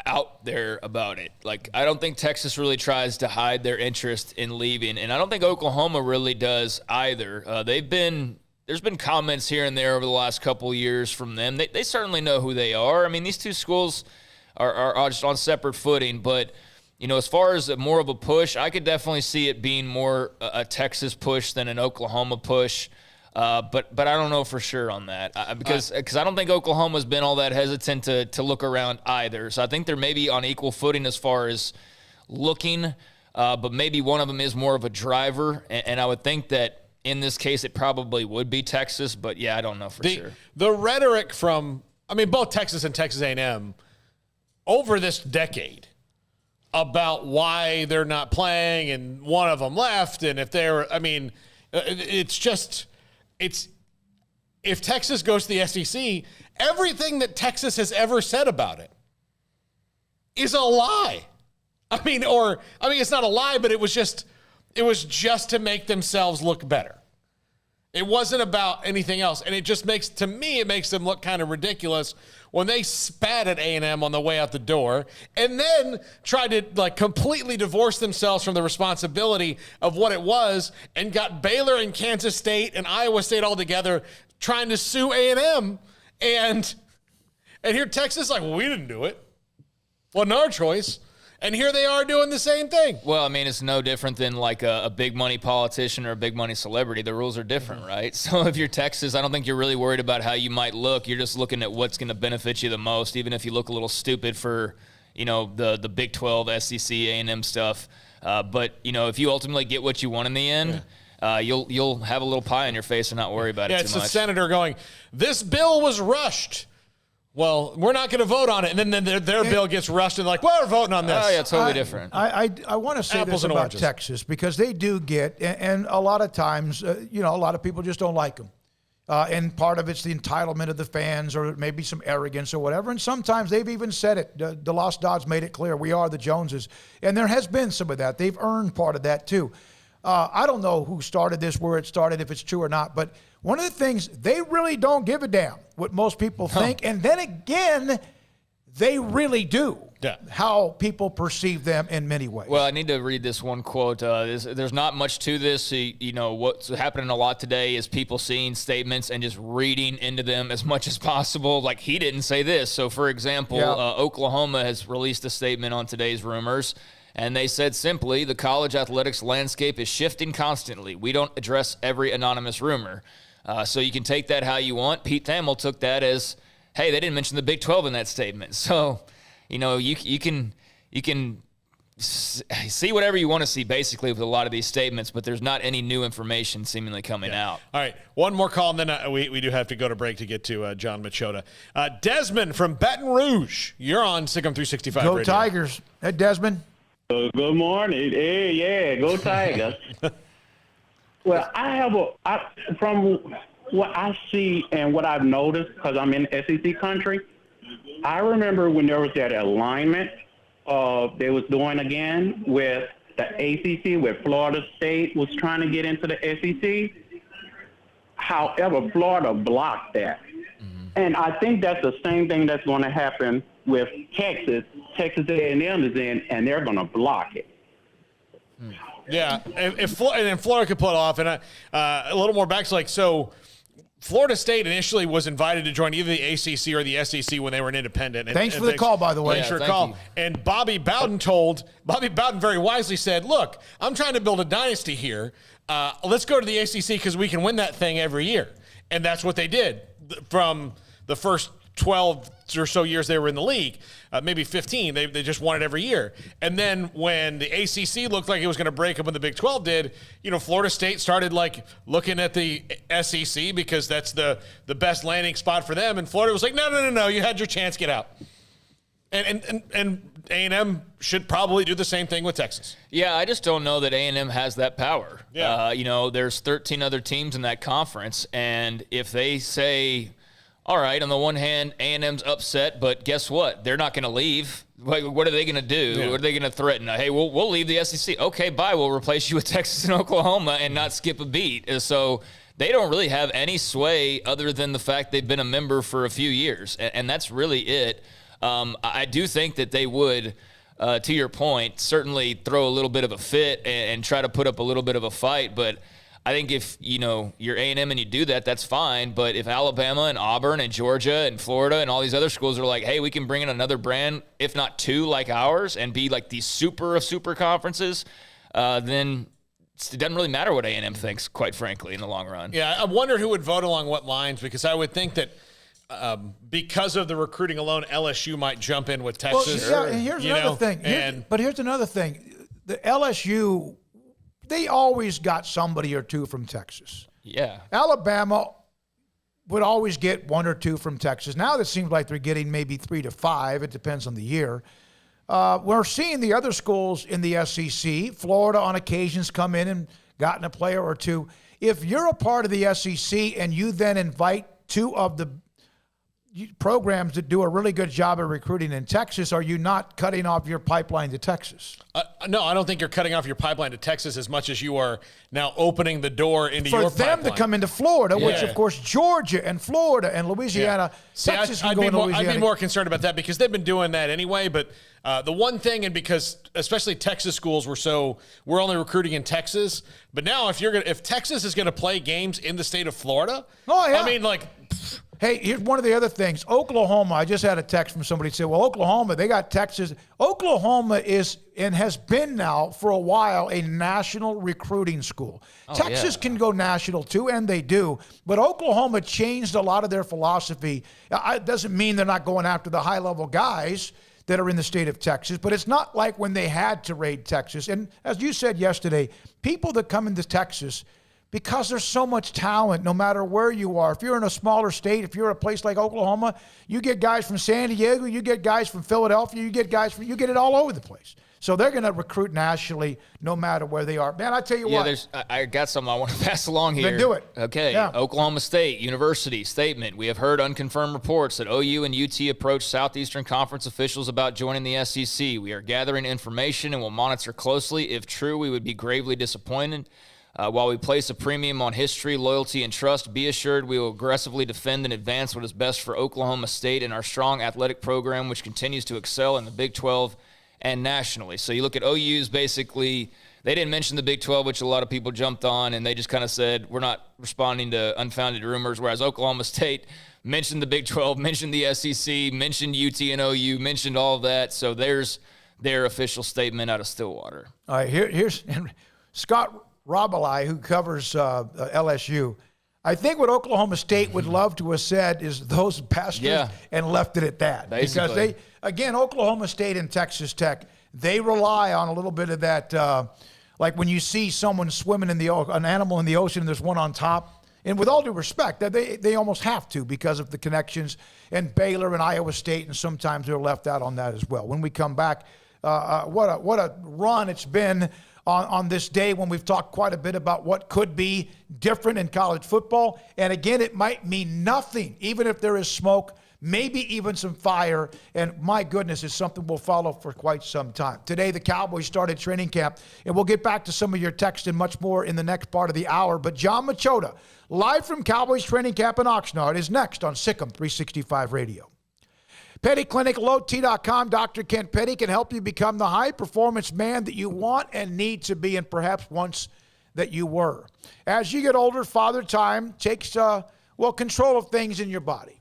Speaker 5: out there about it. Like, I don't think Texas really tries to hide their interest in leaving, and I don't think Oklahoma really does either. There's been comments here and there over the last couple of years from them. They certainly know who they are. These two schools are just on separate footing, but as far as more of a push, I could definitely see it being more a Texas push than an Oklahoma push. But I don't know for sure on that because I don't think Oklahoma's been all that hesitant to look around either. So I think they're maybe on equal footing as far as looking, but maybe one of them is more of a driver. And I would think that in this case it probably would be Texas. But, yeah, I don't know for sure.
Speaker 6: The rhetoric from, both Texas and Texas A&M over this decade about why they're not playing and one of them left. And if they're, if Texas goes to the SEC, everything that Texas has ever said about it is a lie. It's not a lie, but it was just to make themselves look better. It wasn't about anything else. And it just makes them look kind of ridiculous when they spat at A&M on the way out the door and then tried to completely divorce themselves from the responsibility of what it was and got Baylor and Kansas State and Iowa State all together trying to sue A&M. And here Texas we didn't do it. Wasn't our choice. And here they are doing the same thing.
Speaker 5: Well, it's no different than a big money politician or a big money celebrity. The rules are different, right? So if you're Texas, I don't think you're really worried about how you might look. You're just looking at what's going to benefit you the most, even if you look a little stupid for, the Big 12, SEC, A&M stuff. But if you ultimately get what you want in the end, you'll have a little pie in your face and not worry about it too much.
Speaker 6: Yeah, it's the senator going, this bill was rushed. Well, we're not going to vote on it. And then their bill gets rushed and we're voting on this.
Speaker 5: Oh, yeah, totally different.
Speaker 4: I want to say this about Texas because they do get, and a lot of times, a lot of people just don't like them. And part of it's the entitlement of the fans or maybe some arrogance or whatever. And sometimes they've even said it. The Lost Dodds made it clear. We are the Joneses. And there has been some of that. They've earned part of that too. I don't know who started this, where it started, if it's true or not. But one of the things, they really don't give a damn what most people think. And then again, they really do. Yeah. How people perceive them in many ways.
Speaker 5: Well, I need to read this one quote. There's not much to this. You know, what's happening a lot today is people seeing statements and just reading into them as much as possible. Like, he didn't say this. So, for example, Oklahoma has released a statement on today's rumors, and they said simply, the college athletics landscape is shifting constantly. We don't address every anonymous rumor. So you can take that how you want. Pete Thamel took that as, hey, they didn't mention the Big 12 in that statement. So, you know, you can see whatever you want to see basically with a lot of these statements, but there's not any new information seemingly coming out.
Speaker 6: All right, one more call, and then we do have to go to break to get to John Machota. Desmond from Baton Rouge, you're on SicEm365 Radio.
Speaker 4: Go Tigers. Hey, Desmond.
Speaker 10: Good morning. Hey, yeah, go Tigers. Well, from what I see and what I've noticed, because I'm in SEC country, I remember when there was that alignment they was doing again with the ACC, where Florida State was trying to get into the SEC. However, Florida blocked that. Mm-hmm. And I think that's the same thing that's going to happen with Texas. Texas A&M is in, and they're going to block it.
Speaker 6: Yeah, and Florida could pull it off. And a little more back, so Florida State initially was invited to join either the ACC or the SEC when they were an independent.
Speaker 4: Thanks for the call, by the way.
Speaker 6: Thanks for the call. And Bobby Bowden very wisely said, look, I'm trying to build a dynasty here. Let's go to the ACC because we can win that thing every year. And that's what they did from the first 12 or so years they were in the league, maybe 15. They just won it every year. And then when the ACC looked like it was going to break up when the Big 12 did, Florida State started looking at the SEC because that's the best landing spot for them. And Florida was like, no, you had your chance, get out. And A&M should probably do the same thing with Texas.
Speaker 5: Yeah, I just don't know that A&M has that power. Yeah. There's 13 other teams in that conference, and if they say, all right, on the one hand, A&M's upset, but guess what? They're not going to leave. What are they going to do? Yeah. What are they going to threaten? Hey, we'll leave the SEC. Okay, bye. We'll replace you with Texas and Oklahoma and not skip a beat. So they don't really have any sway other than the fact they've been a member for a few years, and that's really it. I do think that they would, to your point, certainly throw a little bit of a fit and try to put up a little bit of a fight, but I think if, you're A&M and you do that, that's fine. But if Alabama and Auburn and Georgia and Florida and all these other schools are like, hey, we can bring in another brand, if not two like ours, and be like the super of super conferences, then it doesn't really matter what A&M thinks, quite frankly, in the long run.
Speaker 6: Yeah, I wonder who would vote along what lines, because I would think that because of the recruiting alone, LSU might jump in with Texas.
Speaker 4: Well, yeah, and here's another thing. But here's another thing. The LSU, they always got somebody or two from Texas.
Speaker 5: Yeah.
Speaker 4: Alabama would always get one or two from Texas. Now it seems like they're getting maybe 3 to 5. It depends on the year. We're seeing the other schools in the SEC. Florida on occasions come in and gotten a player or two. If you're a part of the SEC and you then invite two of the programs that do a really good job of recruiting in Texas, are you not cutting off your pipeline to Texas?
Speaker 6: No, I don't think you're cutting off your pipeline to Texas as much as you are now opening the door into your pipeline.
Speaker 4: For them to come into Florida, which, of course, Georgia and Florida and Louisiana, Texas can go into Louisiana.
Speaker 6: I'd be more concerned about that because they've been doing that anyway. But the one thing, and because especially Texas schools we're only recruiting in Texas. But now if Texas is going to play games in the state of Florida, I mean,
Speaker 4: hey, here's one of the other things. Oklahoma, I just had a text from somebody that said, well, Oklahoma, they got Texas. Oklahoma is and has been now for a while a national recruiting school. Texas can go national too, and they do. But Oklahoma changed a lot of their philosophy. It doesn't mean they're not going after the high-level guys that are in the state of Texas, but it's not like when they had to raid Texas. And as you said yesterday, people that come into Texas, because there's so much talent no matter where you are. If you're in a smaller state, if you're a place like Oklahoma, you get guys from San Diego, you get guys from Philadelphia, you get it all over the place. So they're going to recruit nationally no matter where they are. Man, I tell you what.
Speaker 5: I got something I want to pass along here.
Speaker 4: Then do it.
Speaker 5: Okay.
Speaker 4: Yeah.
Speaker 5: Oklahoma State University statement. We have heard unconfirmed reports that OU and UT approached Southeastern Conference officials about joining the SEC. We are gathering information and will monitor closely. If true, we would be gravely disappointed. While we place a premium on history, loyalty, and trust, be assured we will aggressively defend and advance what is best for Oklahoma State and our strong athletic program, which continues to excel in the Big 12 and nationally. So you look at OU's basically, they didn't mention the Big 12, which a lot of people jumped on, and they just kind of said, we're not responding to unfounded rumors, whereas Oklahoma State mentioned the Big 12, mentioned the SEC, mentioned UT and OU, mentioned all of that. So there's their official statement out of Stillwater.
Speaker 4: All right, here's Scott Robelai, who covers LSU. I think what Oklahoma State would love to have said is those bastards and left it at that.
Speaker 5: Basically.
Speaker 4: Because they, again, Oklahoma State and Texas Tech, they rely on a little bit of that, like when you see someone swimming in an animal in the ocean and there's one on top. And with all due respect, they almost have to because of the connections. And Baylor and Iowa State, and sometimes they're left out on that as well. When we come back, what a run it's been on this day when we've talked quite a bit about what could be different in college football. And again, it might mean nothing, even if there is smoke, maybe even some fire. And my goodness, it's something we'll follow for quite some time. Today, the Cowboys started training camp, and we'll get back to some of your text and much more in the next part of the hour. But John Machota, live from Cowboys training camp in Oxnard, is next on SicEm365 Radio. Petty Clinic, LowT.com. Dr. Kent Petty can help you become the high-performance man that you want and need to be, and perhaps once that you were. As you get older, Father Time takes, control of things in your body.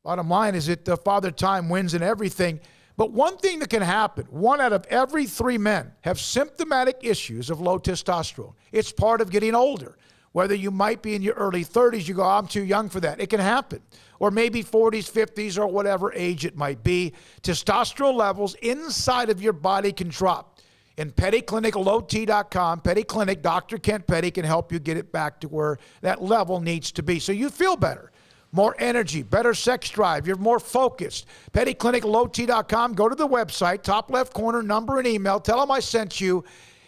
Speaker 4: Bottom line is that Father Time wins in everything. But one thing that can happen, 1 out of every 3 men have symptomatic issues of low testosterone. It's part of getting older. Whether you might be in your early 30s, you go, I'm too young for that. It can happen. Or maybe 40s, 50s, or whatever age it might be. Testosterone levels inside of your body can drop. In Petty Clinic, LowT.com, Petty Clinic, Dr. Kent Petty can help you get it back to where that level needs to be so you feel better. More energy, better sex drive, you're more focused. Petty Clinic, LowT.com, go to the website, top left corner, number and email, tell them I sent you,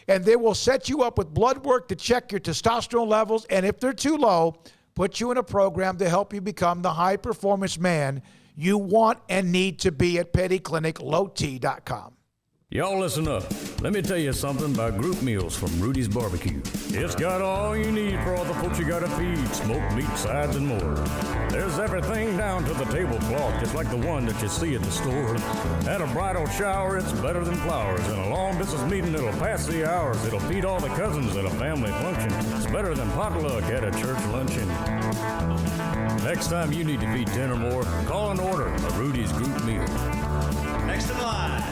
Speaker 4: and they will set you up with blood work to check your testosterone levels, and if they're too low, put you in a program to help you become the high-performance man you want and need to be at Petty Clinic, LowT.com.
Speaker 7: Y'all listen up. Let me tell you something about group meals from Rudy's Barbecue. It's got all you need for all the folks you gotta feed. Smoked meat, sides, and more. There's everything down to the tablecloth, just like the one that you see at the store. At a bridal shower, it's better than flowers. In a long business meeting, it'll pass the hours. It'll feed all the cousins at a family function. It's better than potluck at a church luncheon. Next time you need to feed 10 or more, call and order a Rudy's group meal.
Speaker 19: Next in line.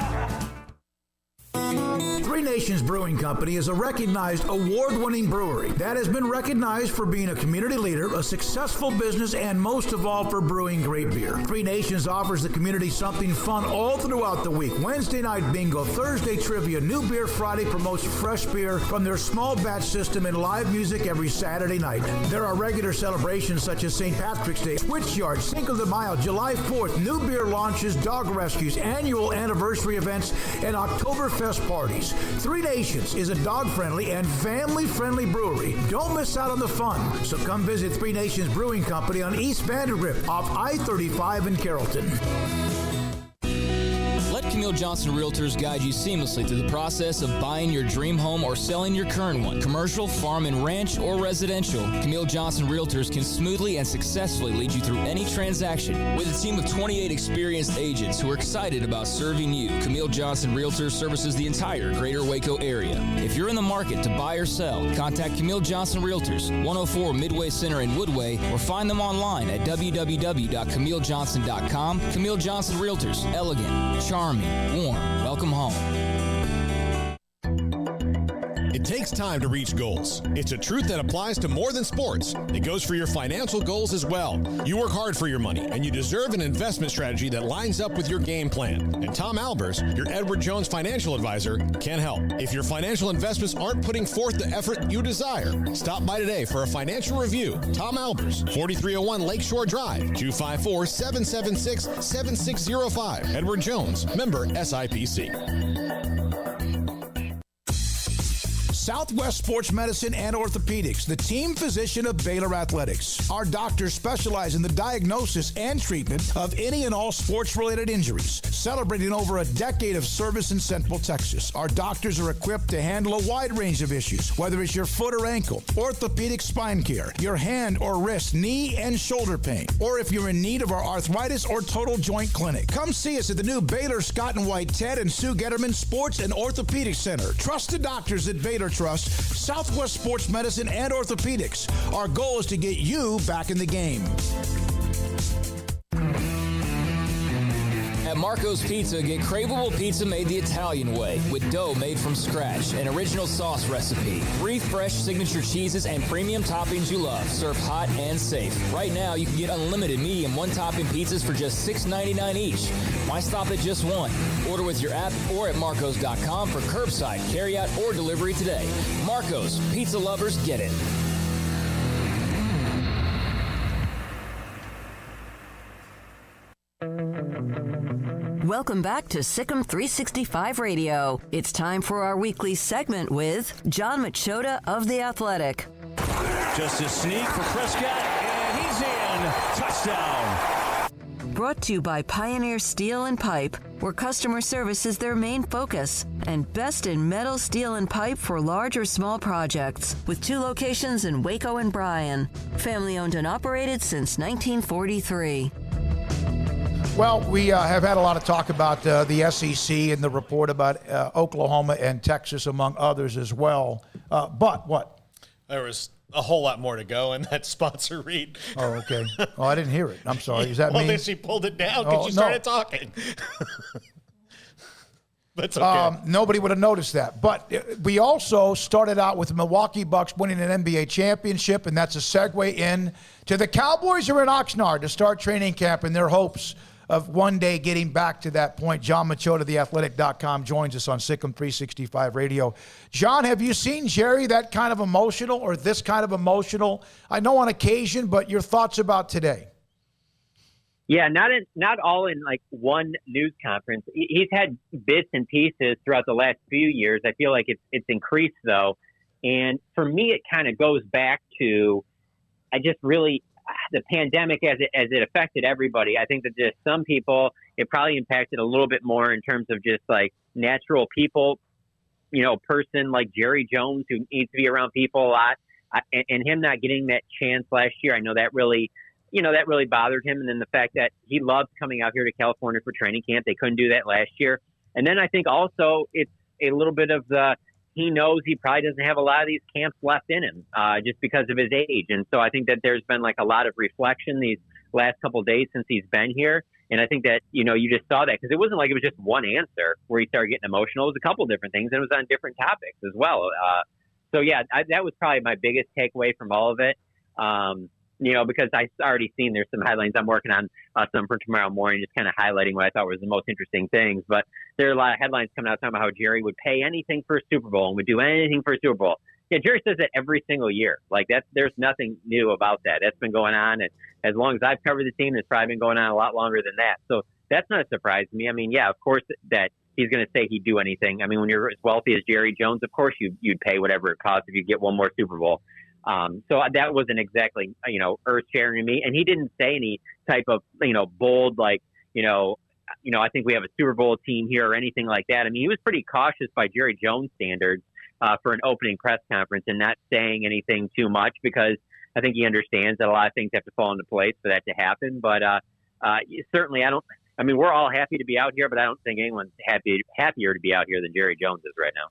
Speaker 8: Three Nations Brewing Company is a recognized award-winning brewery that has been recognized for being a community leader, a successful business, and most of all for brewing great beer. Three Nations offers the community something fun all throughout the week. Wednesday night bingo, Thursday trivia, New Beer Friday promotes fresh beer from their small batch system and live music every Saturday night. There are regular celebrations such as St. Patrick's Day, Switch Yard, Cinco de Mayo, July 4th, new beer launches, dog rescues, annual anniversary events, and Oktoberfest parties. Three Nations is a dog-friendly and family-friendly brewery. Don't miss out on the fun. So come visit Three Nations Brewing Company on East Vandergrift off I-35 in Carrollton.
Speaker 20: Let Camille Johnson Realtors guide you seamlessly through the process of buying your dream home or selling your current one. Commercial, farm and ranch, or residential, Camille Johnson Realtors can smoothly and successfully lead you through any transaction. With a team of 28 experienced agents who are excited about serving you, Camille Johnson Realtors services the entire greater Waco area. If you're in the market to buy or sell, contact Camille Johnson Realtors, 104 Midway Center in Woodway, or find them online at www.camillejohnson.com. Camille Johnson Realtors, elegant, charming, warm. Welcome home.
Speaker 21: It takes time to reach goals. It's a truth that applies to more than sports. It goes for your financial goals as well. You work hard for your money, and you deserve an investment strategy that lines up with your game plan. And Tom Albers, your Edward Jones financial advisor, can help. If your financial investments aren't putting forth the effort you desire, stop by today for a financial review. Tom Albers, 4301 Lakeshore Drive, 254-776-7605. Edward Jones, member SIPC.
Speaker 8: Southwest Sports Medicine and Orthopedics, the team physician of Baylor Athletics. Our doctors specialize in the diagnosis and treatment of any and all sports-related injuries. Celebrating over a decade of service in Central Texas, our doctors are equipped to handle a wide range of issues, whether it's your foot or ankle, orthopedic spine care, your hand or wrist, knee and shoulder pain, or if you're in need of our arthritis or total joint clinic. Come see us at the new Baylor Scott and White Ted and Sue Getterman Sports and Orthopedic Center. Trusted doctors that Baylor trusts, Southwest Sports Medicine and Orthopedics. Our goal is to get you back in the game.
Speaker 20: At Marco's Pizza, get craveable pizza made the Italian way with dough made from scratch, an original sauce recipe, 3 fresh signature cheeses, and premium toppings you love, served hot and safe. Right now, you can get unlimited medium one-topping pizzas for just $6.99 each. Why stop at just one? Order with your app or at marcos.com for curbside, carryout, or delivery today. Marco's, pizza lovers get it.
Speaker 2: Welcome back to SicEm365 Radio. It's time for our weekly segment with John Machota of The Athletic.
Speaker 19: Just a sneak for Prescott, and he's in. Touchdown.
Speaker 2: Brought to you by Pioneer Steel and Pipe, where customer service is their main focus, and best in metal, steel, and pipe for large or small projects, with 2 locations in Waco and Bryan. Family owned and operated since 1943.
Speaker 4: Well, we have had a lot of talk about the SEC and the report about Oklahoma and Texas, among others as well. But what?
Speaker 6: There was a whole lot more to go in that sponsor read.
Speaker 4: Oh, okay. Oh, I didn't hear it. I'm sorry. Is that
Speaker 6: well,
Speaker 4: me?
Speaker 6: Well, she pulled it down because you started talking. That's okay.
Speaker 4: Nobody would have noticed that. But we also started out with the Milwaukee Bucks winning an NBA championship, and that's a segue in to the Cowboys are in Oxnard to start training camp in their hopes of one day getting back to that point. John Machota, theathletic.com, joins us on SicEm365 Radio. John, have you seen Jerry that kind of emotional or this kind of emotional? I know on occasion, but your thoughts about today?
Speaker 11: Yeah, not all in like one news conference. He's had bits and pieces throughout the last few years. I feel like it's increased though. And for me, it kind of goes back to, the pandemic as it affected everybody. I think that just some people, it probably impacted a little bit more in terms of just like natural people, person like Jerry Jones who needs to be around people a lot, and him not getting that chance last year. I know that really bothered him. And then the fact that he loved coming out here to California for training camp. They couldn't do that last year. And then I think also it's a little bit of he knows he probably doesn't have a lot of these camps left in him just because of his age. And so I think that there's been like a lot of reflection these last couple of days since he's been here. And I think that, you just saw that because it wasn't like it was just one answer where he started getting emotional. It was a couple of different things, and it was on different topics as well. So, yeah, that was probably my biggest takeaway from all of it. Because I already seen there's some headlines. I'm working on some for tomorrow morning, just kind of highlighting what I thought was the most interesting things. But there are a lot of headlines coming out talking about how Jerry would pay anything for a Super Bowl and would do anything for a Super Bowl. Yeah, Jerry says that every single year. Like there's nothing new about that. That's been going on, and as long as I've covered the team, it's probably been going on a lot longer than that. So that's not a surprise to me. I mean, yeah, of course that he's going to say he'd do anything. I mean, when you're as wealthy as Jerry Jones, of course you'd pay whatever it costs if you get one more Super Bowl. So that wasn't exactly, earth shattering to me. And he didn't say any type of, bold, like, I think we have a Super Bowl team here or anything like that. I mean, he was pretty cautious by Jerry Jones standards for an opening press conference and not saying anything too much because I think he understands that a lot of things have to fall into place for that to happen. But certainly we're all happy to be out here, but I don't think anyone's happier to be out here than Jerry Jones is right now.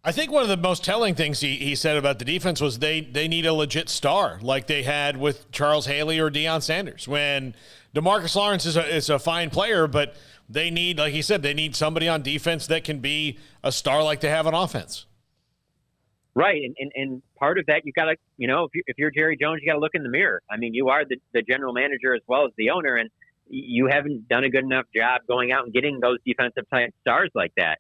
Speaker 6: I think one of the most telling things he said about the defense was they need a legit star like they had with Charles Haley or Deion Sanders. When DeMarcus Lawrence is a fine player, but they need, like he said, they need somebody on defense that can be a star like they have on offense.
Speaker 11: Right, and part of that you got to, if you're Jerry Jones, you got to look in the mirror. I mean, you are the general manager as well as the owner, and you haven't done a good enough job going out and getting those defensive type stars like that.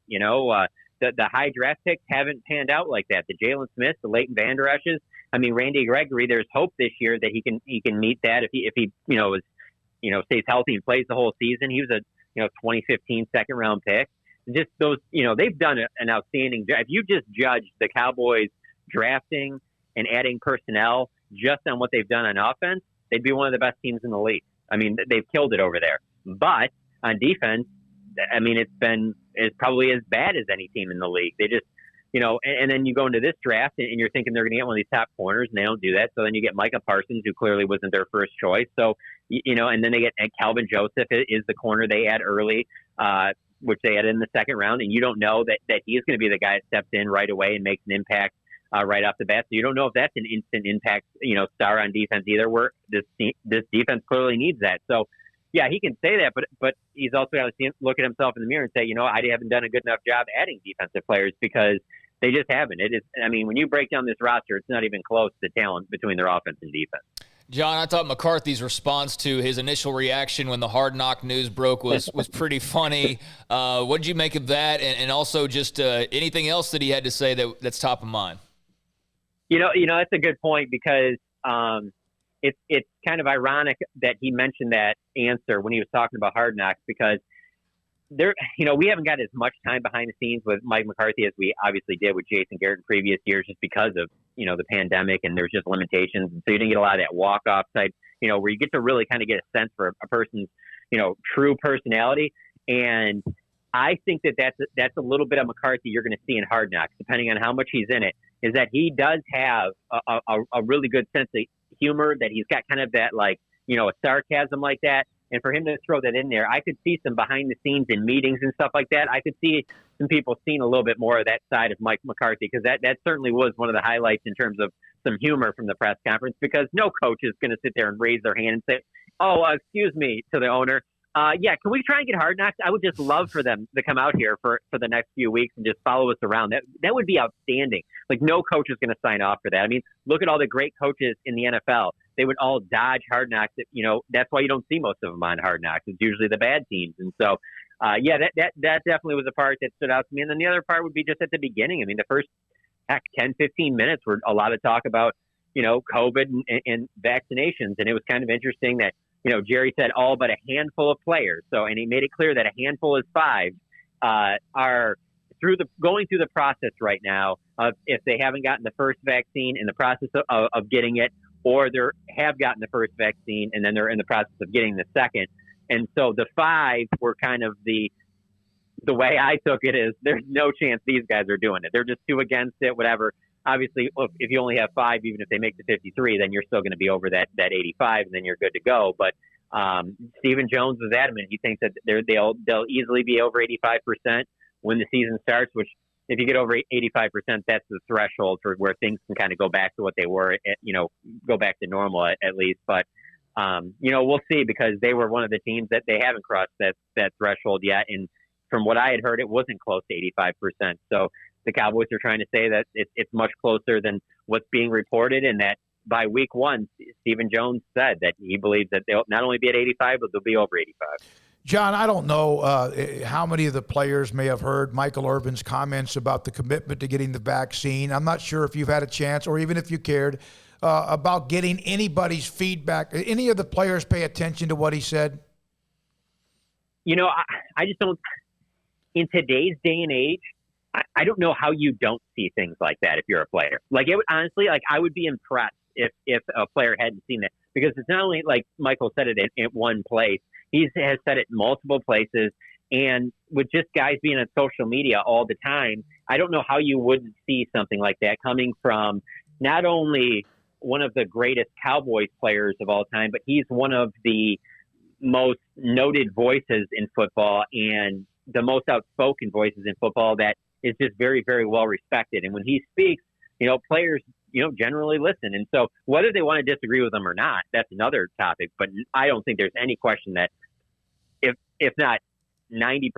Speaker 11: The high draft picks haven't panned out like that. The Jalen Smith, the Leighton Vander Esch's. I mean, Randy Gregory. There's hope this year that he can meet that if he stays healthy and plays the whole season. He was a 2015 second round pick. Just those, they've done an outstanding job. If you just judge the Cowboys drafting and adding personnel just on what they've done on offense, they'd be one of the best teams in the league. I mean, they've killed it over there. But on defense, I mean, it's probably as bad as any team in the league. They just, and then you go into this draft and you're thinking they're going to get one of these top corners, and they don't do that. So then you get Micah Parsons, who clearly wasn't their first choice. So, and then they get Calvin Joseph is the corner they add early, which they added in the second round. And you don't know that he's going to be the guy that steps in right away and makes an impact right off the bat. So you don't know if that's an instant impact, star on defense either, where this defense clearly needs that. So, yeah, he can say that, but he's also got to look at himself in the mirror and say, I haven't done a good enough job adding defensive players, because they just haven't. When you break down this roster, it's not even close to talent between their offense and defense.
Speaker 5: John, I thought McCarthy's response to his initial reaction when the Hard Knock news broke was pretty funny. What did you make of that? And also just anything else that he had to say that's top of mind?
Speaker 11: That's a good point, because it's kind of ironic that he mentioned that answer when he was talking about Hard Knocks, because we haven't got as much time behind the scenes with Mike McCarthy as we obviously did with Jason Garrett in previous years, just because of, the pandemic, and there's just limitations. And so you didn't get a lot of that walk-off type, where you get to really kind of get a sense for a person's, true personality. And I think that's a little bit of McCarthy you're going to see in Hard Knocks, depending on how much he's in it, is that he does have a really good sense of humor, that he's got kind of that, a sarcasm like that. And for him to throw that in there, I could see some behind the scenes in meetings and stuff like that. I could see some people seeing a little bit more of that side of Mike McCarthy, because that certainly was one of the highlights in terms of some humor from the press conference, because no coach is going to sit there and raise their hand and say, excuse me, to the owner. Can we try and get Hard Knocks? I would just love for them to come out here for the next few weeks and just follow us around. That would be outstanding. No coach is going to sign off for that. I mean, look at all the great coaches in the NFL. They would all dodge Hard Knocks. That's why you don't see most of them on Hard Knocks. It's usually the bad teams. And so, that definitely was a part that stood out to me. And then the other part would be just at the beginning. I mean, the first 10, 15 minutes were a lot of talk about, COVID and vaccinations. And it was kind of interesting that, Jerry said all but a handful of players. So, and he made it clear that a handful is 5 are going through the process right now of, if they haven't gotten the first vaccine, in the process of getting it, or they have gotten the first vaccine and then they're in the process of getting the second. And so the 5 were kind of the way I took it is, there's no chance these guys are doing it. They're just too against it, whatever. Obviously, if you only have 5, even if they make the 53, then you're still going to be over that 85, and then you're good to go. But Stephen Jones was adamant. He thinks that they'll easily be over 85% when the season starts, which, if you get over 85%, that's the threshold for where things can kind of go back to what they were, go back to normal at least. But, we'll see, because they were one of the teams that they haven't crossed that threshold yet. And from what I had heard, it wasn't close to 85%. So the Cowboys are trying to say that it's much closer than what's being reported, and that by week 1, Stephen Jones said that he believes that they'll not only be at 85, but they'll be over 85.
Speaker 4: John, I don't know how many of the players may have heard Michael Irvin's comments about the commitment to getting the vaccine. I'm not sure if you've had a chance, or even if you cared, about getting anybody's feedback. Any of the players pay attention to what he said?
Speaker 11: I just don't. In today's day and age, I don't know how you don't see things like that if you're a player. Honestly, I would be impressed if a player hadn't seen that, because it's not only like Michael said it in one place. He has said it in multiple places, and with just guys being on social media all the time, I don't know how you wouldn't see something like that coming from not only one of the greatest Cowboys players of all time, but he's one of the most noted voices in football and the most outspoken voices in football that is just very, very well respected. And when he speaks, players, generally listen. And so whether they want to disagree with him or not, that's another topic. But I don't think there's any question that if not 90%,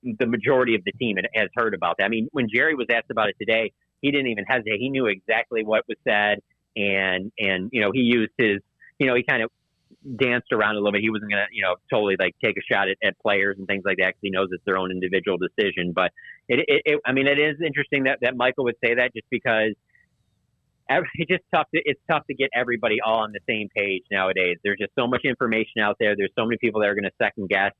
Speaker 11: the majority of the team has heard about that. I mean, when Jerry was asked about it today, he didn't even hesitate. He knew exactly what was said. And he used his, he kind of danced around a little bit. He wasn't going to, totally take a shot at players and things like that, because he knows it's their own individual decision. But it is interesting that Michael would say that, just because it's tough to get everybody all on the same page nowadays. There's just so much information out there. There's so many people that are going to second guess,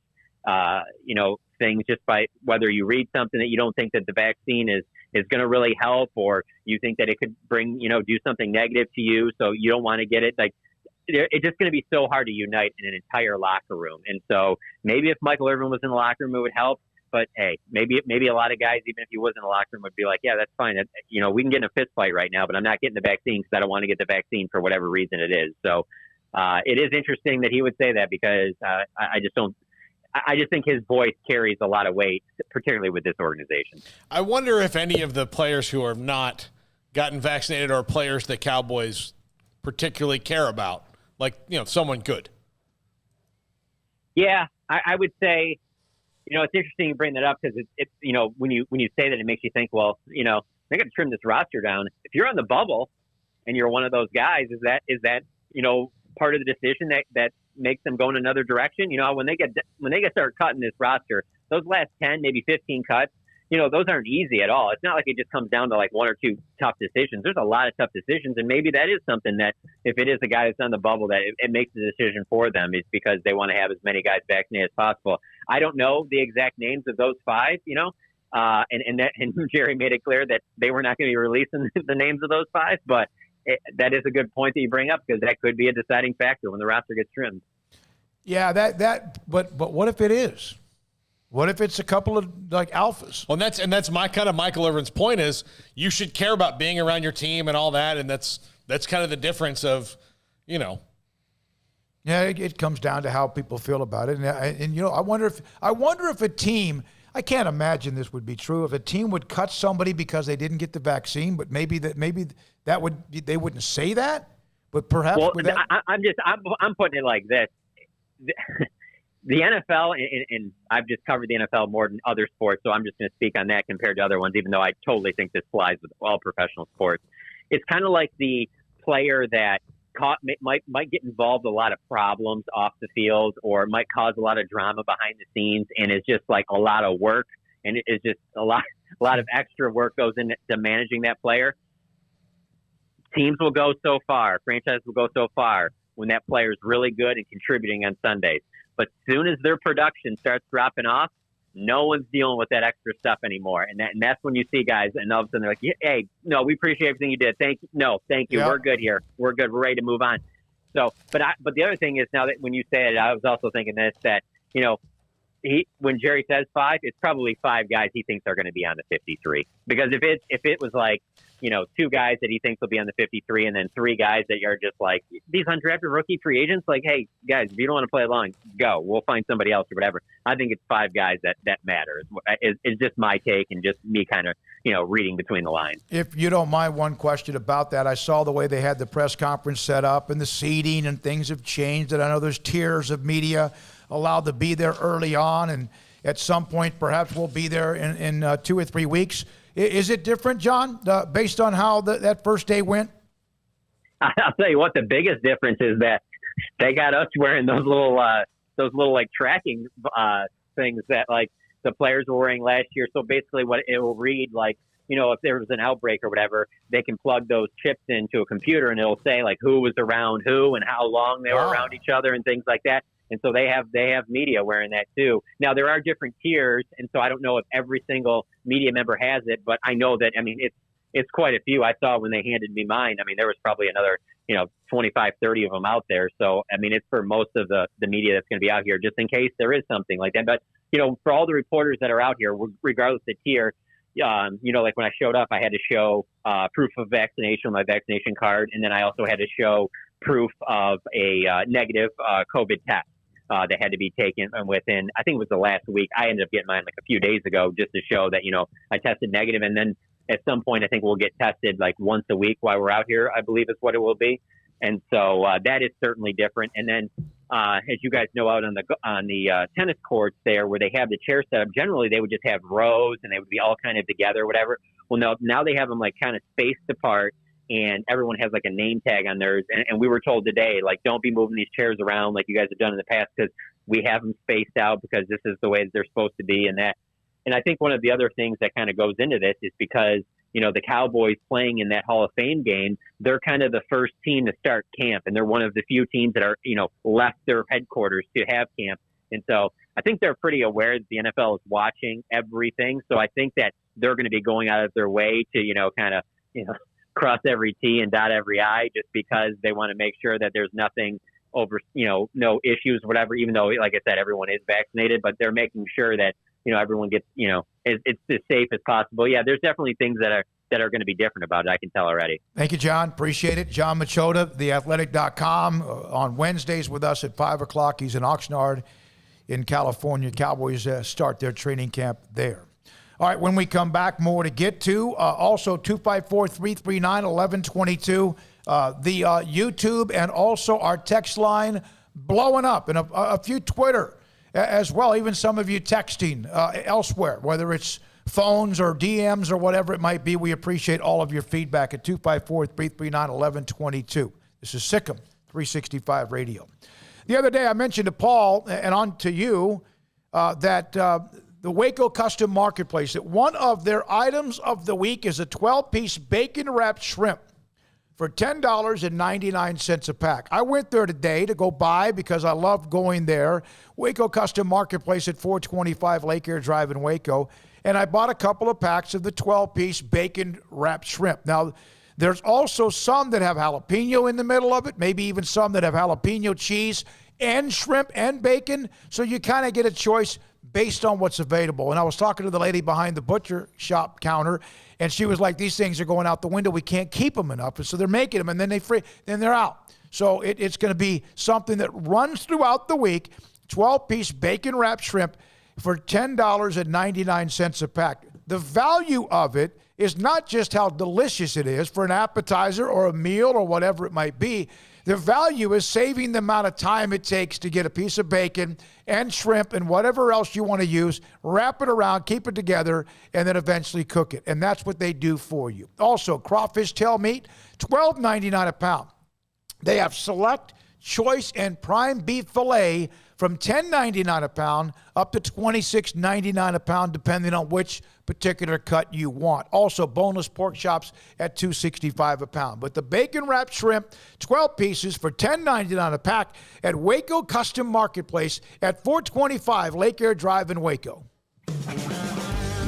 Speaker 11: things just by whether you read something that you don't think that the vaccine is going to really help, or you think that it could bring, do something negative to you, so you don't want to get it. Like, it's just going to be so hard to unite in an entire locker room. And so maybe if Michael Irvin was in the locker room, it would help. But hey, maybe a lot of guys, even if he was in the locker room, would be like, yeah, that's fine. We can get in a fist fight right now, but I'm not getting the vaccine because I don't want to get the vaccine for whatever reason it is. So it is interesting that he would say that, because I just think his voice carries a lot of weight, particularly with this organization.
Speaker 6: I wonder if any of the players who are not gotten vaccinated are players that Cowboys particularly care about, like, someone good.
Speaker 11: Yeah, I would say, it's interesting you bring that up, because it's when you say that, it makes you think, well, they got to trim this roster down. If you're on the bubble and you're one of those guys, is that part of the decision that makes them go in another direction? When they start cutting this roster, those last 10, maybe 15 cuts, those aren't easy at all. It's not like it just comes down to like one or two tough decisions. There's a lot of tough decisions, and maybe that is something that, if it is a guy that's on the bubble, that it makes the decision for them, is because they want to have as many guys vaccinated as possible. I don't know the exact names of those 5, and Jerry made it clear that they were not going to be releasing the names of those 5, but that is a good point that you bring up, because that could be a deciding factor when the roster gets trimmed.
Speaker 4: Yeah, but what if it is? What if it's a couple of like alphas?
Speaker 6: Well, that's my kind of Michael Irvin's point, is you should care about being around your team and all that, and that's kind of the difference of, Yeah,
Speaker 4: it comes down to how people feel about it, and I wonder if a team. I can't imagine this would be true if a team would cut somebody because they didn't get the vaccine, but maybe that would they wouldn't say that, but perhaps.
Speaker 11: Well, I'm putting it like this. The NFL, and I've just covered the NFL more than other sports, so I'm just going to speak on that compared to other ones, even though I totally think this flies with all professional sports. It's kind of like the player that might get involved in a lot of problems off the field, or might cause a lot of drama behind the scenes, and it's just like a lot of work, and it's just a lot of extra work goes into managing that player. Teams will go so far, franchises will go so far when that player is really good and contributing on Sundays. But as soon as their production starts dropping off, no one's dealing with that extra stuff anymore. And that's when you see guys, and all of a sudden they're like, hey, no, we appreciate everything you did. Thank you. No, thank you. Yeah. We're good here. We're good. We're ready to move on. So, but the other thing is, now that when you say it, I was also thinking this, that, when Jerry says 5, it's probably 5 guys he thinks are going to be on the 53. Because if it was like, 2 guys that he thinks will be on the 53, and then 3 guys that are just like these undrafted rookie free agents, like, hey guys, if you don't want to play along, go. We'll find somebody else or whatever. I think it's 5 guys that matter. It's just my take, and just me kind of reading between the lines.
Speaker 4: If you don't mind, one question about that. I saw the way they had the press conference set up, and the seating and things have changed. And I know there's tiers of media allowed to be there early on, and at some point perhaps we'll be there in 2 or 3 weeks. Is it different, John, based on how that first day went?
Speaker 11: I'll tell you what, the biggest difference is that they got us wearing those little like tracking things that like the players were wearing last year. So basically what it will read, like, if there was an outbreak or whatever, they can plug those chips into a computer, and it'll say like who was around who and how long they were around each other and things like that. And so they have media wearing that too. Now there are different tiers, and so I don't know if every single media member has it, but I know that, it's quite a few. I saw when they handed me mine, there was probably another, 25, 30 of them out there. So, it's for most of the media that's going to be out here, just in case there is something like that. But, for all the reporters that are out here, regardless of the tier, like when I showed up, I had to show proof of vaccination, my vaccination card, and then I also had to show proof of a negative COVID test. That had to be taken within, I think it was the last week. I ended up getting mine like a few days ago, just to show that, I tested negative. And then at some point, I think we'll get tested like once a week while we're out here, I believe is what it will be. And so that is certainly different. And then as you guys know, out on the tennis courts there, where they have the chair set up, generally they would just have rows and they would be all kind of together or whatever. Well, now they have them like kind of spaced apart, and everyone has like a name tag on theirs. And we were told today, like, don't be moving these chairs around like you guys have done in the past, because we have them spaced out because this is the way that they're supposed to be. And I think one of the other things that kind of goes into this is because, the Cowboys playing in that Hall of Fame game, they're kind of the first team to start camp. And they're one of the few teams that are, left their headquarters to have camp. And so I think they're pretty aware that the NFL is watching everything. So I think that they're going to be going out of their way to, kind of, cross every T and dot every I, just because they want to make sure that there's nothing over, no issues, whatever, even though, like I said, everyone is vaccinated, but they're making sure that, everyone gets, it's as safe as possible. Yeah, there's definitely things that are going to be different about it. I can tell already.
Speaker 4: Thank you, John. Appreciate it. John Machota, theathletic.com, on Wednesdays with us at 5 o'clock. He's in Oxnard in California. Cowboys start their training camp there. All right, when we come back, more to get to. Also, 254-339-1122. The YouTube and also our text line blowing up, and a few Twitter as well, even some of you texting elsewhere, whether it's phones or DMs or whatever it might be. We appreciate all of your feedback at 254-339-1122. This is SicEm365 Radio. The other day I mentioned to Paul and on to you that the Waco Custom Marketplace, that one of their items of the week is a 12-piece bacon-wrapped shrimp for $10.99 a pack. I went there today to go buy because I love going there. Waco Custom Marketplace at 425 Lake Air Drive in Waco. And I bought a couple of packs of the 12-piece bacon-wrapped shrimp. Now, there's also some that have jalapeno in the middle of it, maybe even some that have jalapeno cheese and shrimp and bacon. So you kind of get a choice based on what's available. And I was talking to the lady behind the butcher shop counter, and she was like, these things are going out the window. We can't keep them enough. And so they're making them, and then then they're out. So it's going to be something that runs throughout the week, 12-piece bacon-wrapped shrimp for $10.99 a pack. The value of it is not just how delicious it is for an appetizer or a meal or whatever it might be. The value is saving the amount of time it takes to get a piece of bacon and shrimp and whatever else you want to use, wrap it around, keep it together, and then eventually cook it. And that's what they do for you. Also, crawfish tail meat, $12.99 a pound. They have select, choice, and prime beef filet from $10.99 a pound up to $26.99 a pound, depending on which particular cut you want. Also, boneless pork chops at $2.65 a pound. But the bacon-wrapped shrimp, 12 pieces for $10.99 a pack at Waco Custom Marketplace at 425 Lake Air Drive in Waco.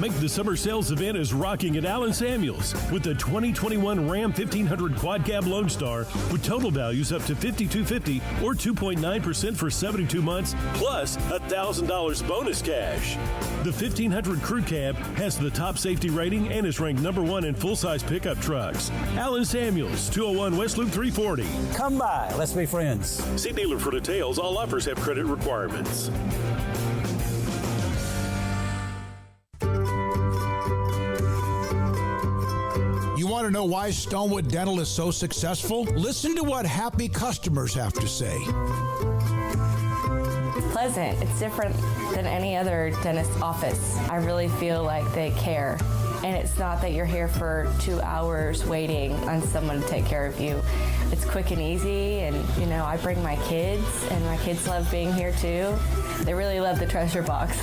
Speaker 13: Make the summer sales event as rocking at Allen Samuels with the 2021 Ram 1500 Quad Cab Lone Star with total values up to $5,250 or 2.9% for 72 months plus $1,000 bonus cash. The 1500 Crew Cab has the top safety rating and is ranked number 1 in full-size pickup trucks. Allen Samuels, 201 West Loop 340.
Speaker 12: Come by. Let's be friends.
Speaker 13: See dealer for details. All offers have credit requirements.
Speaker 8: You want to know why Stonewood Dental is so successful? Listen to what happy customers have to say.
Speaker 14: It's pleasant. It's different than any other dentist office. I really feel like they care. And it's not that you're here for 2 hours waiting on someone to take care of you. It's quick and easy, and I bring my kids, and my kids love being here too. They really love the treasure box.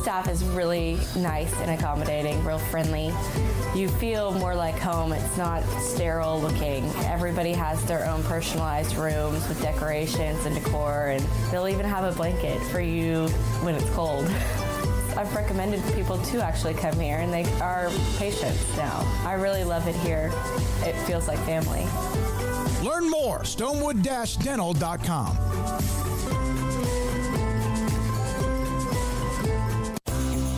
Speaker 14: Staff is really nice and accommodating, real friendly. You feel more like home. It's not sterile looking. Everybody has their own personalized rooms with decorations and decor, and they'll even have a blanket for you when it's cold. I've recommended people to actually come here, and they are patients now. I really love it here. It feels like family.
Speaker 8: Learn more, stonewood-dental.com.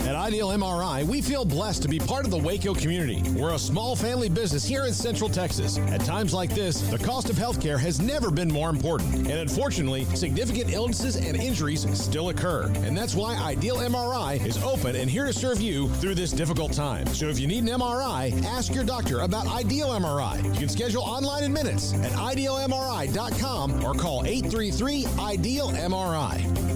Speaker 21: At Ideal MRI, we feel blessed to be part of the Waco community. We're a small family business here in Central Texas. At times like this, the cost of healthcare has never been more important. And unfortunately, significant illnesses and injuries still occur. And that's why Ideal MRI is open and here to serve you through this difficult time. So if you need an MRI, ask your doctor about Ideal MRI. You can schedule online in minutes at idealmri.com or call 833-IDEAL-MRI.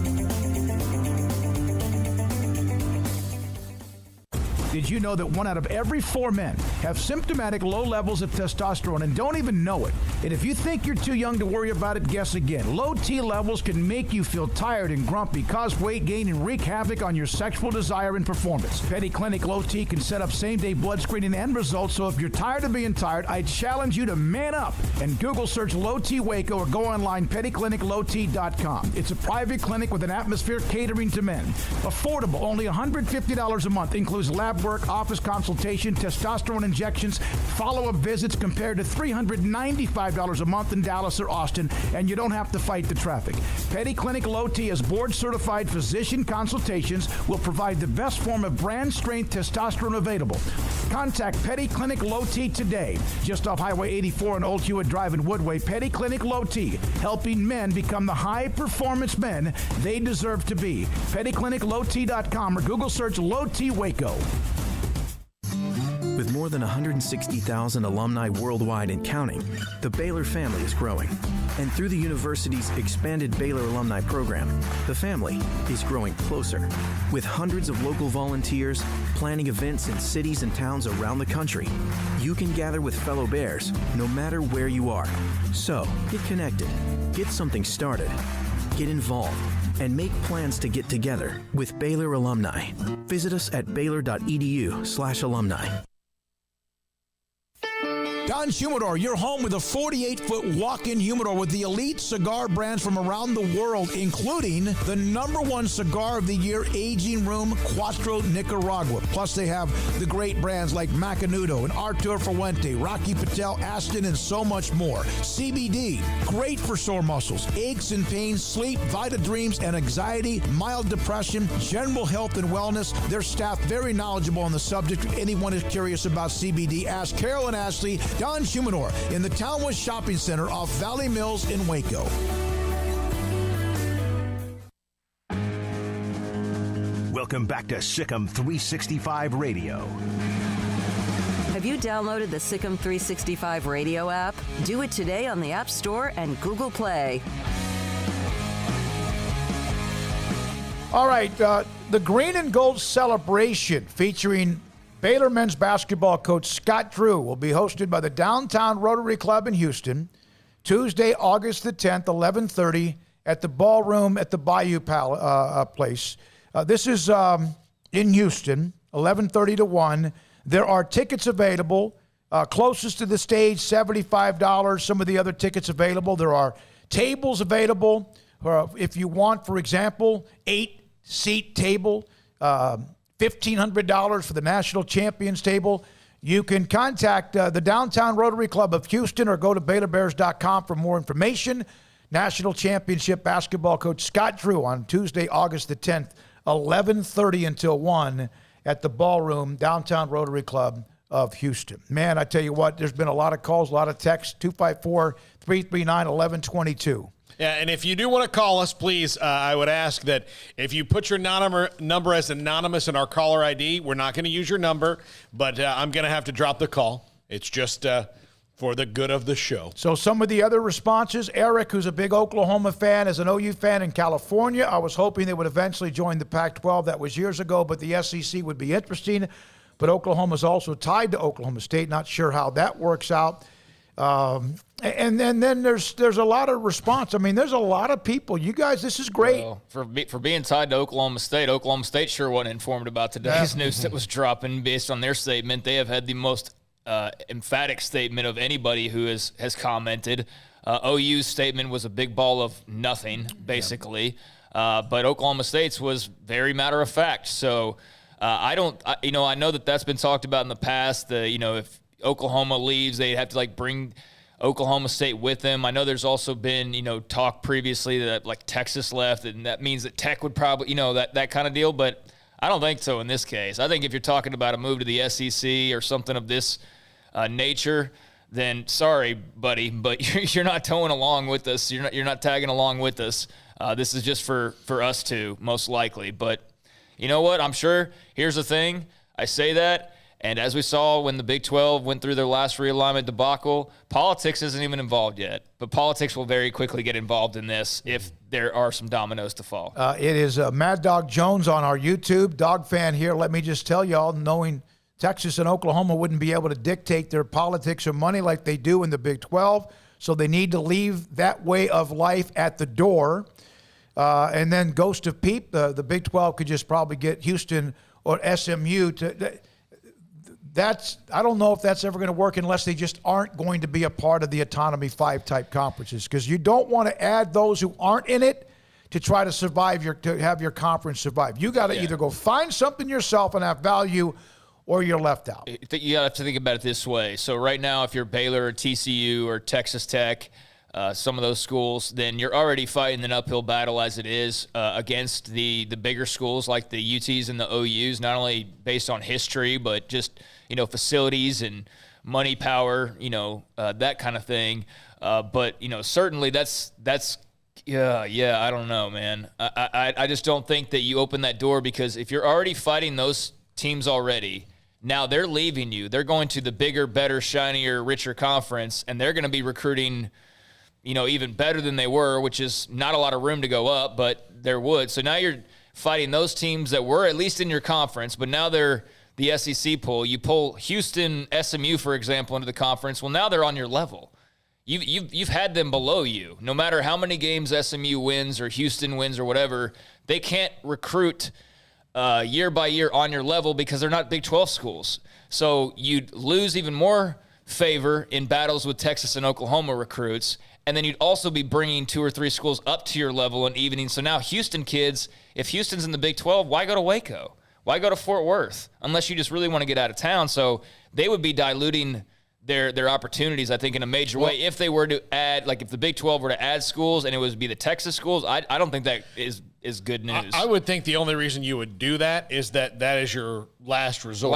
Speaker 8: Did you know that 1 out of every 4 men have symptomatic low levels of testosterone and don't even know it? And if you think you're too young to worry about it, guess again. Low T levels can make you feel tired and grumpy, cause weight gain, and wreak havoc on your sexual desire and performance. Petty Clinic Low T can set up same-day blood screening and results, so if you're tired of being tired, I challenge you to man up and Google search Low T Waco or go online pettycliniclowt.com. It's a private clinic with an atmosphere catering to men. Affordable, only $150 a month, includes lab work, office consultation, testosterone injections, follow-up visits compared to $395 a month in Dallas or Austin, and you don't have to fight the traffic. Petty Clinic Low T has board-certified physician consultations, will provide the best form of brand-strength testosterone available. Contact Petty Clinic Low T today, just off Highway 84 and Old Hewitt Drive in Woodway. Petty Clinic Low T, helping men become the high-performance men they deserve to be. PettyClinicLowT.com or Google search Low T Waco.
Speaker 15: With more than 160,000 alumni worldwide and counting, the Baylor family is growing. And through the university's expanded Baylor alumni program, the family is growing closer. With hundreds of local volunteers planning events in cities and towns around the country, you can gather with fellow Bears no matter where you are. So, get connected, get something started, get involved, and make plans to get together with Baylor alumni. Visit us at baylor.edu/alumni.
Speaker 8: Don Humidor, your home with a 48-foot walk-in humidor with the elite cigar brands from around the world, including the #1 cigar of the year, Aging Room Cuatro Nicaragua. Plus, they have the great brands like Macanudo and Artur Fuente, Rocky Patel, Aston, and so much more. CBD, great for sore muscles, aches and pains, sleep, Vita Dreams, and anxiety, mild depression, general health and wellness. Their staff very knowledgeable on the subject. If anyone is curious about CBD, ask Carol and Ashley. Don Humidor in the Townwest Shopping Center off Valley Mills in Waco.
Speaker 3: Welcome back to SicEm365 Radio.
Speaker 2: Have you downloaded the SicEm365 Radio app? Do it today on the App Store and Google Play.
Speaker 4: All right, the Green and Gold Celebration featuring Baylor men's basketball coach Scott Drew will be hosted by the Downtown Rotary Club in Houston, Tuesday, August the 10th, 11:30 at the ballroom at the Bayou Place. This is in Houston, 11:30 to 1. There are tickets available. Closest to the stage, $75. Some of the other tickets available. There are tables available. If you want, for example, 8-seat table, $1,500 for the national champions table. You can contact the Downtown Rotary Club of Houston or go to BaylorBears.com for more information. National championship basketball coach Scott Drew on Tuesday, August the 10th, 11:30 until 1 at the ballroom, Downtown Rotary Club of Houston. Man, I tell you what, there's been a lot of calls, a lot of texts, 254-339-1122.
Speaker 6: Yeah, and if you do want to call us, please, I would ask that if you put your number as anonymous in our caller ID, we're not going to use your number, but I'm going to have to drop the call. It's just for the good of the show.
Speaker 4: So some of the other responses, Eric, who's a big Oklahoma fan, is an OU fan in California. I was hoping they would eventually join the Pac-12. That was years ago, but the SEC would be interesting. But Oklahoma's also tied to Oklahoma State. Not sure how that works out. And then there's a lot of response. I mean, there's a lot of people. You guys, this is great.
Speaker 5: Well, for being tied to Oklahoma State sure wasn't informed about today's news that was dropping based on their statement. They have had the most emphatic statement of anybody who has commented. OU's statement was a big ball of nothing, basically. But Oklahoma State's was very matter of fact. So I know that's been talked about in the past. If Oklahoma leaves, they have to bring Oklahoma State with them. I know there's also been, talk previously that Texas left, and that means that Tech would probably, that kind of deal. But I don't think so in this case. I think if you're talking about a move to the SEC or something of this nature, then sorry, buddy, but you're not towing along with us. You're not tagging along with us. This is just for us two, most likely. But you know what? I'm sure. Here's the thing. I say that. And as we saw when the Big 12 went through their last realignment debacle, politics isn't even involved yet. But politics will very quickly get involved in this if there are some dominoes to fall.
Speaker 4: It is Mad Dog Jones on our YouTube. Dog fan here. Let me just tell y'all, knowing Texas and Oklahoma wouldn't be able to dictate their politics or money like they do in the Big 12. So they need to leave that way of life at the door. And then Ghost of Peep, the Big 12 could just probably get Houston or SMU to... I don't know if that's ever going to work unless they just aren't going to be a part of the Autonomy 5 type conferences, because you don't want to add those who aren't in it to try to survive to have your conference survive. You got to either go find something yourself and have value, or you're left out.
Speaker 5: You got to think about it this way. So right now, if you're Baylor or TCU or Texas Tech, some of those schools, then you're already fighting an uphill battle as it is against the bigger schools like the UTs and the OUs, not only based on history, but just facilities and money, power, that kind of thing. But certainly that's I don't know, man. I just don't think that you open that door, because if you're already fighting those teams already, now they're leaving you. They're going to the bigger, better, shinier, richer conference, and they're going to be recruiting, even better than they were, which is not a lot of room to go up, but there would. So now you're fighting those teams that were at least in your conference, but now they're the SEC pool. You pull Houston, SMU, for example, into the conference. Well, now they're on your level. You've had them below you. No matter how many games SMU wins or Houston wins or whatever, they can't recruit year by year on your level because they're not Big 12 schools. So you'd lose even more favor in battles with Texas and Oklahoma recruits, and then you'd also be bringing 2 or 3 schools up to your level and evening. So now Houston kids, if Houston's in the Big 12, why go to Waco? Why go to Fort Worth? Unless you just really want to get out of town. So they would be diluting their opportunities, I think, in a major way. If they were to add, like if the Big 12 were to add schools and it would be the Texas schools, I don't think that is good news.
Speaker 6: I would think the only reason you would do that is that is your last resort.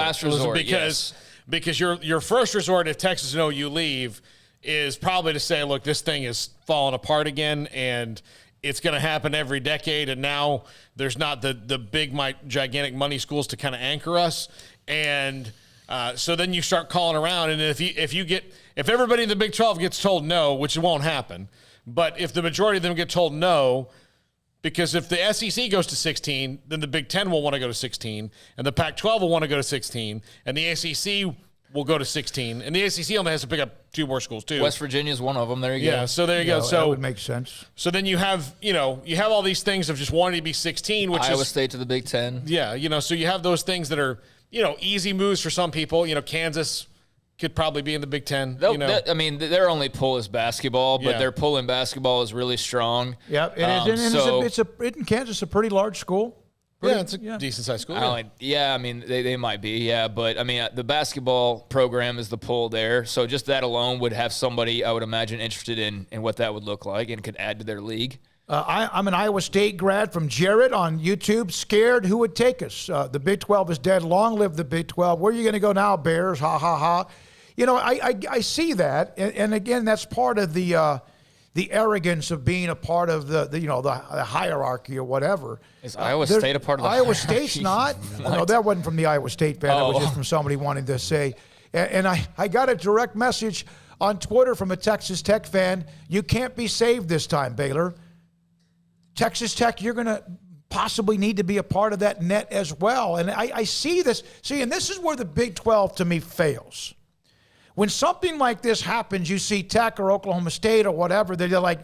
Speaker 6: Because your first resort, if Texas and OU leave, is probably to say, look, this thing is falling apart again, and it's going to happen every decade, and now there's not the big, gigantic money schools to kind of anchor us. And so then you start calling around, and if everybody in the Big 12 gets told no, which won't happen, but if the majority of them get told no, because if the SEC goes to 16, then the Big 10 will want to go to 16, and the Pac-12 will want to go to 16, and the ACC will go to 16, and the ACC only has to pick up 2 more schools too.
Speaker 5: West Virginia is one of them. There you go.
Speaker 6: Yeah, so there you go. So
Speaker 4: that would make sense.
Speaker 6: So then you have all these things of just wanting to be 16, which
Speaker 5: Iowa State to the Big 10.
Speaker 6: Yeah, so you have those things that are easy moves for some people. Kansas could probably be in the Big 10.
Speaker 5: Their only pull is basketball, but their pull in basketball is really strong.
Speaker 4: Yeah, it is. Isn't Kansas a pretty large school?
Speaker 6: It's a decent-sized school.
Speaker 5: They might be, but the basketball program is the pull there, so just that alone would have somebody, I would imagine, interested in what that would look like and could add to their league.
Speaker 4: I'm an Iowa State grad from Jarrett on YouTube. Scared who would take us? The Big 12 is dead. Long live the Big 12. Where are you going to go now, Bears? Ha, ha, ha. I see that, and again, that's part of the arrogance of being a part of the hierarchy or whatever.
Speaker 5: Is Iowa State a part of the
Speaker 4: Iowa State's not? No, that wasn't from the Iowa State fan. It was just from somebody wanting to say. And I got a direct message on Twitter from a Texas Tech fan. You can't be saved this time, Baylor. Texas Tech, you're going to possibly need to be a part of that net as well. And I see this. And this is where the Big 12 to me fails. When something like this happens, you see Tech or Oklahoma State or whatever, they're like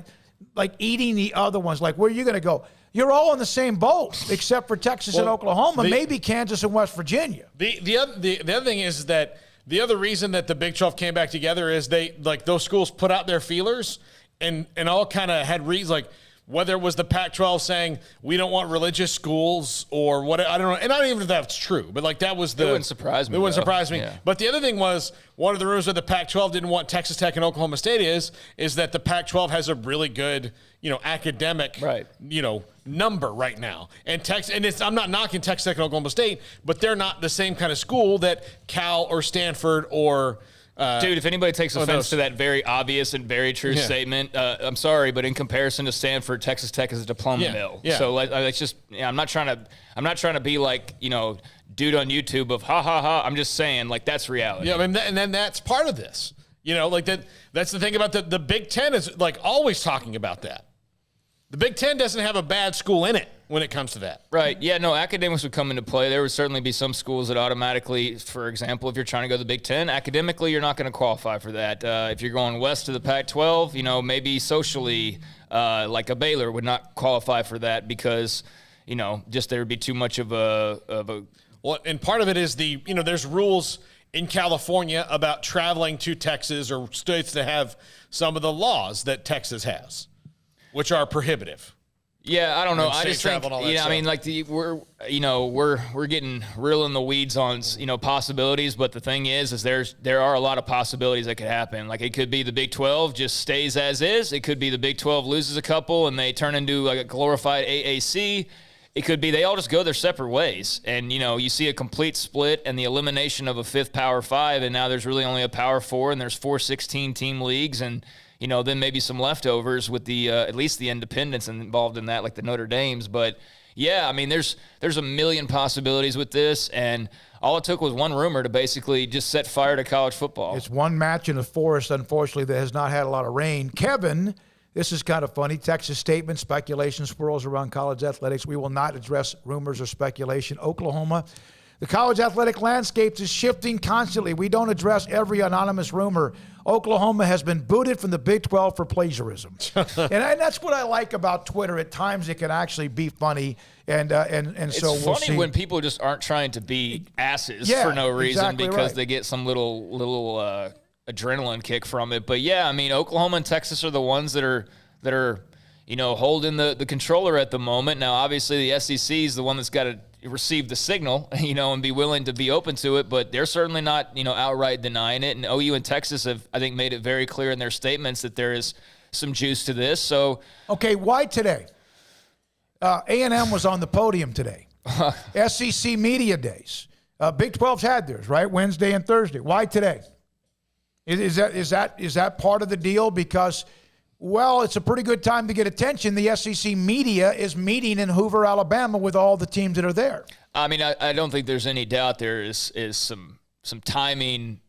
Speaker 4: eating the other ones. Like, where are you going to go? You're all in the same boat, except for Texas and Oklahoma, maybe Kansas and West Virginia.
Speaker 6: The other thing is that the other reason that the Big 12 came back together is those schools put out their feelers and all kind of had reasons, like whether it was the Pac-12 saying we don't want religious schools or what, I don't know, and I don't even know if that's true, but that was the.
Speaker 5: It wouldn't surprise me.
Speaker 6: It wouldn't surprise me. Yeah. But the other thing was one of the reasons that the Pac-12 didn't want Texas Tech and Oklahoma State is that the Pac-12 has a really good academic number right now, and I'm not knocking Texas Tech and Oklahoma State, but they're not the same kind of school that Cal or Stanford or
Speaker 5: Dude, if anybody takes offense to that very obvious and very true statement, I'm sorry, but in comparison to Stanford, Texas Tech is a diploma mill.
Speaker 6: Yeah.
Speaker 5: So it's just, I'm not trying to be like, dude on YouTube of ha ha ha. I'm just saying, like, that's reality.
Speaker 6: Yeah, I mean, and then that's part of this. Like that's the thing about the Big Ten is like always talking about that. The Big Ten doesn't have a bad school in it when it comes to that.
Speaker 5: Right. Yeah, no, academics would come into play. There would certainly be some schools that automatically, for example, if you're trying to go to the Big Ten, academically, you're not going to qualify for that. If you're going west to the Pac-12, maybe socially, like a Baylor would not qualify for that because, just there would be too much of a.
Speaker 6: Well, and part of it is there's rules in California about traveling to Texas or states that have some of the laws that Texas has, which are prohibitive.
Speaker 5: Yeah, I don't know. I just think,
Speaker 6: I
Speaker 5: mean, like we're getting real in the weeds on, possibilities. But the thing is there are a lot of possibilities that could happen. Like it could be the Big 12 just stays as is. It could be the Big 12 loses a couple and they turn into like a glorified AAC. It could be they all just go their separate ways. And, you see a complete split and the elimination of a fifth Power 5. And now there's really only a Power 4 and there's 4 16-team leagues. And, then maybe some leftovers with the at least the independents involved in that, like the Notre Dames. But, yeah, I mean, there's a million possibilities with this. And all it took was one rumor to basically just set fire to college football.
Speaker 4: It's one match in a forest, unfortunately, that has not had a lot of rain. Kevin, this is kind of funny. Texas statement, speculation swirls around college athletics. We will not address rumors or speculation. Oklahoma, the college athletic landscape is shifting constantly. We don't address every anonymous rumor. Oklahoma has been booted from the Big 12 for plagiarism. and that's what I like about Twitter. At times it can actually be funny. And so
Speaker 5: it's
Speaker 4: we'll
Speaker 5: funny
Speaker 4: see.
Speaker 5: when people just aren't trying to be asses for no reason
Speaker 4: exactly
Speaker 5: because
Speaker 4: right.
Speaker 5: they get some little adrenaline kick from it. But yeah, I mean, Oklahoma and Texas are the ones that are holding the controller at the moment. Now, obviously, the SEC is the one that's got to receive the signal, and be willing to be open to it. But they're certainly not, outright denying it. And OU and Texas have, I think, made it very clear in their statements that there is some juice to this. So,
Speaker 4: okay, why today? A&M was on the podium today. SEC Media Days. Big 12's had theirs, right? Wednesday and Thursday. Why today? Is that part of the deal? Because, well, it's a pretty good time to get attention. The SEC media is meeting in Hoover, Alabama with all the teams that are there.
Speaker 5: I mean, I don't think there's any doubt there is some timing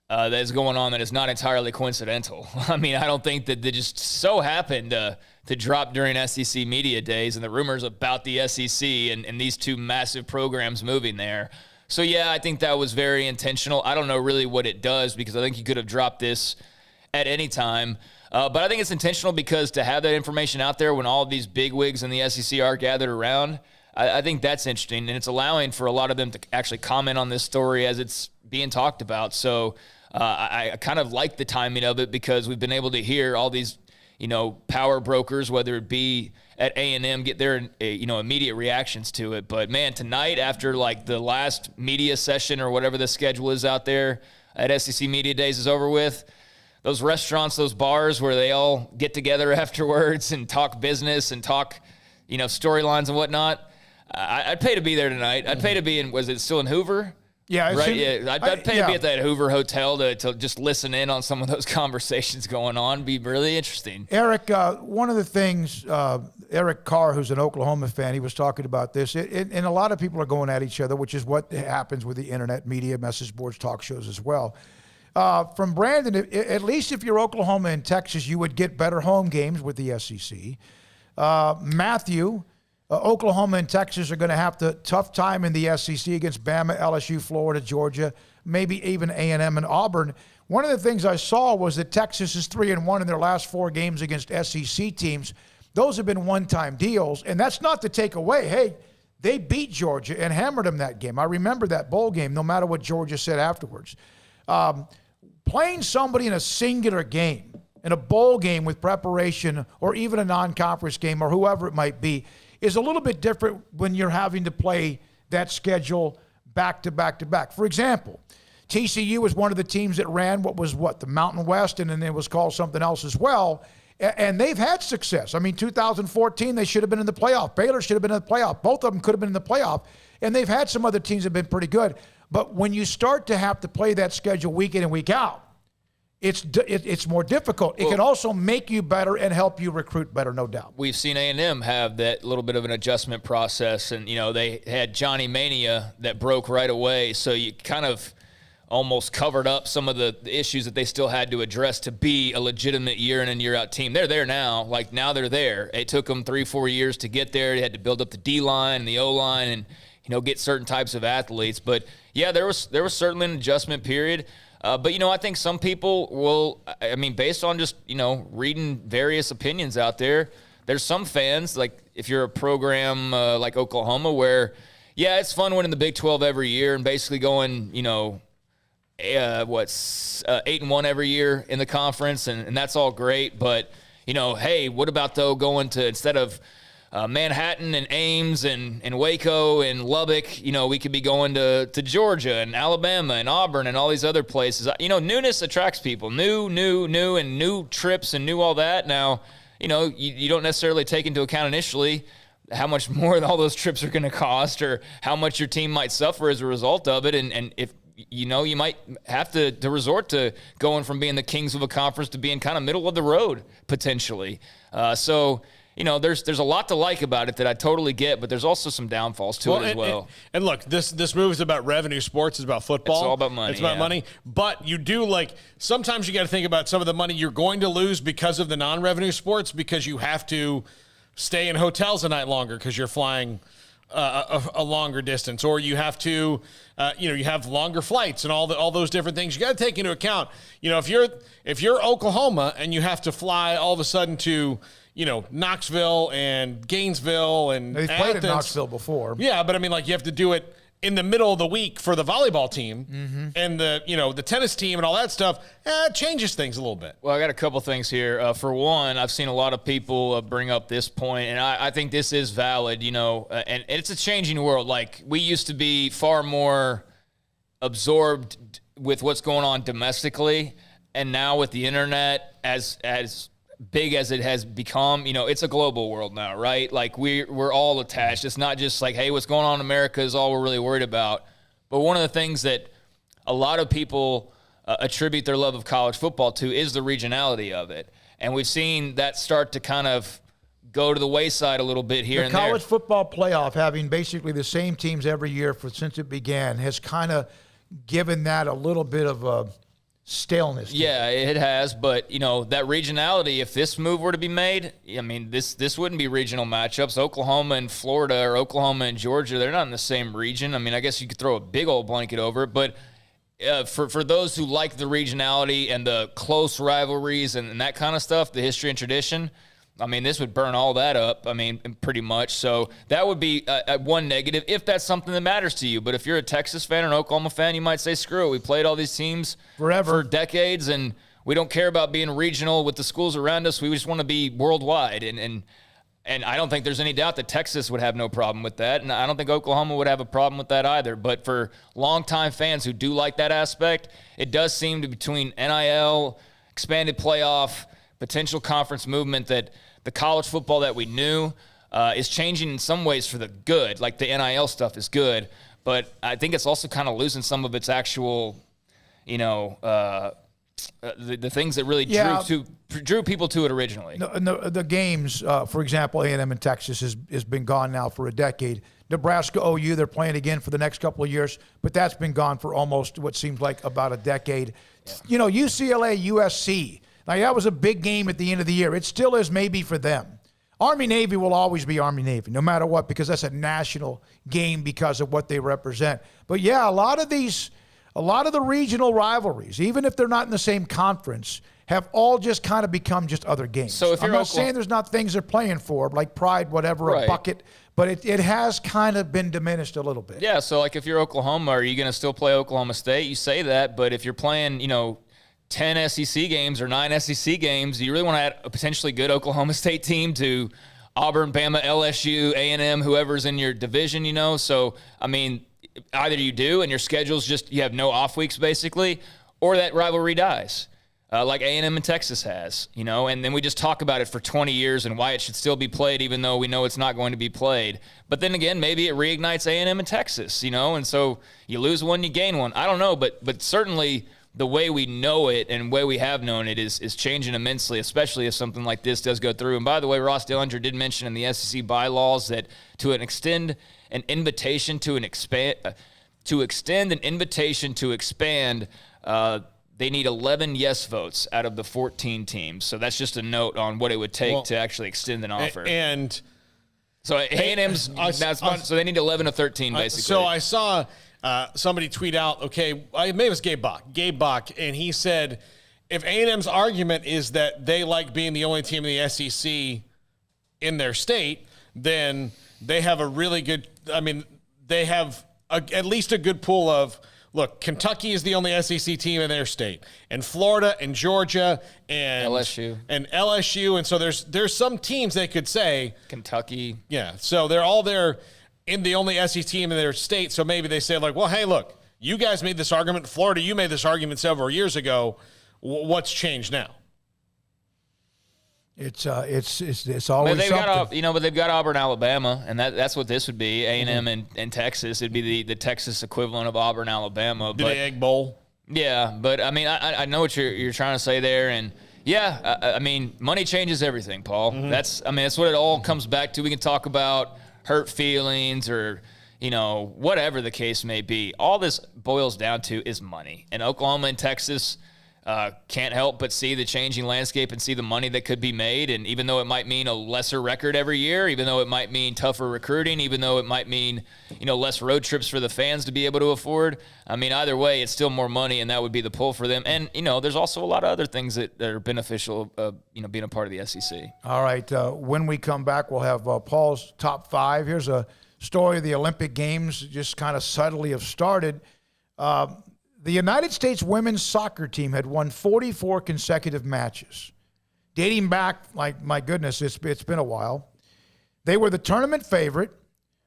Speaker 5: that is going on that is not entirely coincidental. I mean, I don't think that they just so happened to drop during SEC Media Days and the rumors about the SEC and these two massive programs moving there. So, yeah, I think that was very intentional. I don't know really what it does because I think you could have dropped this at any time. But I think it's intentional because to have that information out there when all of these bigwigs in the SEC are gathered around, I think that's interesting. And it's allowing for a lot of them to actually comment on this story as it's being talked about. So I kind of like the timing of it because we've been able to hear all these, power brokers, whether it be at A&M, get their, immediate reactions to it. But, man, tonight after, like, the last media session or whatever the schedule is out there at SEC Media Days is over with, those restaurants, those bars where they all get together afterwards and talk business and talk, storylines and whatnot, I'd pay to be there tonight. I'd pay to be in, was it still in Hoover?
Speaker 4: Yeah.
Speaker 5: Right? Yeah. I'd pay to be at that Hoover hotel to just listen in on some of those conversations going on. It'd be really interesting.
Speaker 4: Eric, one of the things, Eric Carr, who's an Oklahoma fan, he was talking about this, and a lot of people are going at each other, which is what happens with the internet, media, message boards, talk shows as well. From Brandon, at least if you're Oklahoma and Texas, you would get better home games with the SEC. Matthew, Oklahoma and Texas are going to have the tough time in the SEC against Bama, LSU, Florida, Georgia, maybe even A&M and Auburn. One of the things I saw was that Texas is 3-1 in their last 4 games against SEC teams. Those have been one-time deals, and that's not to take away, hey, they beat Georgia and hammered them that game. I remember that bowl game, no matter what Georgia said afterwards. Playing somebody in a singular game, in a bowl game with preparation, or even a non-conference game, or whoever it might be, is a little bit different when you're having to play that schedule back to back to back. For example, TCU was one of the teams that ran the Mountain West, and then it was called something else as well, and they've had success. I mean, 2014, they should have been in the playoff. Baylor should have been in the playoff. Both of them could have been in the playoff, and they've had some other teams that have been pretty good. But when you start to have to play that schedule week in and week out, it's more difficult. It can also make you better and help you recruit better, no doubt.
Speaker 5: We've seen A&M have that little bit of an adjustment process, and they had Johnny Mania that broke right away, so you kind of almost covered up some of the issues that they still had to address to be a legitimate year in and year out team. They're there now. Like, now they're there. It took them 3-4 years to get there. They had to build up the D-line and the O-line and get certain types of athletes. But yeah, there was certainly an adjustment period. But I think some people will, based on just, reading various opinions out there, there's some fans, like if you're a program like Oklahoma where, yeah, it's fun winning the Big 12 every year and basically going, 8-1 every year in the conference, and that's all great. But, hey, what about, though, going to, instead of Manhattan and Ames and Waco and Lubbock, we could be going to Georgia and Alabama and Auburn and all these other places. Newness attracts people. New, and new trips and new all that. Now, you don't necessarily take into account initially how much more all those trips are going to cost or how much your team might suffer as a result of it. And if you might have to resort to going from being the kings of a conference to being kind of middle of the road potentially. So there's a lot to like about it that I totally get, but there's also some downfalls to it as well.
Speaker 6: And look, this move is about revenue. Sports is about football.
Speaker 5: It's all about money.
Speaker 6: It's about money. But you do sometimes you got to think about some of the money you're going to lose because of the non-revenue sports, because you have to stay in hotels a night longer because you're flying a longer distance, or you have to, you have longer flights and all those different things. You got to take into account, if you're Oklahoma and you have to fly all of a sudden to, Knoxville and Gainesville and
Speaker 4: they've played in Knoxville before.
Speaker 6: Yeah, but you have to do it in the middle of the week for the volleyball team and the tennis team and all that stuff. It changes things a little bit.
Speaker 5: Well, I got a couple things here. For one, I've seen a lot of people bring up this point, and I think this is valid, and it's a changing world. Like, we used to be far more absorbed with what's going on domestically, and now with the internet, as big as it has become, it's a global world now, right? Like, we're all attached. It's not just like, hey, what's going on in America is all we're really worried about. But one of the things that a lot of people attribute their love of college football to is the regionality of it. And we've seen that start to kind of go to the wayside a little bit here and there.
Speaker 4: The college football playoff, having basically the same teams every year since it began, has kind of given that a little bit of a staleness.
Speaker 5: Yeah, it has, but that regionality, if this move were to be made, this wouldn't be regional matchups. Oklahoma and Florida or Oklahoma and Georgia, they're not in the same region. I guess you could throw a big old blanket over it, but for those who like the regionality and the close rivalries and that kind of stuff, the history and tradition, this would burn all that up, pretty much. So that would be one negative, if that's something that matters to you. But if you're a Texas fan or an Oklahoma fan, you might say, screw it. We played all these teams
Speaker 4: forever,
Speaker 5: for decades, and we don't care about being regional with the schools around us. We just want to be worldwide. And I don't think there's any doubt that Texas would have no problem with that, and I don't think Oklahoma would have a problem with that either. But for longtime fans who do like that aspect, it does seem to, between NIL, expanded playoff, potential conference movement, that the college football that we knew is changing in some ways for the good. Like, the NIL stuff is good, but I think it's also kind of losing some of its actual, the things that really drew people to it originally.
Speaker 4: The games, for example, A&M in Texas has been gone now for a decade. Nebraska, OU, they're playing again for the next couple of years, but that's been gone for almost what seems like about a decade. Yeah. UCLA, USC. Now, that was a big game at the end of the year. It still is, maybe, for them. Army-Navy will always be Army-Navy, no matter what, because that's a national game because of what they represent. But, yeah, a lot of the regional rivalries, even if they're not in the same conference, have all just kind of become just other games.
Speaker 5: So if you're
Speaker 4: I'm not saying there's not things they're playing for, like pride, whatever,
Speaker 5: right,
Speaker 4: a bucket, but it has kind of been diminished a little bit.
Speaker 5: Yeah, so, like, if you're Oklahoma, are you going to still play Oklahoma State? You say that, but if you're playing, 10 SEC games or 9 SEC games, do you really want to add a potentially good Oklahoma State team to Auburn, Bama, LSU, A&M, whoever's in your division, So, either you do and your schedule's just, you have no off weeks basically, or that rivalry dies, like A&M and Texas has, and then we just talk about it for 20 years and why it should still be played even though we know it's not going to be played. But then again, maybe it reignites A&M and Texas, and so you lose one, you gain one. I don't know, but certainly the way we know it and the way we have known it is changing immensely, especially if something like this does go through. And by the way, Ross Dillinger did mention in the SEC bylaws that to extend an invitation to expand, they need 11 yes votes out of the 14 teams. So that's just a note on what it would take to actually extend an offer.
Speaker 6: And
Speaker 5: so A&M's so they need 11 or 13 basically.
Speaker 6: So I saw somebody tweet out, maybe it was Gabe Bach, and he said, if A&M's argument is that they like being the only team in the SEC in their state, then they have a really good, they have at least a good pool of, look, Kentucky is the only SEC team in their state, and Florida and Georgia and LSU. And so there's some teams they could say.
Speaker 5: Kentucky.
Speaker 6: Yeah, so they're all there in the only SEC team in their state. So maybe they say, like, well, hey, look, you guys made this argument. Florida, you made this argument several years ago. What's changed now?
Speaker 4: It's always
Speaker 5: they've
Speaker 4: something.
Speaker 5: But they've got Auburn, Alabama, and that's what this would be. A&M and Texas. It'd be the Texas equivalent of Auburn, Alabama.
Speaker 6: The Egg Bowl.
Speaker 5: Yeah, but I know what you're trying to say there, and yeah, money changes everything, Paul. That's what it all comes back to. We can talk about hurt feelings or whatever the case may be. All this boils down to is money, and Oklahoma and Texas can't help but see the changing landscape and see the money that could be made. And even though it might mean a lesser record every year, even though it might mean tougher recruiting, even though it might mean, less road trips for the fans to be able to afford, either way, it's still more money, and that would be the pull for them. And, there's also a lot of other things that are beneficial, being a part of the SEC. All
Speaker 4: right. When we come back, we'll have Paul's top 5. Here's a story of the Olympic Games just kind of subtly have started. The United States women's soccer team had won 44 consecutive matches. Dating back, my goodness, it's been a while. They were the tournament favorite,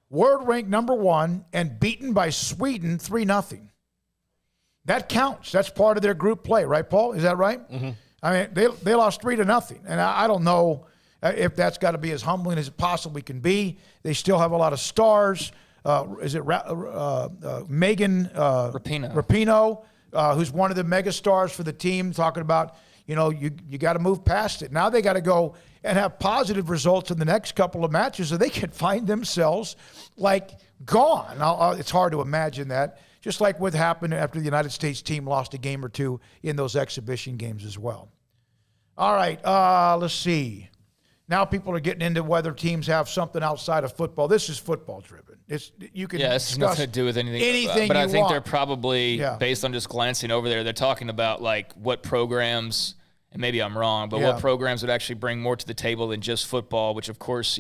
Speaker 4: world ranked number 1, and beaten by Sweden 3-0. That counts. That's part of their group play, right, Paul? Is that right? Mm-hmm. They lost 3-0, and I don't know if that's got to be as humbling as it possibly can be. They still have a lot of stars. Is it Megan Rapinoe, who's one of the mega stars for the team, talking about, you got to move past it. Now they got to go and have positive results in the next couple of matches so they can find themselves gone. It's hard to imagine that, just like what happened after the United States team lost a game or two in those exhibition games as well. All right, let's see. Now people are getting into whether teams have something outside of football. This is football driven. You can
Speaker 5: it's nothing to do with anything. But I think they're probably, based on just glancing over there, they're talking about what programs, and maybe I'm wrong, but what programs would actually bring more to the table than just football, which of course,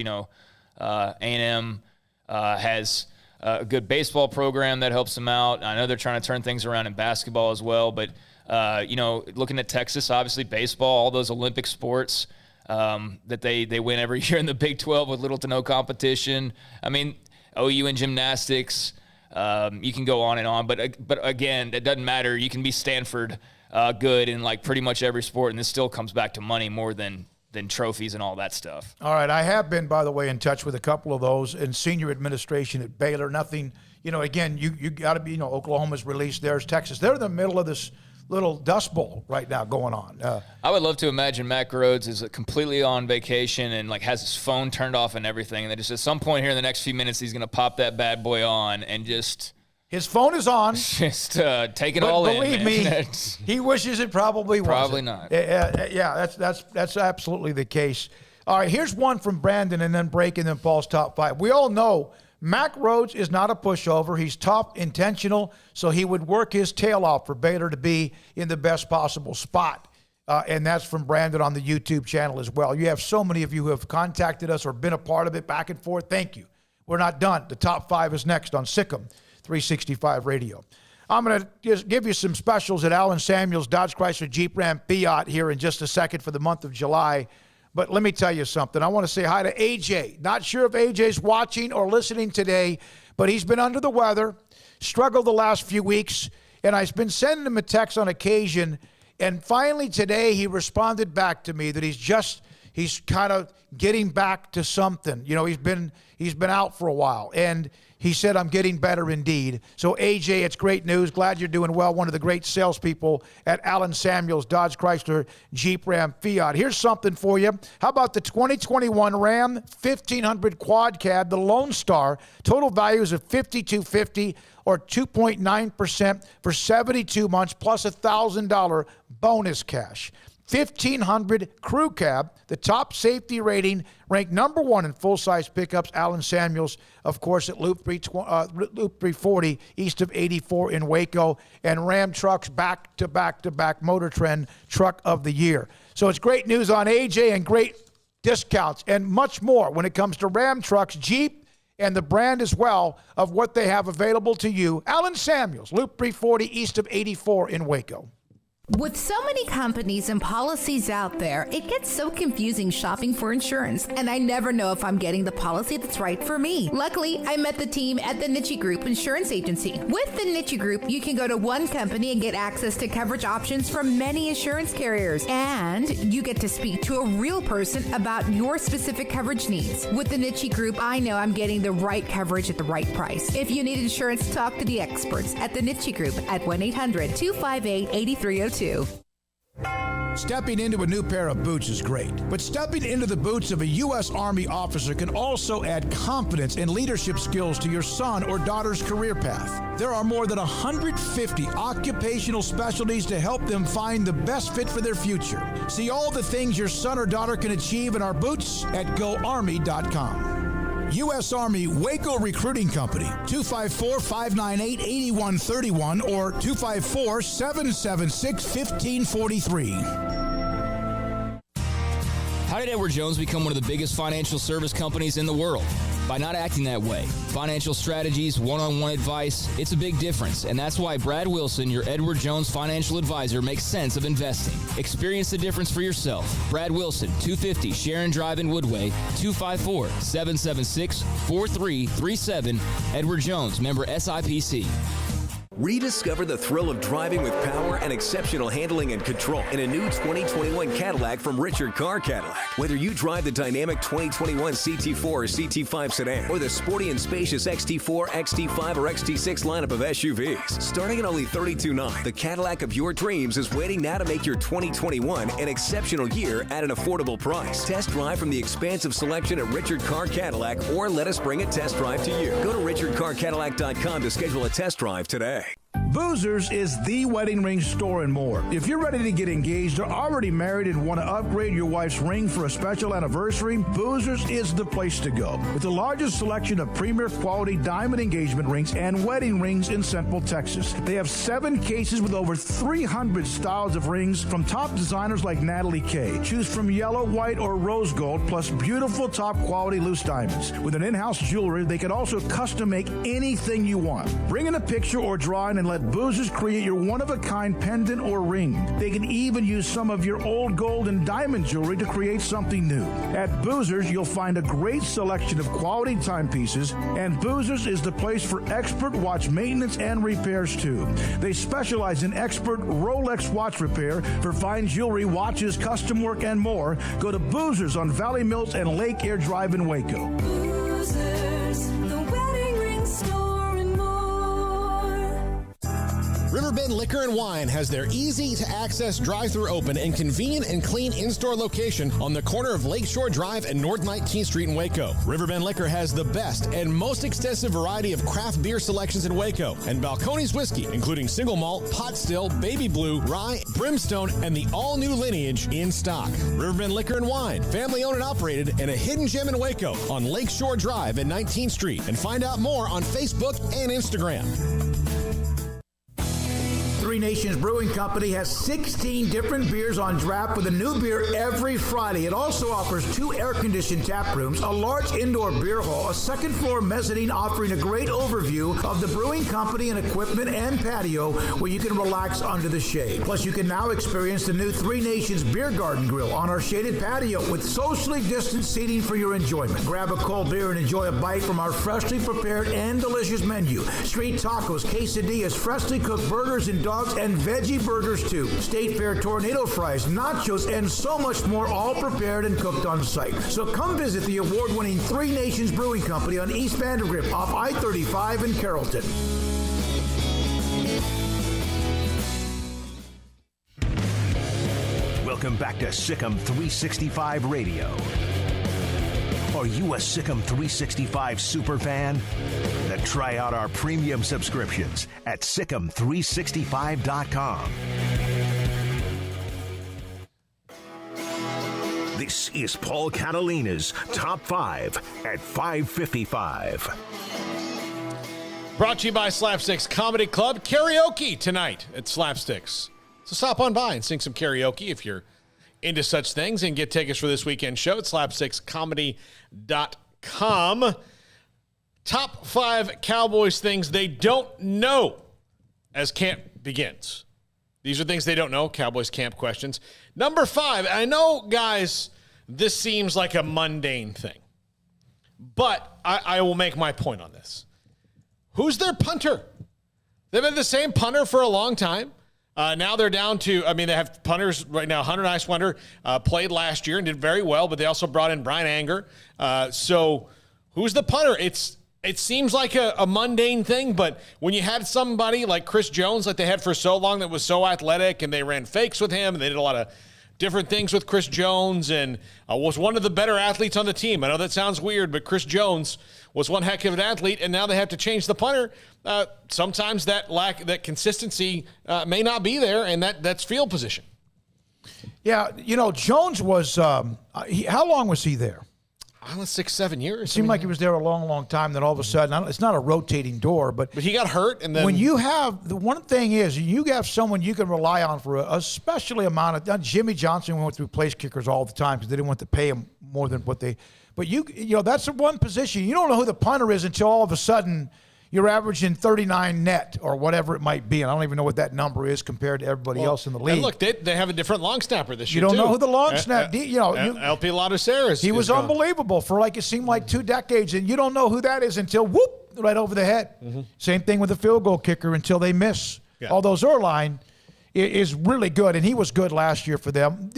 Speaker 5: A&M has a good baseball program that helps them out. I know they're trying to turn things around in basketball as well, but looking at Texas, obviously baseball, all those Olympic sports, that they win every year in the Big 12 with little to no competition. OU and gymnastics, you can go on and on, but again, it doesn't matter. You can be Stanford good in pretty much every sport, and this still comes back to money more than trophies and all that stuff.
Speaker 4: All right, I have been, by the way, in touch with a couple of those in senior administration at Baylor. Nothing, again, you got to be, Oklahoma's released theirs, Texas. They're in the middle of this little dust bowl right now going on.
Speaker 5: I would love to imagine Mac Rhodes is completely on vacation and has his phone turned off and everything. And then just at some point here in the next few minutes, he's going to pop that bad boy on and just.
Speaker 4: His phone is on.
Speaker 5: Just take it all in.
Speaker 4: Believe me, he wishes it probably wasn't.
Speaker 5: Probably not.
Speaker 4: Yeah, that's absolutely the case. All right, here's one from Brandon and then break and then Paul's top 5. We all know Mac Rhodes is not a pushover. He's tough, intentional, so he would work his tail off for Baylor to be in the best possible spot. And that's from Brandon on the YouTube channel as well. You have so many of you who have contacted us or been a part of it back and forth. Thank you. We're not done. The top 5 is next on SicEm365 Radio. I'm going to just give you some specials at Allen Samuels, Dodge Chrysler Jeep Ram Fiat here in just a second for the month of July. But let me tell you something. I want to say hi to AJ. Not sure if AJ's watching or listening today, but he's been under the weather, struggled the last few weeks, and I've been sending him a text on occasion. And finally today he responded back to me that he's he's kind of getting back to something. You know, he's been out for a while, and he said, I'm getting better indeed. So, AJ, it's great news. Glad you're doing well. One of the great salespeople at Allen Samuels, Dodge Chrysler, Jeep, Ram, Fiat. Here's something for you. How about the 2021 Ram 1500 Quad Cab, the Lone Star? Total values of $5,250 or 2.9% for 72 months plus $1,000 bonus cash. 1500 Crew Cab, the top safety rating, ranked number 1 in full-size pickups. Allen Samuels, of course, at Loop 340 east of 84 in Waco. And Ram Trucks back-to-back Motor Trend Truck of the Year. So it's great news on AJ and great discounts and much more when it comes to Ram Trucks, Jeep, and the brand as well of what they have available to you. Allen Samuels, Loop 340 east of 84 in Waco.
Speaker 16: With so many companies and policies out there, it gets so confusing shopping for insurance, and I never know if I'm getting the policy that's right for me. Luckily, I met the team at the Niche Group Insurance Agency. With the Niche Group, you can go to one company and get access to coverage options from many insurance carriers, and you get to speak to a real person about your specific coverage needs. With the Niche Group, I know I'm getting the right coverage at the right price. If you need insurance, talk to the experts at the Niche Group at 1-800-258-8302.
Speaker 8: Stepping into a new pair of boots is great, but stepping into the boots of a U.S. Army officer can also add confidence and leadership skills to your son or daughter's career path. There are more than 150 occupational specialties to help them find the best fit for their future. See all the things your son or daughter can achieve in our boots at GoArmy.com. U.S. Army Waco Recruiting Company, 254-598-8131 or 254-776-1543.
Speaker 20: How did Edward Jones become one of the biggest financial service companies in the world? By not acting that way. Financial strategies, one-on-one advice, it's a big difference. And that's why Brad Wilson, your Edward Jones financial advisor, makes sense of investing. Experience the difference for yourself. Brad Wilson, 250 Sharon Drive in Woodway, 254-776-4337. Edward Jones, member SIPC.
Speaker 22: Rediscover the thrill of driving with power and exceptional handling and control in a new 2021 Cadillac from Richard Car Cadillac. Whether you drive the dynamic 2021 CT4 or CT5 sedan or the sporty and spacious XT4, XT5, or XT6 lineup of SUVs, starting at only $32,900, the Cadillac of your dreams is waiting now to make your 2021 an exceptional year at an affordable price. Test drive from the expansive selection at Richard Car Cadillac or let us bring a test drive to you. Go to richardcarcadillac.com to schedule a test drive today.
Speaker 8: Boozers is the wedding ring store and more. If you're ready to get engaged or already married and want to upgrade your wife's ring for a special anniversary, Boozers is the place to go. With the largest selection of premier quality diamond engagement rings and wedding rings in Central Texas. They have 7 cases with over 300 styles of rings from top designers like Natalie Kay. Choose from yellow, white, or rose gold, plus beautiful top quality loose diamonds. With an in-house jewelry, they can also custom make anything you want. Bring in a picture or drawing and let Boozers create your one-of-a-kind pendant or ring. They can even use some of your old gold and diamond jewelry to create something new. At Boozers, you'll find a great selection of quality timepieces, and Boozers is the place for expert watch maintenance and repairs too. They specialize in expert Rolex watch repair for fine jewelry, watches, custom work, and more. Go to Boozers on Valley Mills and Lake Air Drive in Waco.
Speaker 23: Boozers, the wedding ring store and more.
Speaker 21: Riverbend Liquor and Wine has their easy-to-access drive-thru open and convenient and clean in-store location on the corner of Lakeshore Drive and North 19th Street in Waco. Riverbend Liquor has the best and most extensive variety of craft beer selections in Waco, and Balcones whiskey, including single malt, pot still, baby blue, rye, brimstone, and the all-new lineage in stock. Riverbend Liquor and Wine, family-owned and operated, and a hidden gem in Waco on Lakeshore Drive and 19th Street. And find out more on Facebook and Instagram.
Speaker 8: Three Nations Brewing Company has 16 different beers on draft with a new beer every Friday. It also offers 2 air-conditioned tap rooms, a large indoor beer hall, a second-floor mezzanine offering a great overview of the brewing company and equipment and patio where you can relax under the shade. Plus, you can now experience the new Three Nations Beer Garden Grill on our shaded patio with socially distanced seating for your enjoyment. Grab a cold beer and enjoy a bite from our freshly prepared and delicious menu. Street tacos, quesadillas, freshly cooked burgers, and dog salads, and veggie burgers too. State Fair tornado fries, nachos, and so much more, all prepared and cooked on site. So come visit the award-winning Three Nations Brewing Company on East Vandergrift off I-35 in Carrollton.
Speaker 3: Welcome back to SicEm365 Radio. Are you a SicEm365 superfan? Then try out our premium subscriptions at SicEm365.com. This is Paul Catalina's Top 5 at 5:55.
Speaker 6: Brought to you by Slapsticks Comedy Club. Karaoke tonight at Slapsticks. So stop on by and sing some karaoke if you're into such things, and get tickets for this weekend show at slapstickscomedy.com. Top 5 Cowboys things they don't know as camp begins. These are things they don't know, Cowboys camp questions. Number 5, I know, guys, this seems like a mundane thing, but I will make my point on this. Who's their punter? They've had the same punter for a long time. Now they're down to, they have punters right now. Hunter Nicewinder played last year and did very well, but they also brought in Brian Anger. So who's the punter? It seems like a mundane thing, but when you had somebody like Chris Jones, like they had for so long, that was so athletic, and they ran fakes with him, and they did a lot of different things with Chris Jones, and was one of the better athletes on the team. I know that sounds weird, but Chris Jones was one heck of an athlete, and now they have to change the punter. Sometimes that consistency may not be there, and that's field position.
Speaker 4: Yeah, Jones was, how long was he there?
Speaker 6: 6-7 years.
Speaker 4: It seemed like he was there a long, long time. Then all of a sudden, it's not a rotating door, but
Speaker 6: he got hurt. And then
Speaker 4: when you have, the one thing is, you have someone you can rely on for a especially amount of, Jimmy Johnson went through place kickers all the time because they didn't want to pay him more than what they, but that's the one position. You don't know who the punter is until all of a sudden you're averaging 39 net or whatever it might be. And I don't even know what that number is compared to everybody else in the league.
Speaker 6: And look, they have a different long snapper this year,
Speaker 4: You don't
Speaker 6: too.
Speaker 4: know who the long snap,
Speaker 6: LP Ladocera
Speaker 4: he was unbelievable for it seemed like 2 decades, and you don't know who that is until whoop, right over the head. Mm-hmm. Same thing with the field goal kicker until they miss. Yeah. Although Zerline is really good, and he was good last year for them.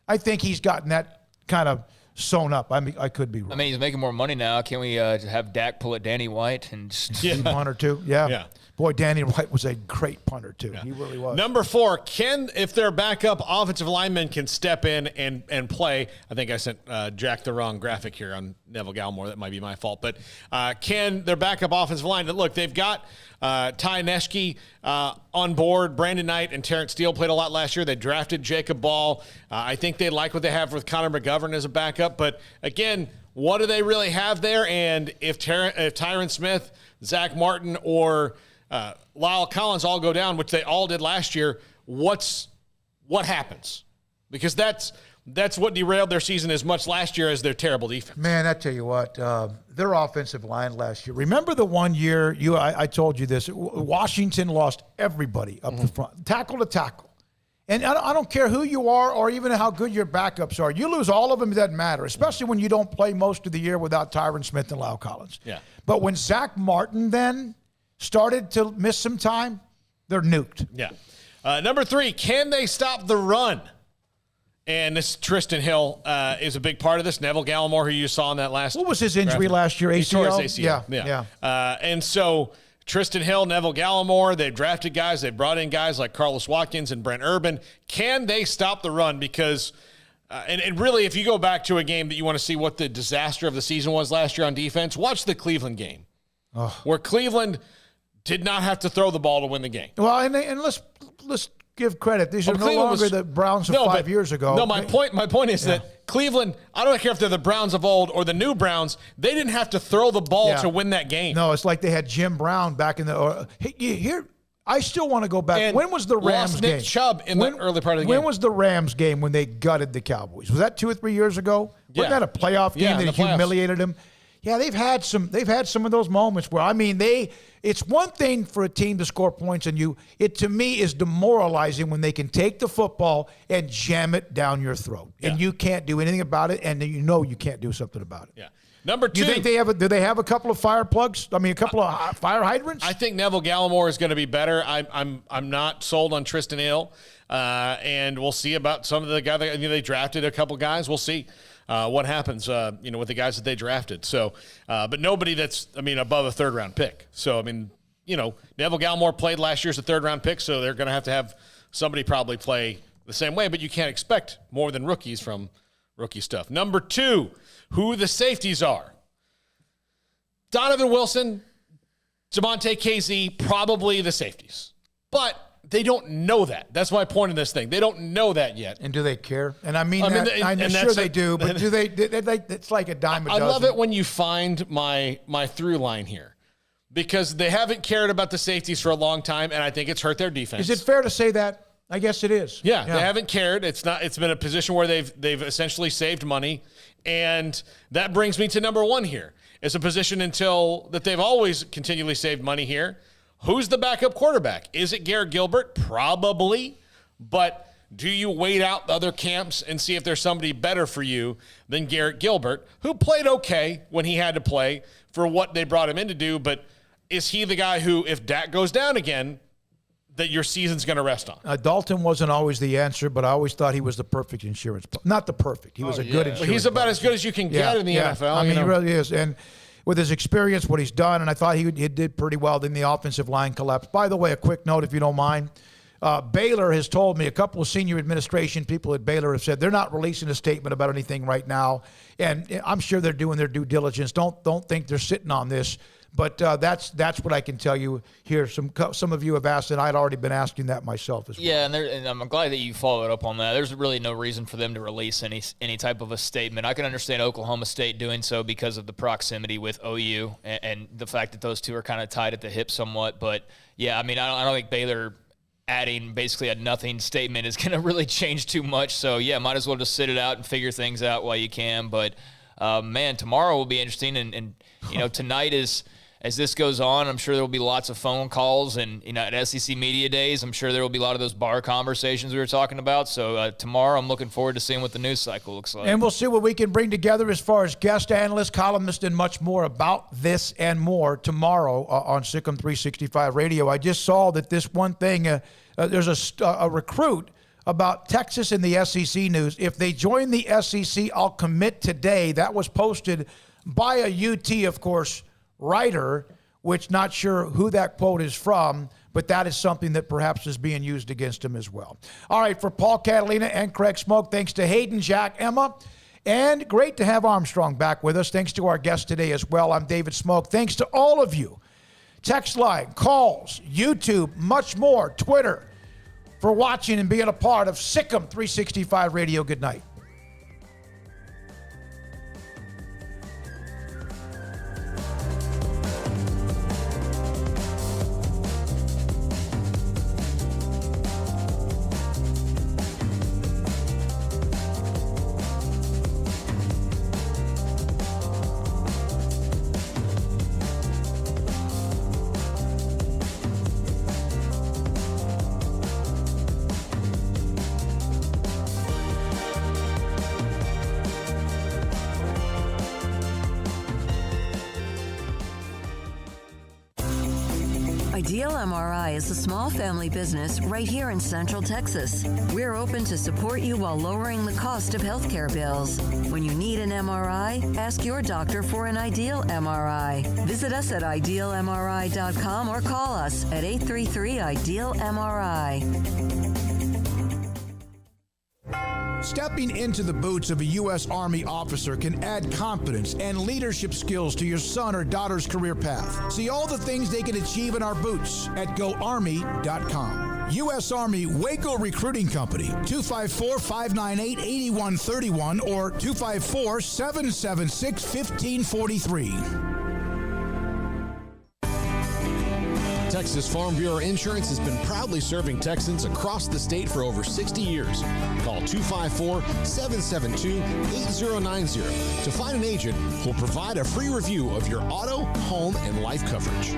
Speaker 4: I think he's gotten that kind of sewn up. I could be wrong.
Speaker 5: He's making more money now. Can we have Dak pull at Danny White and
Speaker 4: just punter too? Yeah. Boy, Danny White was a great punter too. Yeah. He really was.
Speaker 6: Number 4, if their backup offensive lineman can step in and play? I think I sent Jack the wrong graphic here on Neville Gallimore. That might be my fault. But can their backup offensive line? Look, they've got Ty Neshke on board. Brandon Knight and Terrence Steele played a lot last year. They drafted Jacob Ball. I think they like what they have with Connor McGovern as a backup. But again, what do they really have there? And if Tyron Smith, Zach Martin, or Lyle Collins all go down, which they all did last year, what happens? Because that's what derailed their season as much last year as their terrible defense.
Speaker 4: Man, I tell you what, their offensive line last year. Remember the one year I told you this? Washington lost everybody up the front, tackle to tackle. And I don't care who you are or even how good your backups are. You lose all of them, it doesn't matter, especially when you don't play most of the year without Tyron Smith and Lyle Collins.
Speaker 6: Yeah.
Speaker 4: But when Zach Martin then started to miss some time, they're nuked.
Speaker 6: Yeah. Number 3, can they stop the run? And this Tristan Hill is a big part of this. Neville Gallimore, who you saw in that last.
Speaker 4: What was his injury last year? ACL?
Speaker 6: He tore his ACL. Yeah. And so Tristan Hill, Neville Gallimore, they've drafted guys. They've brought in guys like Carlos Watkins and Brent Urban. Can they stop the run? Because, and really, if you go back to a game that you want to see what the disaster of the season was last year on defense, watch the Cleveland game, where Cleveland did not have to throw the ball to win the game.
Speaker 4: Well, and let's give credit. These are no longer the Browns of 5 years ago.
Speaker 6: No, my point is that Cleveland, I don't care if they're the Browns of old or the new Browns, they didn't have to throw the ball to win that game.
Speaker 4: No, it's like they had Jim Brown back in the here. I still want to go back. When was the Rams game?
Speaker 6: Nick Chubb in the early part of the game.
Speaker 4: When was the Rams game when they gutted the Cowboys? Was that 2 or 3 years ago? Wasn't that a playoff game that humiliated them? Yeah, they've had some of those moments where, it's one thing for a team to score points on you. It, to me, is demoralizing when they can take the football and jam it down your throat. And you can't do anything about it, and you know you can't do something about it.
Speaker 6: Yeah. Number 2.
Speaker 4: You think do they have a couple of fire plugs? I mean, a couple of fire hydrants?
Speaker 6: I think Neville Gallimore is going to be better. I'm not sold on Tristan Hill, and we'll see about some of the guys. They drafted a couple guys. We'll see what happens. With the guys that they drafted. So, but nobody that's above a 3rd round pick. So Neville Gallimore played last year as a 3rd round pick, so they're going to have somebody probably play the same way. But you can't expect more than rookies from rookie stuff. Number 2, who the safeties are. Donovan Wilson, Javonte KZ, probably the safeties. But they don't know that. That's my point in this thing. They don't know that yet.
Speaker 4: And do they care? And I'm sure they do, but do they it's like a dime a dozen.
Speaker 6: I love it when you find my through line here, because they haven't cared about the safeties for a long time, and I think it's hurt their defense.
Speaker 4: Is it fair to say that? I guess it is.
Speaker 6: Yeah, they haven't cared. It's been a position where they've essentially saved money, and that brings me to number 1 here. It's a position that they've always continually saved money here. Who's the backup quarterback? Is it Garrett Gilbert? Probably, but do you wait out the other camps and see if there's somebody better for you than Garrett Gilbert, who played okay when he had to play for what they brought him in to do, but is he the guy who, if Dak goes down again, that your season's going to rest on?
Speaker 4: Dalton wasn't always the answer, but I always thought he was the perfect insurance. Not the perfect. He was a good insurance.
Speaker 6: But he's about as good as you can get in the NFL.
Speaker 4: He really is. And with his experience, what he's done, and I thought he did pretty well in the offensive line collapse. By the way, a quick note, if you don't mind. Baylor has told me, a couple of senior administration people at Baylor have said they're not releasing a statement about anything right now. And I'm sure they're doing their due diligence. Don't think they're sitting on this. But that's what I can tell you here. Some of you have asked, and I'd already been asking that myself as well.
Speaker 5: Yeah, and I'm glad that you followed up on that. There's really no reason for them to release any type of a statement. I can understand Oklahoma State doing so because of the proximity with OU and the fact that those two are kind of tied at the hip somewhat. But, yeah, I don't think Baylor adding basically a nothing statement is going to really change too much. So, yeah, might as well just sit it out and figure things out while you can. But, man, tomorrow will be interesting. And tonight is – as this goes on, I'm sure there will be lots of phone calls, and at SEC Media Days, I'm sure there will be a lot of those bar conversations we were talking about. So tomorrow, I'm looking forward to seeing what the news cycle looks like.
Speaker 4: And we'll see what we can bring together as far as guest analysts, columnists, and much more about this and more tomorrow on SicEm365 Radio. I just saw that this one thing, there's a recruit about Texas in the SEC news. If they join the SEC, I'll commit today. That was posted by a UT, of course, writer, which not sure who that quote is from, but that is something that perhaps is being used against him as well. All right, for Paul, Catalina, and Craig Smoak, thanks to Hayden, Jack, Emma, and great to have Armstrong back with us. Thanks to our guest today as well. I'm David Smoak. Thanks to all of you. Text line, calls, YouTube, much more, Twitter, for watching and being a part of SicEm365 Radio. Good night.
Speaker 2: Ideal MRI is a small family business right here in Central Texas. We're open to support you while lowering the cost of healthcare bills. When you need an MRI, ask your doctor for an Ideal MRI. Visit us at idealmri.com or call us at 833-IDEAL-MRI.
Speaker 8: Stepping into the boots of a U.S. Army officer can add confidence and leadership skills to your son or daughter's career path. See all the things they can achieve in our boots at GoArmy.com. U.S. Army Waco Recruiting Company, 254-598-8131 or 254-776-1543.
Speaker 21: Texas Farm Bureau Insurance has been proudly serving Texans across the state for over 60 years. Call 254-772-8090 to find an agent who will provide a free review of your auto, home, and life coverage.